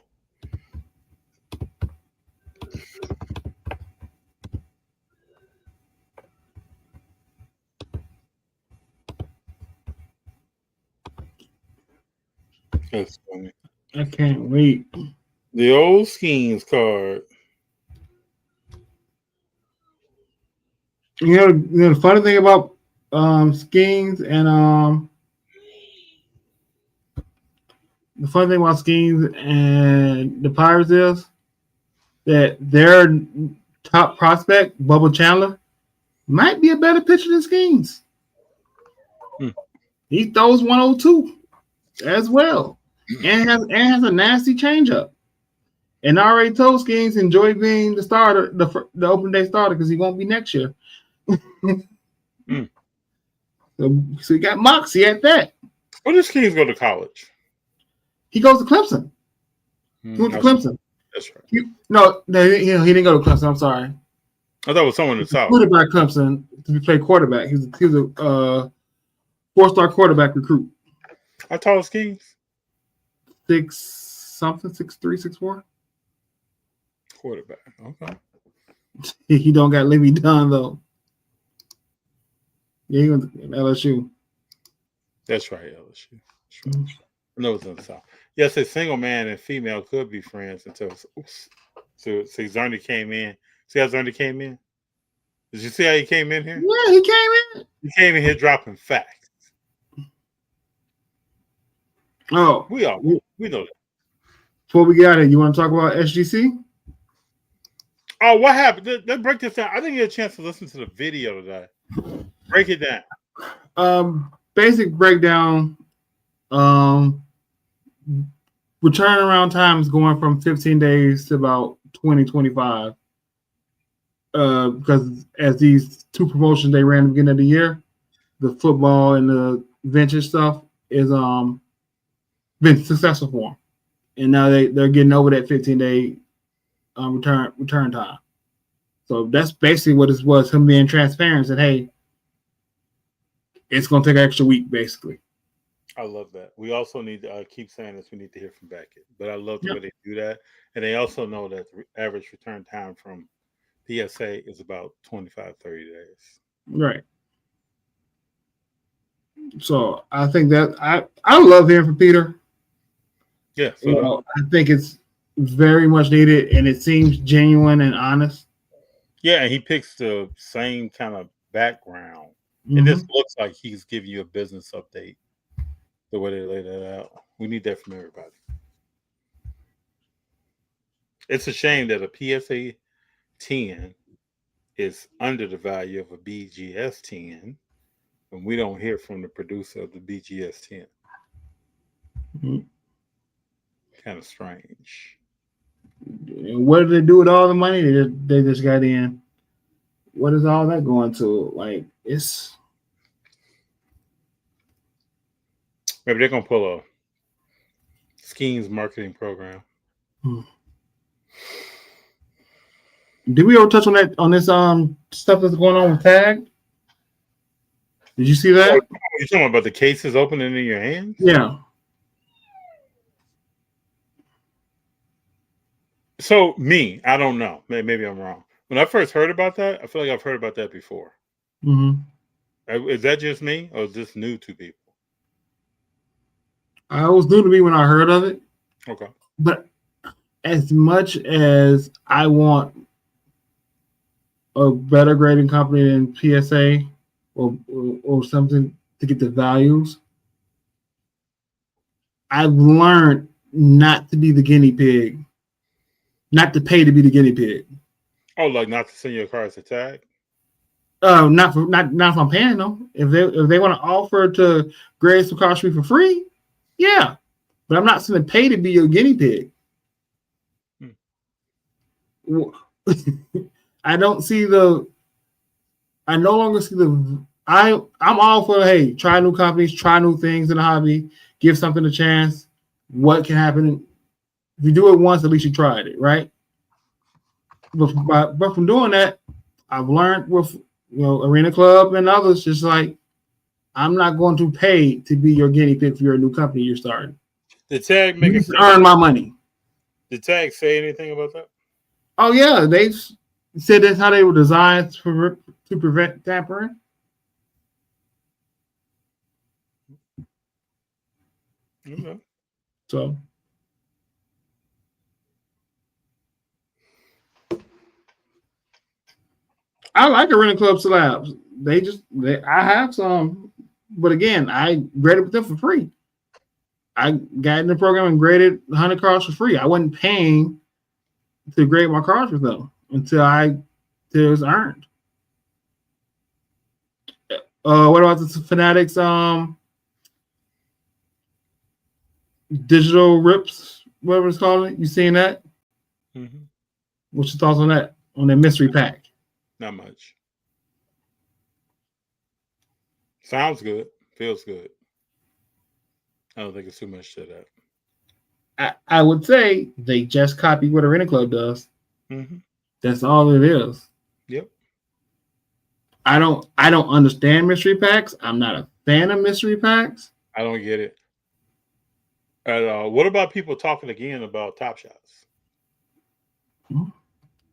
That's funny. I can't wait. The old Schemes card. You know the funny thing about Schemes and the funny thing about Schemes and the Pirates is that their top prospect, Bubba Chandler, might be a better pitcher than Schemes. He throws 102 as well. And has a nasty changeup. And I already told Schemes enjoy being the starter, the open day starter, because he won't be next year. So he got moxie at that. Where does Schemes go to college? He goes to Clemson. He went to Clemson. That's right. No, he didn't go to Clemson. I'm sorry. I thought it was someone in the South. Put it by Clemson. to play quarterback. He was a 4-star quarterback recruit. How tall is Kings? 6'3", 6'4". Quarterback. Okay. He don't got Levi Dunn though. Yeah, he went to LSU. That's right, LSU. That's right. No, it's in the South. Yes, a single man and female could be friends until Zerny came in. See how Zerny came in? Did you see how he came in here? Yeah, he came in. He came in here dropping facts. Oh, we know that. Before we get out of here, you want to talk about SGC? Oh, what happened? Let's break this down. I didn't get a chance to listen to the video today. Break it down. Basic breakdown. Return around time is going from 15 days to about 20-25. Because as these two promotions they ran at the beginning of the year, the football and the venture stuff is been successful for them, and now they're getting over that 15-day return time. So that's basically what it was. Him being transparent, said, "Hey, it's going to take an extra week, basically." I love that. We also need to keep saying this. We need to hear from Beckett, but I love the way they do that, and they also know that the average return time from PSA is about 25-30 days. Right. So I think that I love hearing from Peter. Yeah. So I think it's very much needed, and it seems genuine and honest. Yeah, and he picks the same kind of background. And this looks like he's giving you a business update the way they lay that out. We need that from everybody. It's a shame that a PSA 10 is under the value of a BGS 10, and we don't hear from the producer of the BGS 10. Kind of strange. What did they do with all the money they just got in? What is all that going to? Like, it's maybe they're gonna pull a Schemes marketing program. Did we ever touch on that on this stuff that's going on with Tag? Did you see that? You talking about the cases opening in your hands? Yeah. So I don't know. Maybe I'm wrong. When I first heard about that, I feel like I've heard about that before. Is that just me, or is this new to people? It was new to me when I heard of it. Okay. But as much as I want a better grading company than PSA or something to get the values, I've learned not to be the guinea pig, not to pay to be the guinea pig. Oh, like not to send your cards to Tag? Not if I'm paying them. If they want to offer to grade some cards for free, yeah. But I'm not going to pay to be your guinea pig. I don't see I no longer see I'm all for, hey, try new companies, try new things in the hobby, give something a chance. What can happen? If you do it once, at least you tried it, right? But from doing that, I've learned with Arena Club and others, just like, I'm not going to pay to be your guinea pig for your new company you're starting. Did Tag make you earn my money? Did Tag say anything about that? Oh yeah, they said that's how they were designed to prevent tampering. Okay. So I like Arena Club slabs. I have some, but again, I graded with them for free. I got in the program and graded 100 cards for free. I wasn't paying to grade my cards with them until it was earned. What about the Fanatics digital rips, whatever it's called? You seen that? What's your thoughts on that? On that mystery pack? Not much. Sounds good. Feels good. I don't think it's too much to that. I would say they just copy what Arena Club does. That's all it is. Yep. I don't understand mystery packs. I'm not a fan of mystery packs. I don't get it. And what about people talking again about Top Shots?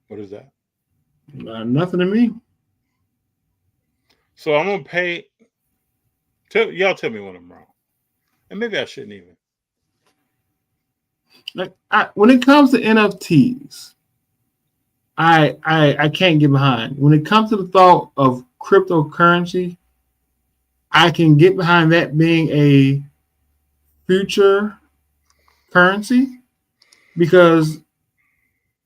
What is that? Nothing to me. So I'm gonna pay. Y'all tell me when I'm wrong, and maybe I shouldn't even. Like when it comes to NFTs, I can't get behind. When it comes to the thought of cryptocurrency, I can get behind that being a future currency, because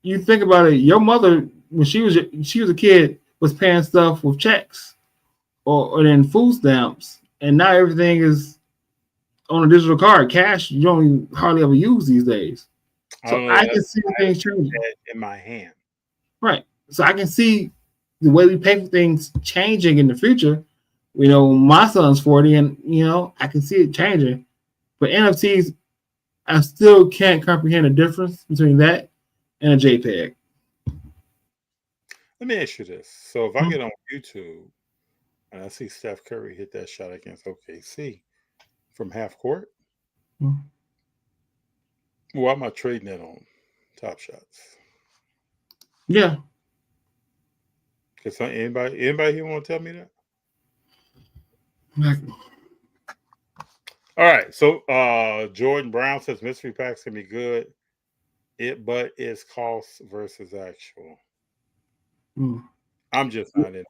you think about it, your mother when she was a kid was paying stuff with checks or then food stamps, and now everything is on a digital card. Cash you don't even hardly ever use these days. So I can see things changing in my hand. Right. So I can see the way we pay for things changing in the future. You know, my son's 40 and, you know, I can see it changing. But NFTs, I still can't comprehend the difference between that and a JPEG. Let me ask you this. So if I get on YouTube and I see Steph Curry hit that shot against OKC from half court, why am I trading that on Top Shots? Yeah. Because anybody here want to tell me that? All right. So Jordan Brown says mystery packs can be good, but it's cost versus actual. I'm just not in.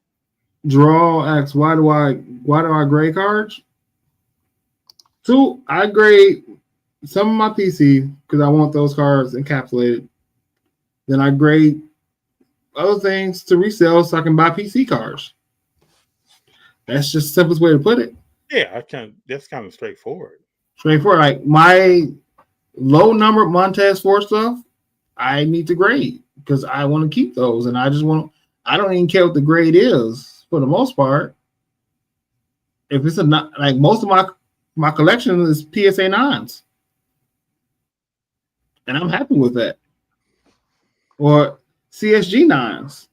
Draw asks, why do I grade cards? Two, I grade some of my PC because I want those cards encapsulated. Then I grade other things to resell so I can buy PC cards. That's just the simplest way to put it. Yeah, that's kind of straightforward. Straightforward. Like my low number Montez Ford stuff, I need to grade because I want to keep those, and I don't even care what the grade is for the most part. If it's like most of my collection is PSA 9s, and I'm happy with that. Or CSG 9s.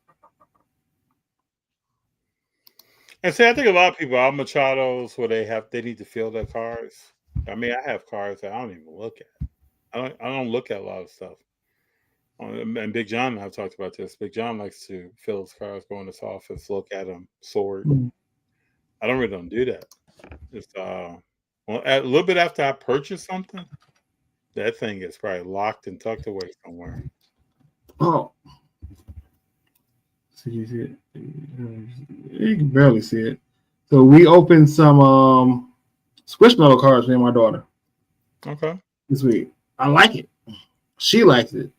And see, I think a lot of people are Machados where they need to fill their cards. I mean, I have cards that I don't even look at. I don't look at a lot of stuff. And Big Jon and I've talked about this. Big Jon likes to fill his cards, go in his office, look at them, sort. I don't do that. Just a little bit after I purchase something, that thing is probably locked and tucked away somewhere. Oh. So you see it? You can barely see it. So we opened some Squishmallow cards for me and my daughter. Okay. This week. I like it. She likes it.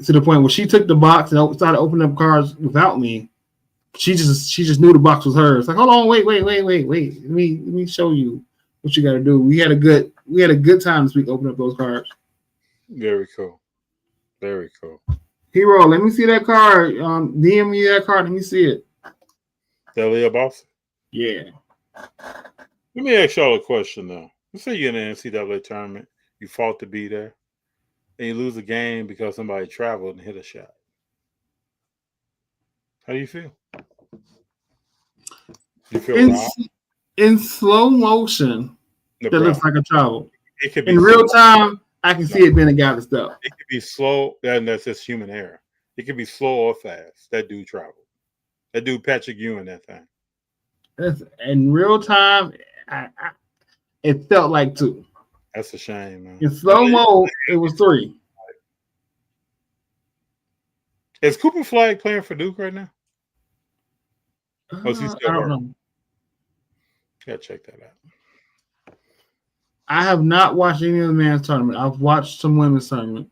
To the point where she took the box and started opening up cards without me. She just knew the box was hers. Like, hold on, wait. Let me show you what you got to do. We had a good time this week opening up those cards. Very cool. Very cool. Hero, let me see that card. DM me that card. Let me see it. Delia Boss? Yeah. Let me ask y'all a question though. Let's say you're in an NCAA tournament, you fought to be there, and you lose a game because somebody traveled and hit a shot. How do you feel? You feel in slow motion? No that problem. looks like a travel. It could be in real time. I can see it being a guy to stuff. It could be slow, and that's just human error. It could be slow or fast. That dude traveled. That dude Patrick Ewing, that thing. In real time, it felt like 2. That's a shame, man. In slow mo, it was 3. Is Cooper Flag playing for Duke right now? I don't know. Gotta check that out. I have not watched any of the men's tournament. I've watched some women's tournament.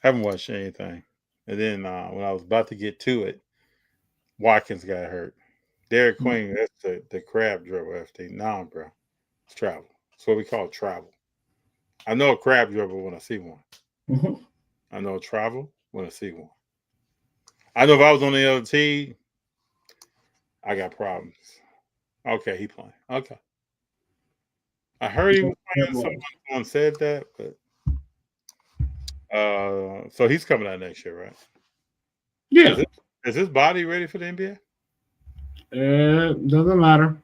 Haven't watched anything. And then when I was about to get to it, Watkins got hurt. Derek Queen, that's the crab dribble FD. Nah, bro. It's travel. That's what we call travel. I know a crab dribble when I see one. Mm-hmm. I know travel when I see one. I know if I was on the other team, I got problems. Okay, he playing. Okay. I heard he was playing. Someone said that, but so he's coming out next year, right? Yeah. Is his body ready for the NBA? Doesn't matter.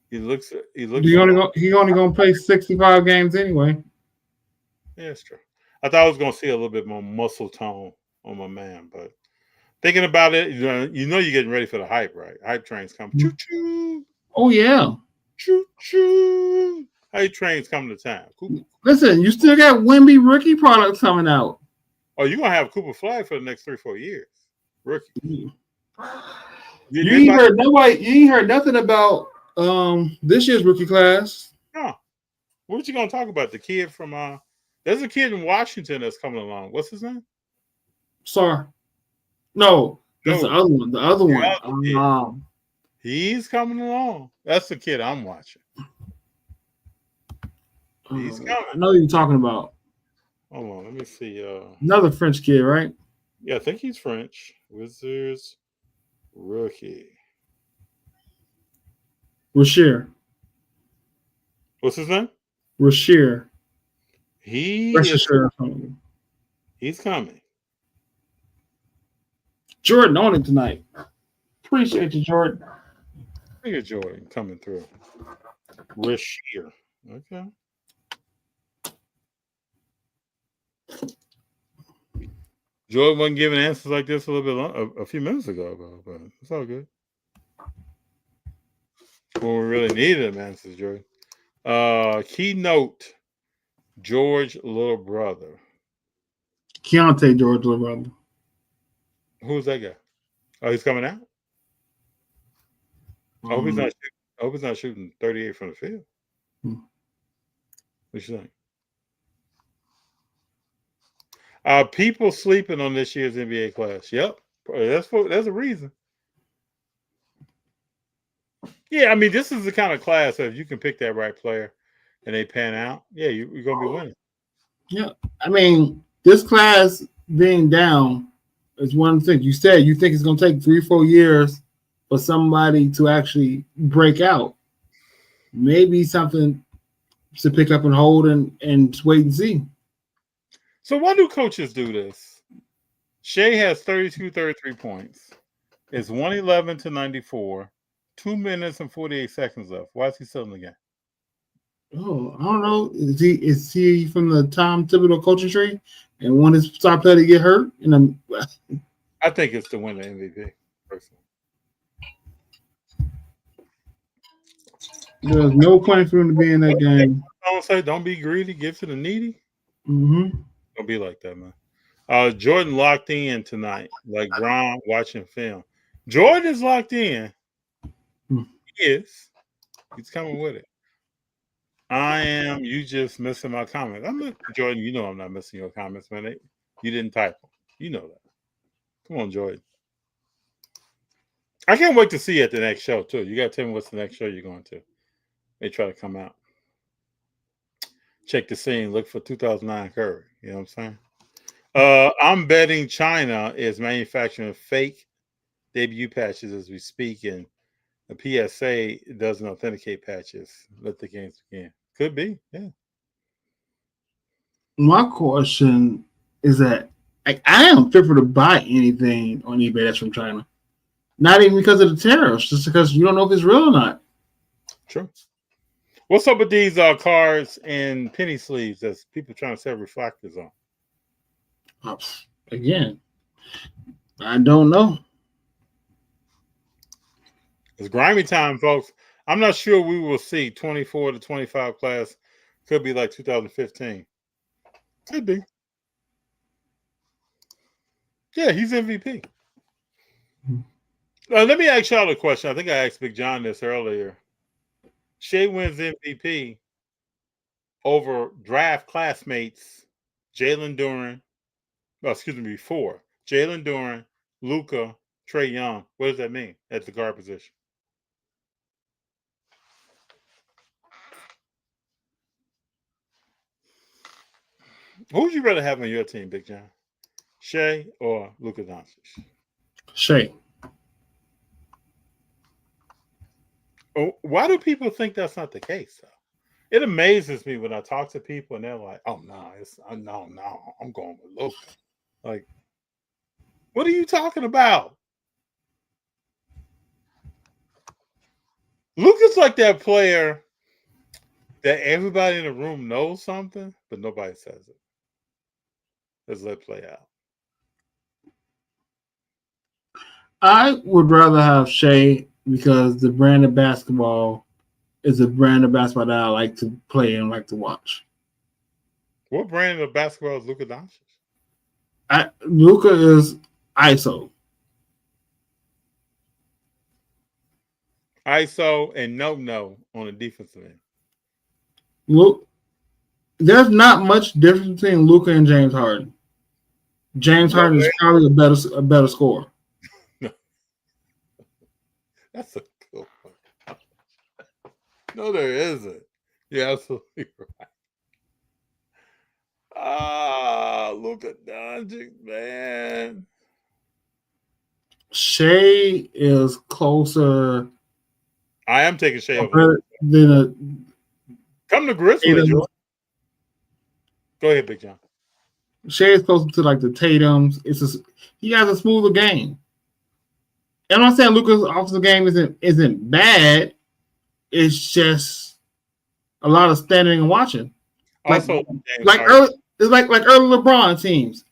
He looks. He only gonna play 65 games anyway. Yeah, it's true. I thought I was gonna see a little bit more muscle tone on my man, but thinking about it, you know, you're getting ready for the hype, right? Hype trains coming. Choo choo. Oh yeah. Choo choo. Hype trains coming to town. Cool. Listen, you still got Wemby rookie products coming out. Oh, you're gonna have Cooper Flag for the next 3-4 years. Rookie. You ain't heard nothing about this year's rookie class. No. What you gonna talk about? The kid from there's a kid in Washington that's coming along. What's his name? Sorry. No, that's the other one. The other one. He's coming along. That's the kid I'm watching. He's coming. I know who you're talking about. Hold on, let me see. Another French kid, right? Yeah, I think he's French. Wizards rookie. Rasheer. What's his name? Rasheer. He's coming. Jordan on it tonight. Appreciate you, Jordan. Look at Jordan coming through. Rasheer. Okay. Jordan wasn't giving answers like this a few minutes ago, but it's all good. When we really needed them answers, Jordan. Keynote, George little brother. Keontae George little brother. Who's that guy? Oh, he's coming out? I hope he's not shooting 38 from the field. What you think? People sleeping on this year's NBA class. Yep. That's a reason. Yeah, I mean, this is the kind of class that if you can pick that right player and they pan out, yeah, you're going to be winning. Yeah. I mean, this class being down is one of the things. You said you think it's going to take 3-4 years for somebody to actually break out. Maybe something to pick up and hold and wait and see. So why do coaches do this? Shea has 33 points. It's 111-94. 2 minutes and 48 seconds left. Why is he still in the game? Oh, I don't know. Is he from the Tom Thibodeau coaching tree and want his star player to get hurt? I think it's to win the MVP, personally. There's no point for him to be in that game. I don't say don't be greedy, give to the needy. Mm-hmm. Don't be like that, man. Jordan locked in tonight, like Grom watching film. Jordan is locked in. He is. He's coming with it. I am. You just missing my comments. I'm not, Jordan. You know I'm not missing your comments, man. You didn't type them. You know that. Come on, Jordan. I can't wait to see you at the next show too. You got to tell me what's the next show you're going to. They try to come out. Check the scene. Look for 2009 Curry. You know what I'm saying? I'm betting China is manufacturing fake debut patches as we speak, and the PSA doesn't authenticate patches. Let the games begin. Could be, yeah. My question is that I am fearful to buy anything on eBay that's from China. Not even because of the tariffs, just because you don't know if it's real or not. True. What's up with these cards and penny sleeves that people trying to sell reflectors on? Again, I don't know. It's grimy time, folks. I'm not sure we will see 24 to 25 class. Could be like 2015. Could be. Yeah, he's MVP. Let me ask y'all a question. I think I asked Big Jon this earlier. Shea wins MVP over draft classmates Jalen Duren. Before Jalen Duren, Luka, Trae Young. What does that mean at the guard position? Who would you rather have on your team, Big Jon? Shea or Luka Doncic? Shea. Oh, why do people think that's not the case, though? It amazes me when I talk to people and they're like, "Oh no, no, I'm going with Luka." Like, What are you talking about? Luka's like that player that everybody in the room knows something, but nobody says it. Let's let it play out. I would rather have Shea because the brand of basketball is a brand of basketball that I like to play and like to watch. What brand of basketball is Luka Doncic? Luka is ISO. ISO and no on the defensive end. Look, there's not much difference between Luka and James Harden. James Harden is probably a better scorer. That's a cool one. No, there isn't. You're absolutely right. Luka Doncic, man. Shea is closer. I am taking Shea over. Come to Grizzly. Go ahead, Big Jon. Shea is closer to like the Tatums. He has a smoother game. And I'm not saying Luka's offensive game isn't bad. It's just a lot of standing and watching. Also, early LeBron teams.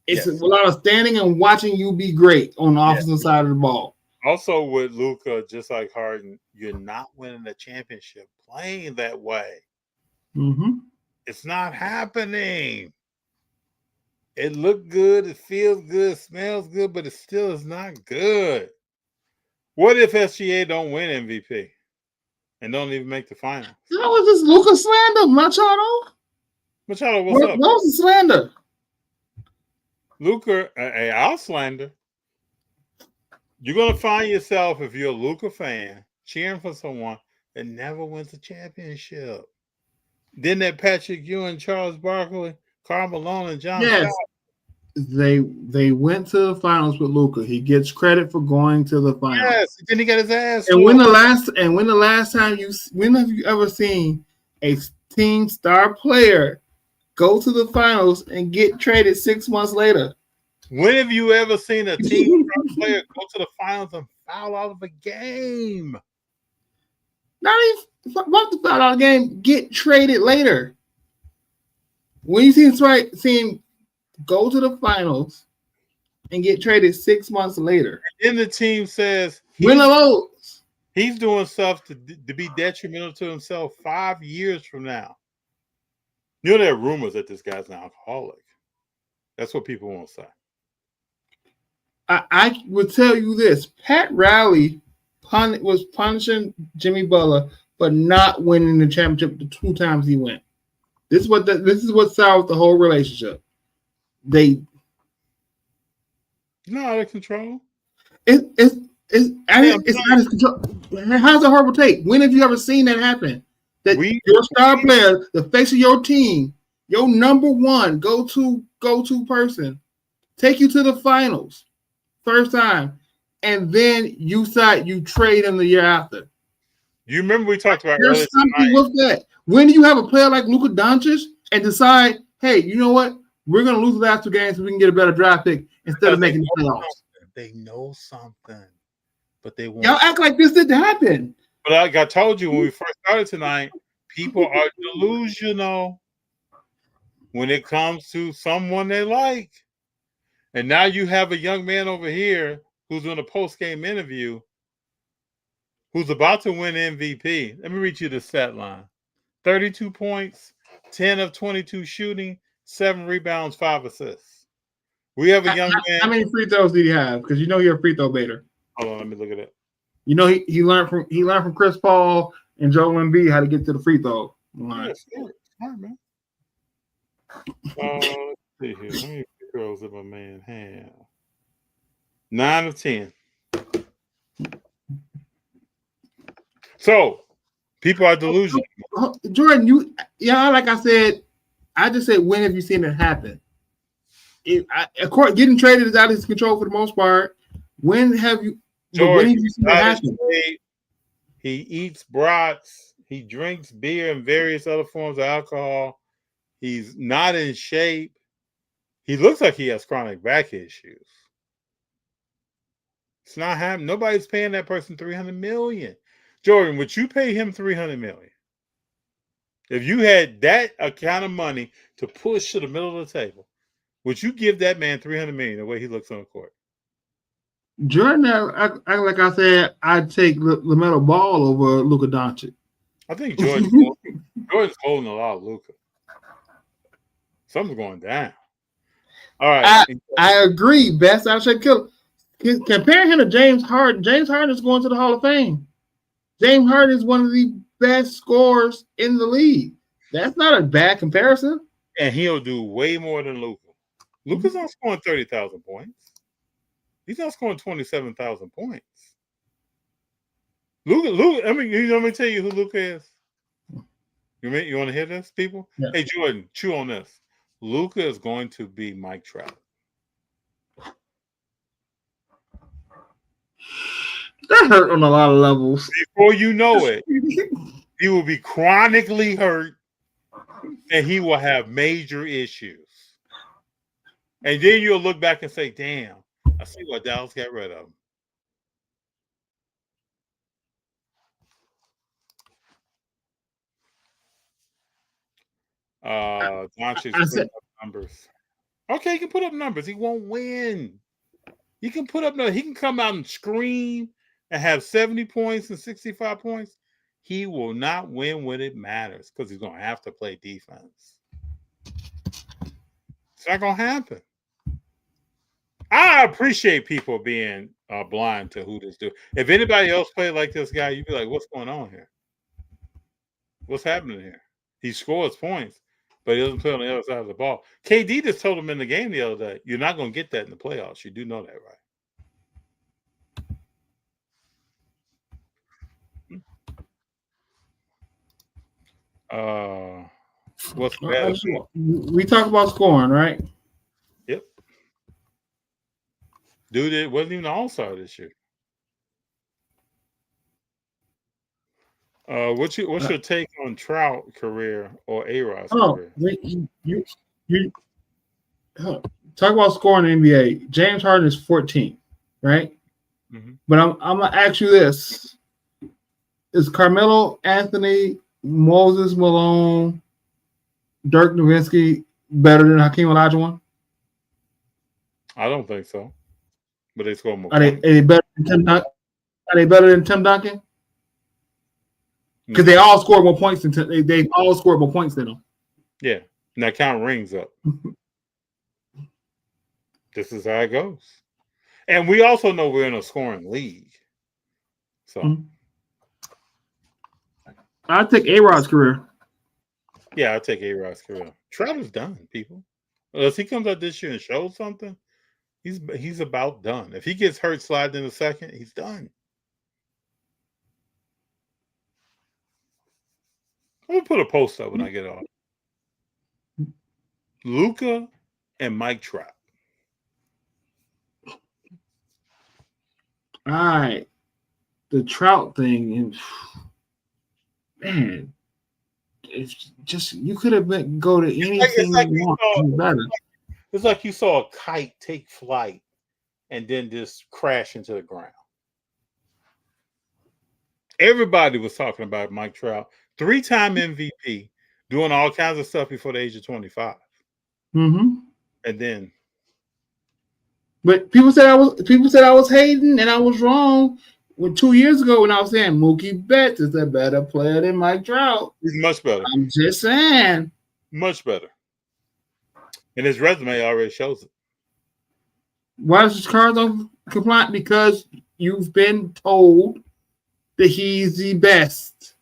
It's a lot of standing and watching you be great on the offensive side of the ball. Also, with Luka, just like Harden, you're not winning the championship playing that way. Mm-hmm. It's not happening. It looked good, it feels good, smells good, but it still is not good. What if SGA don't win MVP and don't even make the finals? That was just Luka slander, Machado. Machado, what's up? What was the slander? Luka, I'll slander. You're going to find yourself, if you're a Luka fan, cheering for someone that never wins a championship. Then that Patrick Ewing, Charles Barkley, Karl Malone, and John Scott. They went to the finals with Luka. He gets credit for going to the finals. Yes, then he got his ass. And when have you ever seen a team star player go to the finals and get traded 6 months later? When have you ever seen a team star player go to the finals and foul out of a game? Not even foul out of a game, get traded later. When you see him go to the finals and get traded 6 months later. And then the team says he's doing stuff to be detrimental to himself 5 years from now. You know, there are rumors that this guy's an alcoholic. That's what people won't say. I would tell you this. Pat Riley was punishing Jimmy Butler, but not winning the championship the 2 times he went. This is what solved the whole relationship. They not out of control. It's not out of control. How's a horrible take? When have you ever seen that happen? That your star player, the face of your team, your number one go-to person, take you to the finals first time, and then you trade him the year after. You remember we talked about There's something with that. When do you have a player like Luka Doncic and decide, hey, you know what? We're going to lose the last 2 games so we can get a better draft pick instead of making the playoffs. They know something, but they won't. Y'all act like this didn't happen. But like I told you when we first started tonight, people are delusional when it comes to someone they like. And now you have a young man over here who's doing a post-game interview who's about to win MVP. Let me read you the stat line. 32 points, 10 of 22 shooting, 7 rebounds, 5 assists. We have a young man. How many free throws did he have? Because you know you're a free throw baiter. Hold on, let me look at it. You know he learned from Chris Paul and Joel Embiid how to get to the free throw line. Yeah, smart, man. Let's see here. How many free throws did my man have? 9 of 10. So people are delusional. Jordan, like I said, I just said, when have you seen it happen? Getting traded is out of his control for the most part. When have you? Jordan, when have you seen it happen? He eats brats. He drinks beer and various other forms of alcohol. He's not in shape. He looks like he has chronic back issues. It's not happening. Nobody's paying that person $300 million. Jordan, would you pay him $300 million? If you had that amount of money to push to the middle of the table, would you give that man $300 million the way he looks on the court? Jordan, like I said, I'd take LaMelo Ball over Luka Doncic. I think Jordan's holding a lot of Luka. Something's going down. All right. I agree. Best out of shape killer. Compare him to James Harden. James Harden is going to the Hall of Fame. James Harden is one of the best scorers in the league. That's not a bad comparison. And he'll do way more than Luka. Luka's not scoring 30,000 points. He's not scoring 27,000 points. Luka. I mean, let me tell you who Luka is. You want to hear this, people? Yeah. Hey, Jordan, chew on this. Luka is going to be Mike Trout. That hurt on a lot of levels. Before you know it, he will be chronically hurt, and he will have major issues. And then you'll look back and say, "Damn, I see what Dallas got rid of him." Doncic put up numbers. Okay, he can put up numbers. He won't win. He can put up numbers. He can come out and scream and have 70 points and 65 points. He will not win when it matters because he's going to have to play defense. It's not going to happen. I appreciate people being blind to who this dude. If anybody else played like this guy, you'd be like, what's going on here? What's happening here? He scores points, but he doesn't play on the other side of the ball. KD just told him in the game the other day, you're not going to get that in the playoffs. You do know that, right? What's bad? We talk about scoring, right? Yep. Dude, it wasn't even an all-star this year. What's your take on Trout career or A-Rod's career? You talk about scoring in the NBA. James Harden is 14, right? Mm-hmm. But I'm gonna ask you this: is Carmelo Anthony, Moses Malone, Dirk Nowitzki better than Hakeem Olajuwon? I don't think so. But they score more. Are they better than Tim Duncan? Are they better than Tim Duncan? Because they all scored more points than they all scored more points than them. Yeah, now count rings up. This is how it goes, and we also know we're in a scoring league. So, I'll take A-Rod's career. Yeah, I'll take A-Rod's career. Trout is done, people. Unless he comes out this year and shows something, he's about done. If he gets hurt sliding in a second, he's done. I'm gonna put a post up when I get on. Luka and Mike Trout. All right, the Trout thing, and man, it's just you could have go to anything you want. Better. It's like you saw a kite take flight and then just crash into the ground. Everybody was talking about Mike Trout. 3-time MVP, doing all kinds of stuff before the age of 25. Mm-hmm. And then, but people said I was hating, and I was wrong. 2 years ago, when I was saying Mookie Betts is a better player than Mike Trout, he's much better. I'm just saying, much better. And his resume already shows it. Why does his cards on compliant? Because you've been told that he's the best.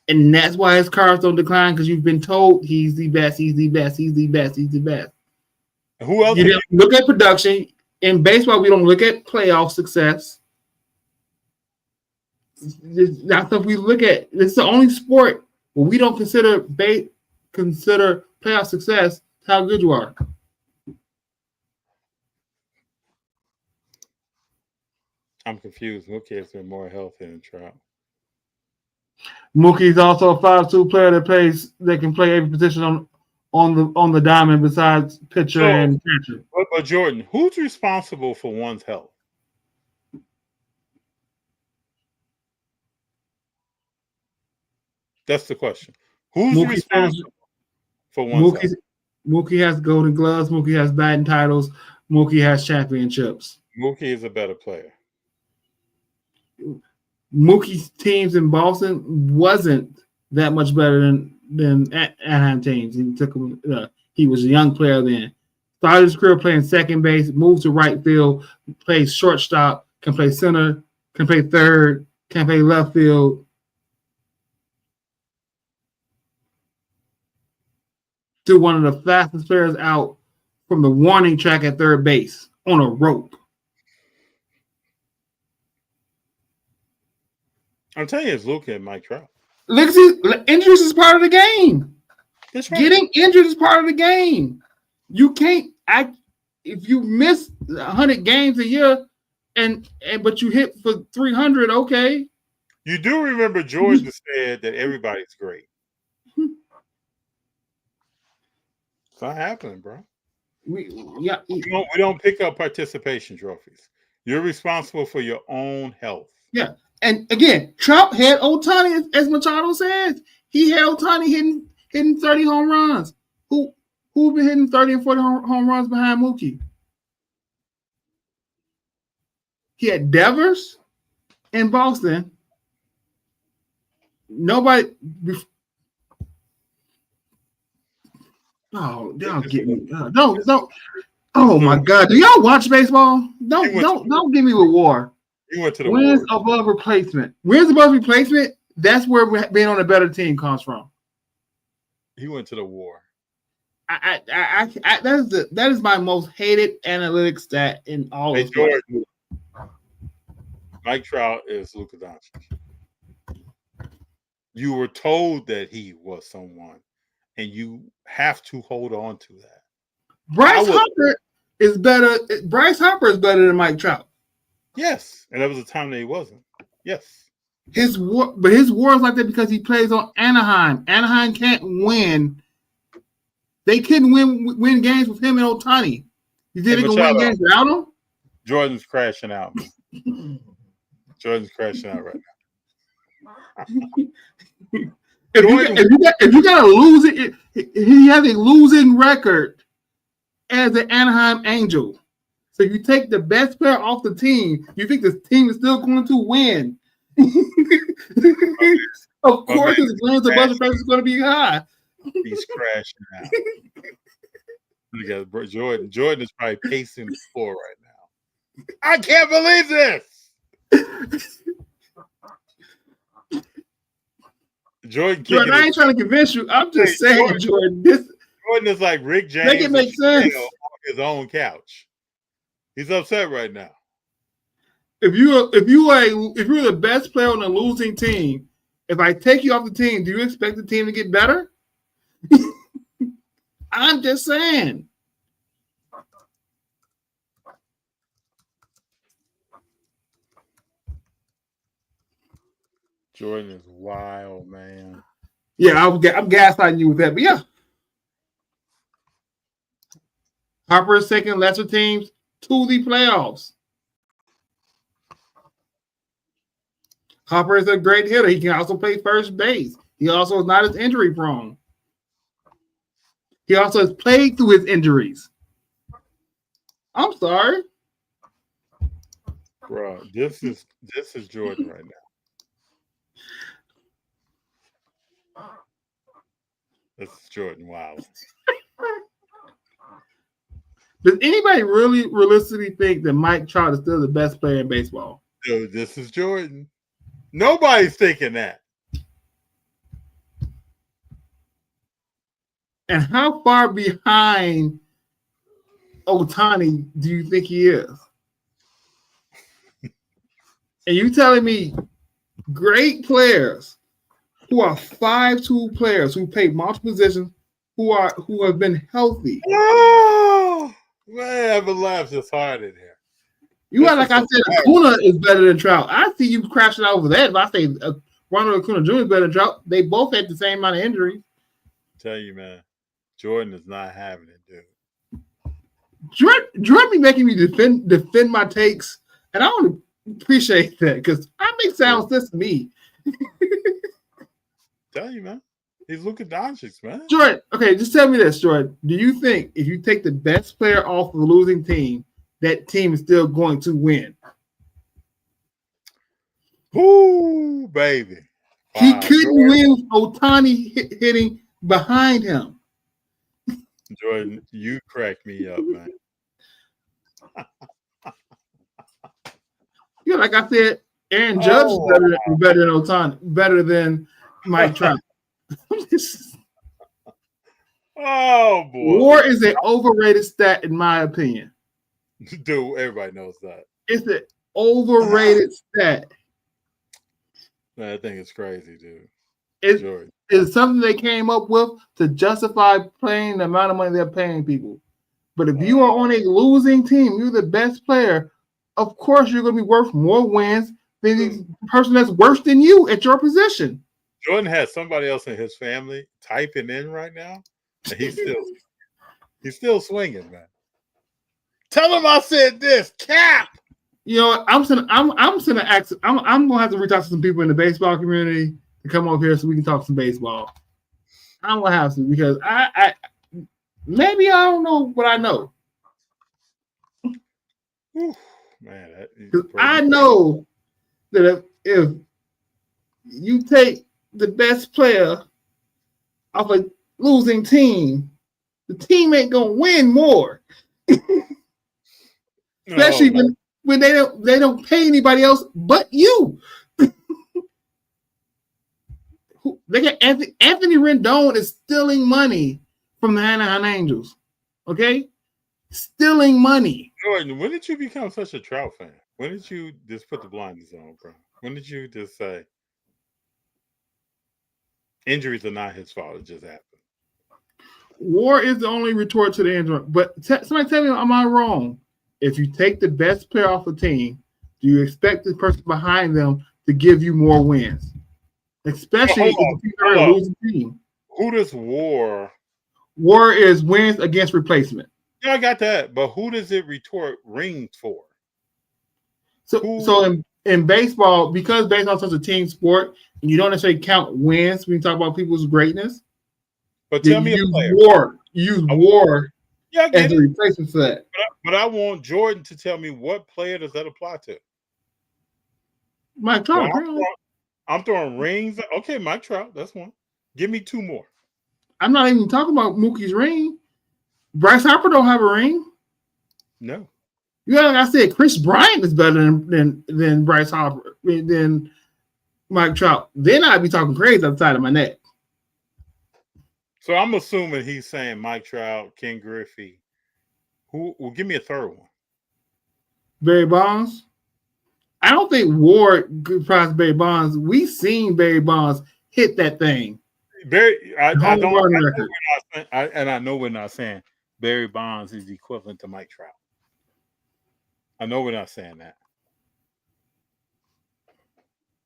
And that's why his cards don't decline, because you've been told he's the best, he's the best, he's the best, he's the best. Who else? You didn't look at production. In baseball, we don't look at playoff success. That's what we look at. It's the only sport where we don't consider playoff success how good you are. I'm confused. Mookie has been more healthy than Trout. Mookie's also a 5'2" player that can play every position on the diamond besides pitcher and catcher. But Jordan, who's responsible for one's health? That's the question. Who's responsible for one? Mookie has Golden Gloves. Mookie has batting titles. Mookie has championships. Mookie is a better player. Mookie's teams in Boston wasn't that much better than Anaheim teams. He took him. He was a young player then. Started his career playing second base, moved to right field, plays shortstop, can play center, can play third, can play left field. To one of the fastest players out from the warning track at third base on a rope. I'm telling you, it's Luka and Mike Trout. Injuries is part of the game. That's right. Getting injured is part of the game. You can't act if you miss 100 games a year, but you hit for 300. Okay. You do remember Jordan said that everybody's great. It's not happening, bro. We don't pick up participation trophies. You're responsible for your own health. Yeah. And again, Trout had Ohtani, as Machado says. He had Ohtani hitting 30 home runs. Who been hitting 30 and 40 home runs behind Mookie? He had Devers in Boston. Nobody. Oh, don't get me. Don't. Oh my God! Do y'all watch baseball? Don't give me with WAR. He went to the wins above replacement. Wins above replacement. That's where being on a better team comes from. He went to the WAR. That is my most hated analytics stat in all of sports. Mike Trout is Luka Doncic. You were told that he was someone, and you have to hold on to that. Bryce Harper is better. Bryce Harper is better than Mike Trout. Yes, and there was a time that he wasn't. Yes. His war is like that because he plays on Anaheim. Anaheim can't win. They couldn't win games with him and Ohtani. You think they can win games without him? Jordan's crashing out. Jordan's crashing out right now. If you got to lose it, he has a losing record as an Anaheim Angel. So if you take the best player off the team, you think this team is still going to win. Of course, his wins above the is going to be high. He's crashing out. Look at Jordan. Jordan is probably pacing the floor right now. I can't believe this. Jordan, I ain't trying to convince you. I'm just saying, Jordan. Jordan is like Rick James. Make it make sense. On his own couch. He's upset right now. If you're the best player on a losing team, if I take you off the team, do you expect the team to get better? I'm just saying. Jordan is wild, man. Yeah, I'm gaslighting you with that, but yeah. Harper is taking lesser teams to the playoffs. Harper is a great hitter. He can also play first base. He also is not as injury prone. He also has played through his injuries. I'm sorry. Bro, this is Jordan right now. This is Jordan. Wow. Does anybody really realistically think that Mike Trout is still the best player in baseball? Dude, this is Jordan. Nobody's thinking that. And how far behind Ohtani do you think he is? And you telling me great players who are 5'2" players who play multiple positions who have been healthy. Oh, man, I haven't laughed this hard in here. You are like I said, Acuna is better than Trout. I see you crashing out over that. If I say Ronald Acuna Jr. is better than Trout, they both had the same amount of injuries. Tell you, man, Jordan is not having it, dude. Jordan be making me defend my takes, and I don't appreciate that because that makes sound sense to me. Tell you, man. He's Luka Doncic, man. Jordan, okay, just tell me this, Jordan. Do you think if you take the best player off of the losing team, that team is still going to win? Ooh, baby. He couldn't win with Ohtani hitting behind him. Jordan, you crack me up, man. Yeah, like I said, Aaron Judge is better than Ohtani, better than Mike Trout. Oh boy. WAR is an overrated stat, in my opinion. Dude, everybody knows that. It's an overrated stat. Man, I think it's crazy, dude. It's something they came up with to justify paying the amount of money they're paying people. But if you are on a losing team, you're the best player, of course you're going to be worth more wins than the person that's worse than you at your position. Jordan has somebody else in his family typing in right now, and he's still swinging, man. Tell him I said this, Cap. You know, I'm gonna have to reach out to some people in the baseball community to come over here so we can talk some baseball. I'm gonna have to because I maybe I don't know what I know. Man, I know that if you take the best player off a losing team, the team ain't gonna win more. Especially when they don't pay anybody else but you. They got Anthony Rendon is stealing money from the Anaheim Angels. Okay? Stealing money. Jordan, when did you become such a Trout fan? When did you just put the blinders on, bro? When did you just say injuries are not his fault, it just happened? WAR is the only retort to the injury. But somebody tell me, am I wrong? If you take the best player off a team, do you expect the person behind them to give you more wins? Especially if you are a losing team. Who does WAR? WAR is wins against replacement. Yeah, I got that. But who does it retort rings for? So in baseball, because baseball is such a team sport, and you don't necessarily count wins when you talk about people's greatness. But tell me a player. Use WAR as a replacement for that. But I want Jordan to tell me what player does that apply to? Mike Trout. I'm throwing rings. Okay, Mike Trout. That's one. Give me two more. I'm not even talking about Mookie's ring. Bryce Harper don't have a ring. No. Yeah, like I said, Chris Bryant is better than Bryce Harper, than Mike Trout. Then I'd be talking crazy outside of my neck. So I'm assuming he's saying Mike Trout, Ken Griffey. Who will give me a third one? Barry Bonds. I don't think Ward could prize Barry Bonds. We've seen Barry Bonds hit that thing. I know we're not saying Barry Bonds is equivalent to Mike Trout. I know we're not saying that.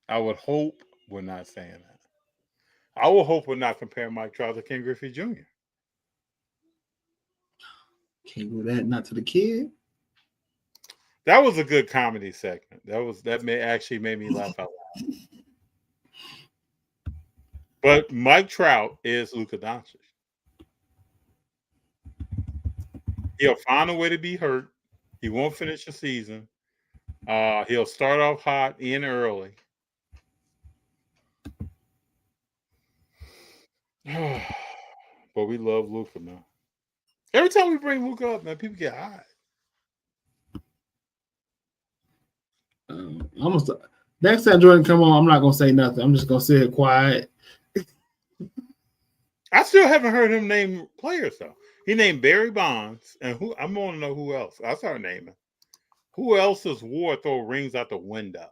I would hope we're not saying that. I will hope we're not comparing Mike Trout to Ken Griffey Jr. Can't do that, not to the kid. That was a good comedy segment. That made me laugh out loud. But Mike Trout is Luka Doncic. He'll find a way to be hurt. He won't finish the season. He'll start off hot, end early. But we love Luka, man. Every time we bring Luka up, man, people get hot. Next time Jordan come on, I'm not gonna say nothing. I'm just gonna sit quiet. I still haven't heard him name players though. He named Barry Bonds, and who I'm gonna know who else. I start naming. Who else does WAR throw rings out the window?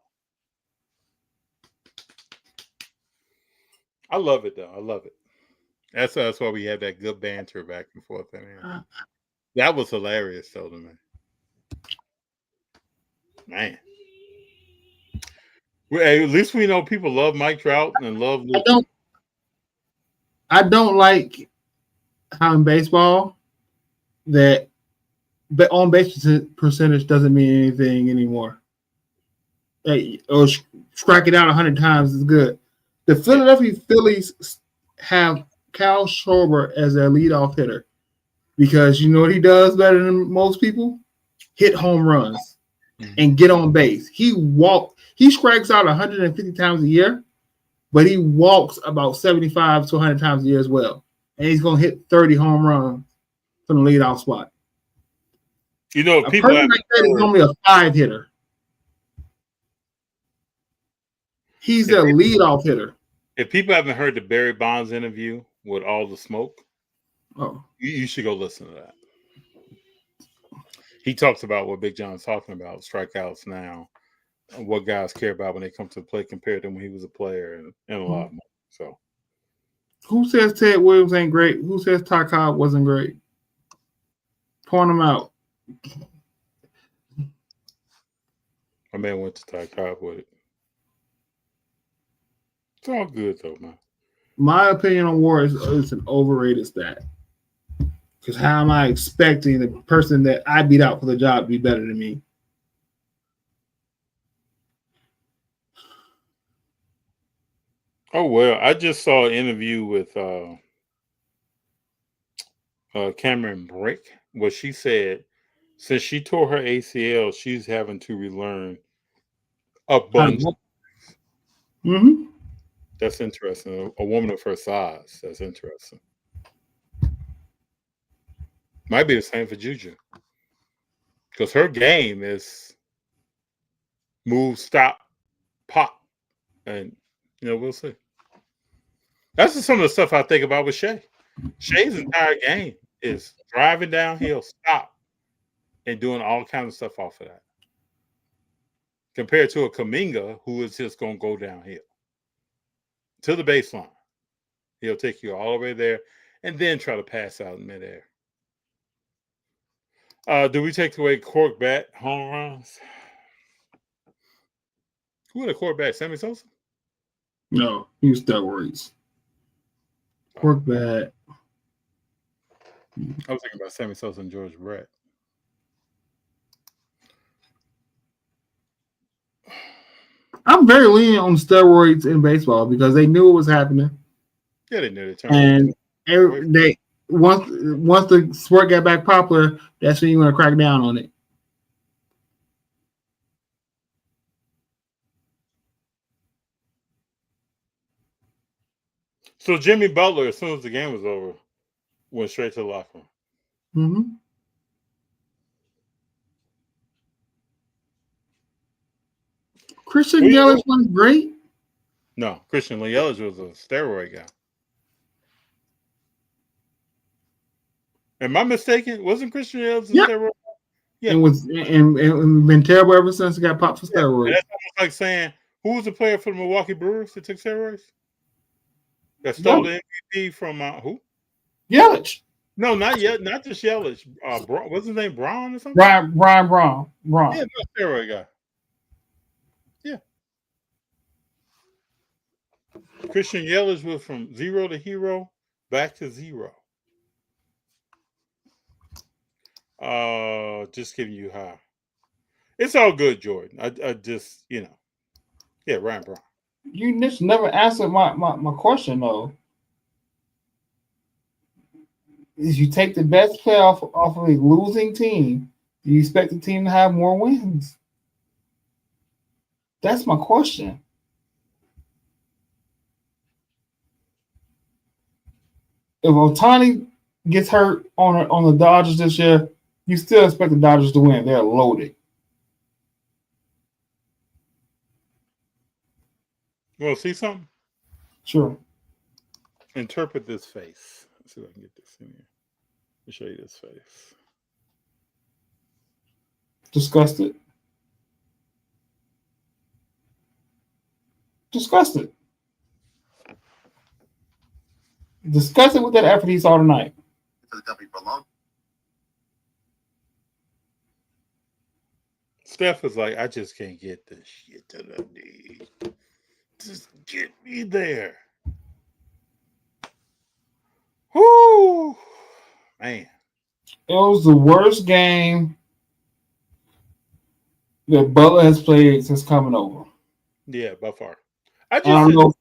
I love it though. I love it. That's why we had that good banter back and forth. That was hilarious though to me. Man. Well, at least we know people love Mike Trout and love Luka. I don't like how in baseball that on base percentage doesn't mean anything anymore. Or strike it out 100 times is good. The Philadelphia Phillies have Kyle Schwarber as their leadoff hitter because you know what he does better than most people? Hit home runs and get on base. He strikes out 150 times a year, but he walks about 75 to 100 times a year as well. And he's going to hit 30 home runs from the leadoff spot. You know, a people person like that is only a 5 hitter. He's their leadoff hitter. If people haven't heard the Barry Bonds interview with all the smoke, you should go listen to that. He talks about what Big Jon's talking about, strikeouts now, and what guys care about when they come to play compared to when he was a player and a lot more. So, who says Ted Williams ain't great? Who says Ty Cobb wasn't great? Point them out. My man went to Ty Cobb with it. It's all good though, man. My opinion on WAR is an overrated stat. Because how am I expecting the person that I beat out for the job to be better than me? Oh well, I just saw an interview with Cameron Brick, where she said since she tore her ACL, she's having to relearn a bunch. Mm-hmm. That's interesting. A woman of her size. That's interesting. Might be the same for JuJu. Because her game is move, stop, pop. And, we'll see. That's just some of the stuff I think about with Shea. Shea's entire game is driving downhill, stop, and doing all kinds of stuff off of that. Compared to a Kuminga who is just going to go downhill to the baseline. He'll take you all the way there and then try to pass out in midair. Do we take away cork bat home runs? Who had a cork bat? Sammy Sosa? No, he was steroids. Cork bat. I was thinking about Sammy Sosa and George Brett. I'm very lenient on steroids in baseball because they knew it was happening. Yeah, they knew it. And once the sport got back popular, that's when you want to crack down on it. So Jimmy Butler, as soon as the game was over, went straight to the locker room. Mm-hmm. Christian Yelich was great. No, Christian Yelich was a steroid guy. Am I mistaken? Wasn't Christian Yelich a steroid guy? Yeah. And been terrible ever since he got popped for steroids. That's almost like saying, who was the player for the Milwaukee Brewers that took steroids? That stole the MVP from who? Yelich. No, not yet. Not just Yelich. What's his name? Braun or something? Brian Braun. Yeah, no steroid guy. Yeah. Christian Yelich was from zero to hero, back to zero. Just giving you high. It's all good, Jordan. I just, yeah, Ryan Braun. You just never answered my question though. Is you take the best player off of a losing team, do you expect the team to have more wins? That's my question. If Ohtani gets hurt on the Dodgers this year, you still expect the Dodgers to win. They're loaded. You want to see something? Sure. Interpret this face. Let's see if I can get this in here. Let me show you this face. Disgusted. Disgusted. Disgusted with that effort he saw tonight. Steph is like, I just can't get this shit to the knee. Just get me there. Whoo, man. It was the worst game that Butler has played since coming over. Yeah, by far. I don't know.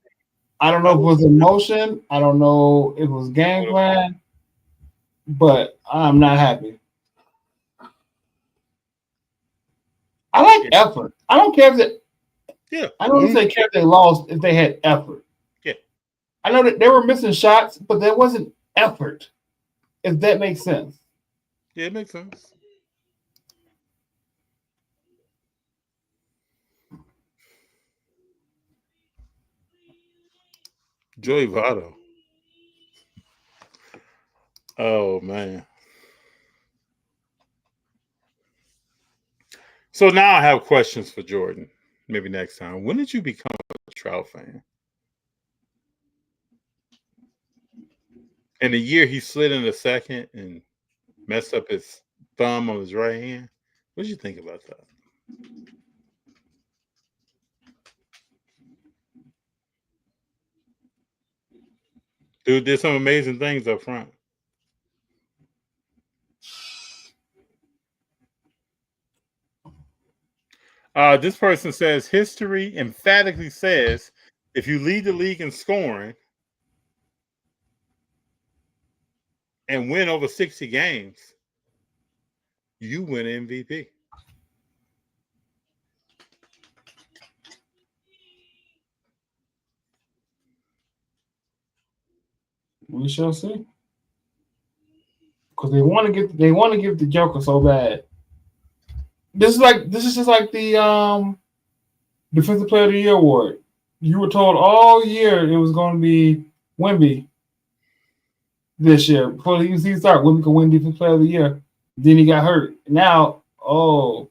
I don't know if it was emotion. I don't know if it was game plan, but I'm not happy. I like effort. I don't care if it. Yeah. I don't say care if they lost if they had effort. Yeah. I know that they were missing shots, but there wasn't effort. If that makes sense. Yeah, it makes sense. Joey Votto. Oh man. So now I have questions for Jordan. Maybe next time. When did you become a Trout fan? In the year he slid in the second and messed up his thumb on his right hand. What did you think about that? Dude did some amazing things up front. This person says history emphatically says if you lead the league in scoring and win over 60 games, you win MVP. We shall see. Because they want to give the Joker so bad. This is just like the Defensive Player of the Year award. You were told all year it was going to be Wemby this year. Before the season started, Wemby could win Defensive Player of the Year. Then he got hurt. Now, well,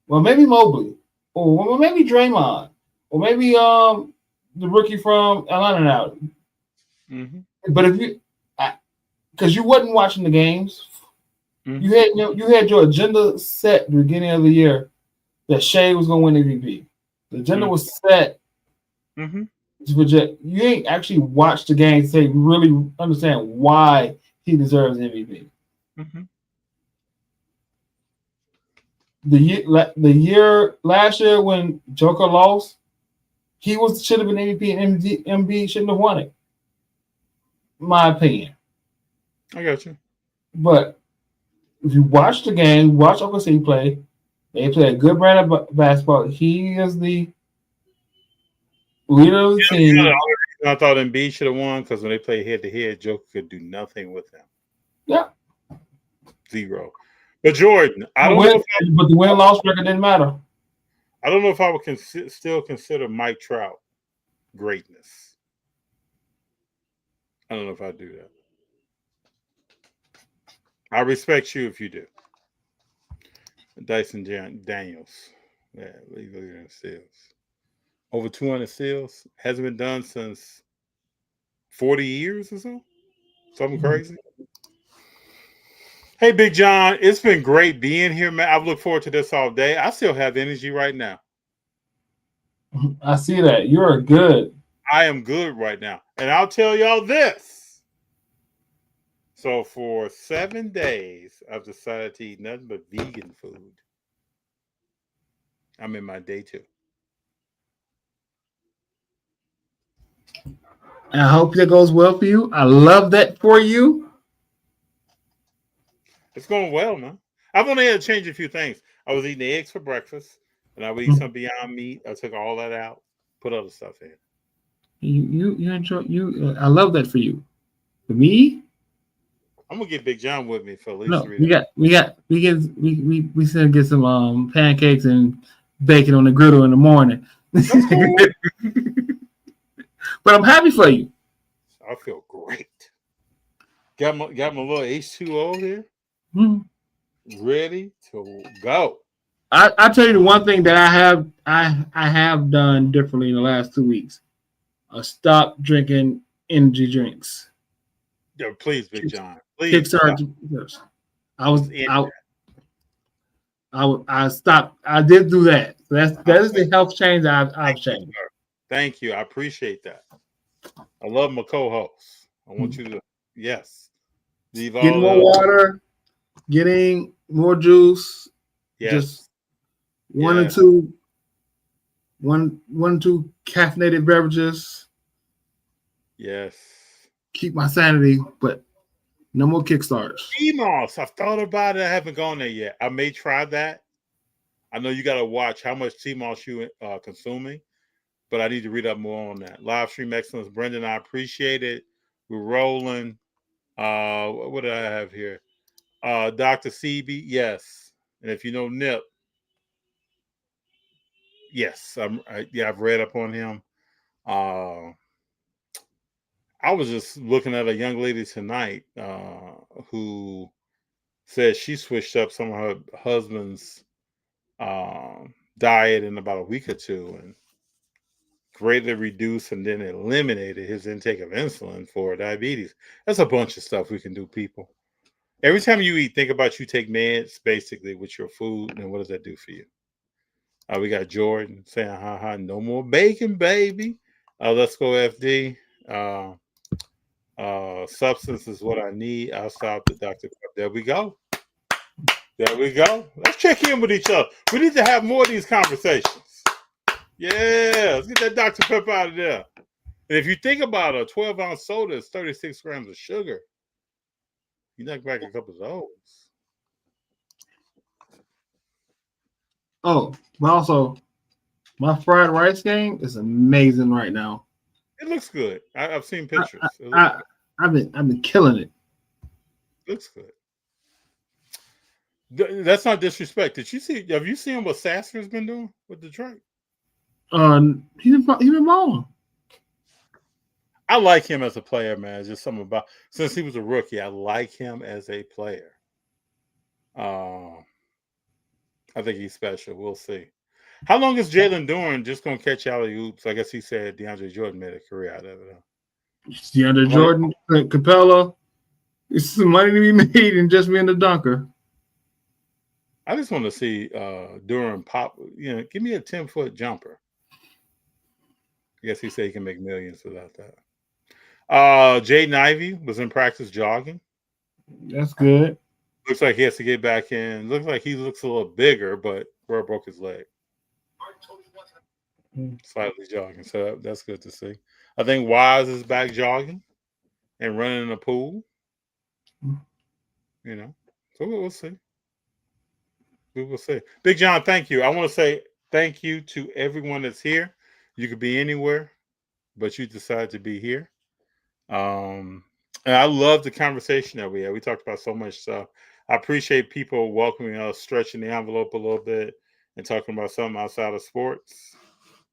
maybe Mobley. Or maybe Draymond. Or maybe the rookie from Atlanta now. Mm-hmm. But if you, because you wasn't watching the games, you had your agenda set at the beginning of the year that Shea was going to win MVP. The agenda was set to project. You ain't actually watched the game to really understand why he deserves MVP. Mm-hmm. The year last year when Joker lost, he should have been MVP and MB shouldn't have won it. My opinion. I got you. But if you watch the game, watch OKC play. They play a good brand of basketball. He is the leader of the team. You know, I thought Embiid should have won because when they play head to head, Joker could do nothing with them. Yeah. 0. But Jordan, I don't know. But the win-loss record didn't matter. I don't know if I would still consider Mike Trout greatness. I don't know if I do that. I respect you if you do. Dyson Daniels. Yeah, league leader in steals. Over 200 steals. Hasn't been done since 40 years or so. Something crazy. Hey, Big Jon, it's been great being here, man. I've looked forward to this all day. I still have energy right now. I see that. You're good. I am good right now. And I'll tell y'all this. So for 7 days, I've decided to eat nothing but vegan food. I'm in my day 2. I hope that goes well for you. I love that for you. It's going well, man. I've only had to change a few things. I was eating eggs for breakfast, and I would eat some Beyond Meat. I took all that out, put other stuff in. You enjoy you. I love that for you. For me, I'm gonna get Big Jon with me for at least 3 days. We still get some pancakes and bacon on the griddle in the morning. Cool. But I'm happy for you. I feel great. Got my little H2O here. Ready to go. I tell you the one thing that I have done differently in the last 2 weeks. I stopped drinking energy drinks. Yo, please, Big Jon. Please. I stopped. I did do that. So that is the health change I've changed. Thank you. I appreciate that. I love my co-hosts. I want you to leave all getting more water, getting more juice. Yes. Just 1 or 2 two caffeinated beverages. Yes. Keep my sanity, but no more Kickstarters. Emos. I've thought about it. I haven't gone there yet. I may try that. I know you got to watch how much CMOS you consuming, but I need to read up more on that. Live stream excellence, Brendan. I appreciate it. We're rolling. What do I have here? Dr. CB, yes. And if you know Nip, yes. I've read up on him. I was just looking at a young lady tonight who said she switched up some of her husband's diet in about a week or two and greatly reduced and then eliminated his intake of insulin for diabetes. That's a bunch of stuff we can do, people. Every time you eat, think about you take meds basically with your food, and what does that do for you? We got Jordan saying, "Ha, no more bacon, baby." Let's go, FD. Substance is what I need. I'll stop the doctor. There we go. There we go. Let's check in with each other. We need to have more of these conversations. Yeah, let's get that Dr. Pepper out of there. And if you think about a 12-ounce soda, it's 36 grams of sugar. You knock back a couple of those. Oh, but also, my fried rice game is amazing right now. It looks good. I've seen pictures. I've been killing it. Looks good. That's not disrespect. Have you seen what Sasser's been doing with Detroit? He's been balling. I like him as a player, man. Just something about since he was a rookie, I like him as a player. I think he's special. We'll see. How long is Jalen Duran just gonna catch alley oops? I guess he said DeAndre Jordan made a career out of it. DeAndre Jordan, Capella. It's some money to be made in just being the dunker. I just want to see Duran pop. Give me a 10-foot jumper. I guess he said he can make millions without that. Jaden Ivey was in practice jogging. That's good. Looks like he has to get back in. Looks like he looks a little bigger, but Burrow broke his leg. Slightly jogging, so that's good to see. I think Wise is back jogging and running in the pool. So we'll see. We will see. Big Jon, thank you. I want to say thank you to everyone that's here. You could be anywhere, but you decided to be here. And I love the conversation that we had. We talked about so much stuff. I appreciate people welcoming us, stretching the envelope a little bit, and talking about something outside of sports.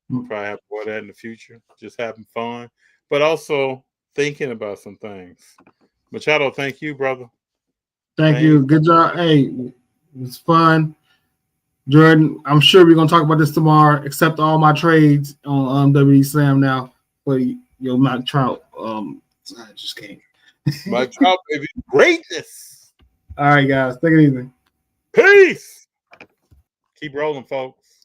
We'll probably have more of that in the future. Just having fun, but also thinking about some things. Machado, thank you, brother. Thank you. Good job. Hey, it was fun. Jordan, I'm sure we're going to talk about this tomorrow. Accept all my trades on WD Slam now for your Mike Trout. I just came. Mike Trout, baby. Greatness. All right, guys. Take it easy. Peace. Keep rolling, folks.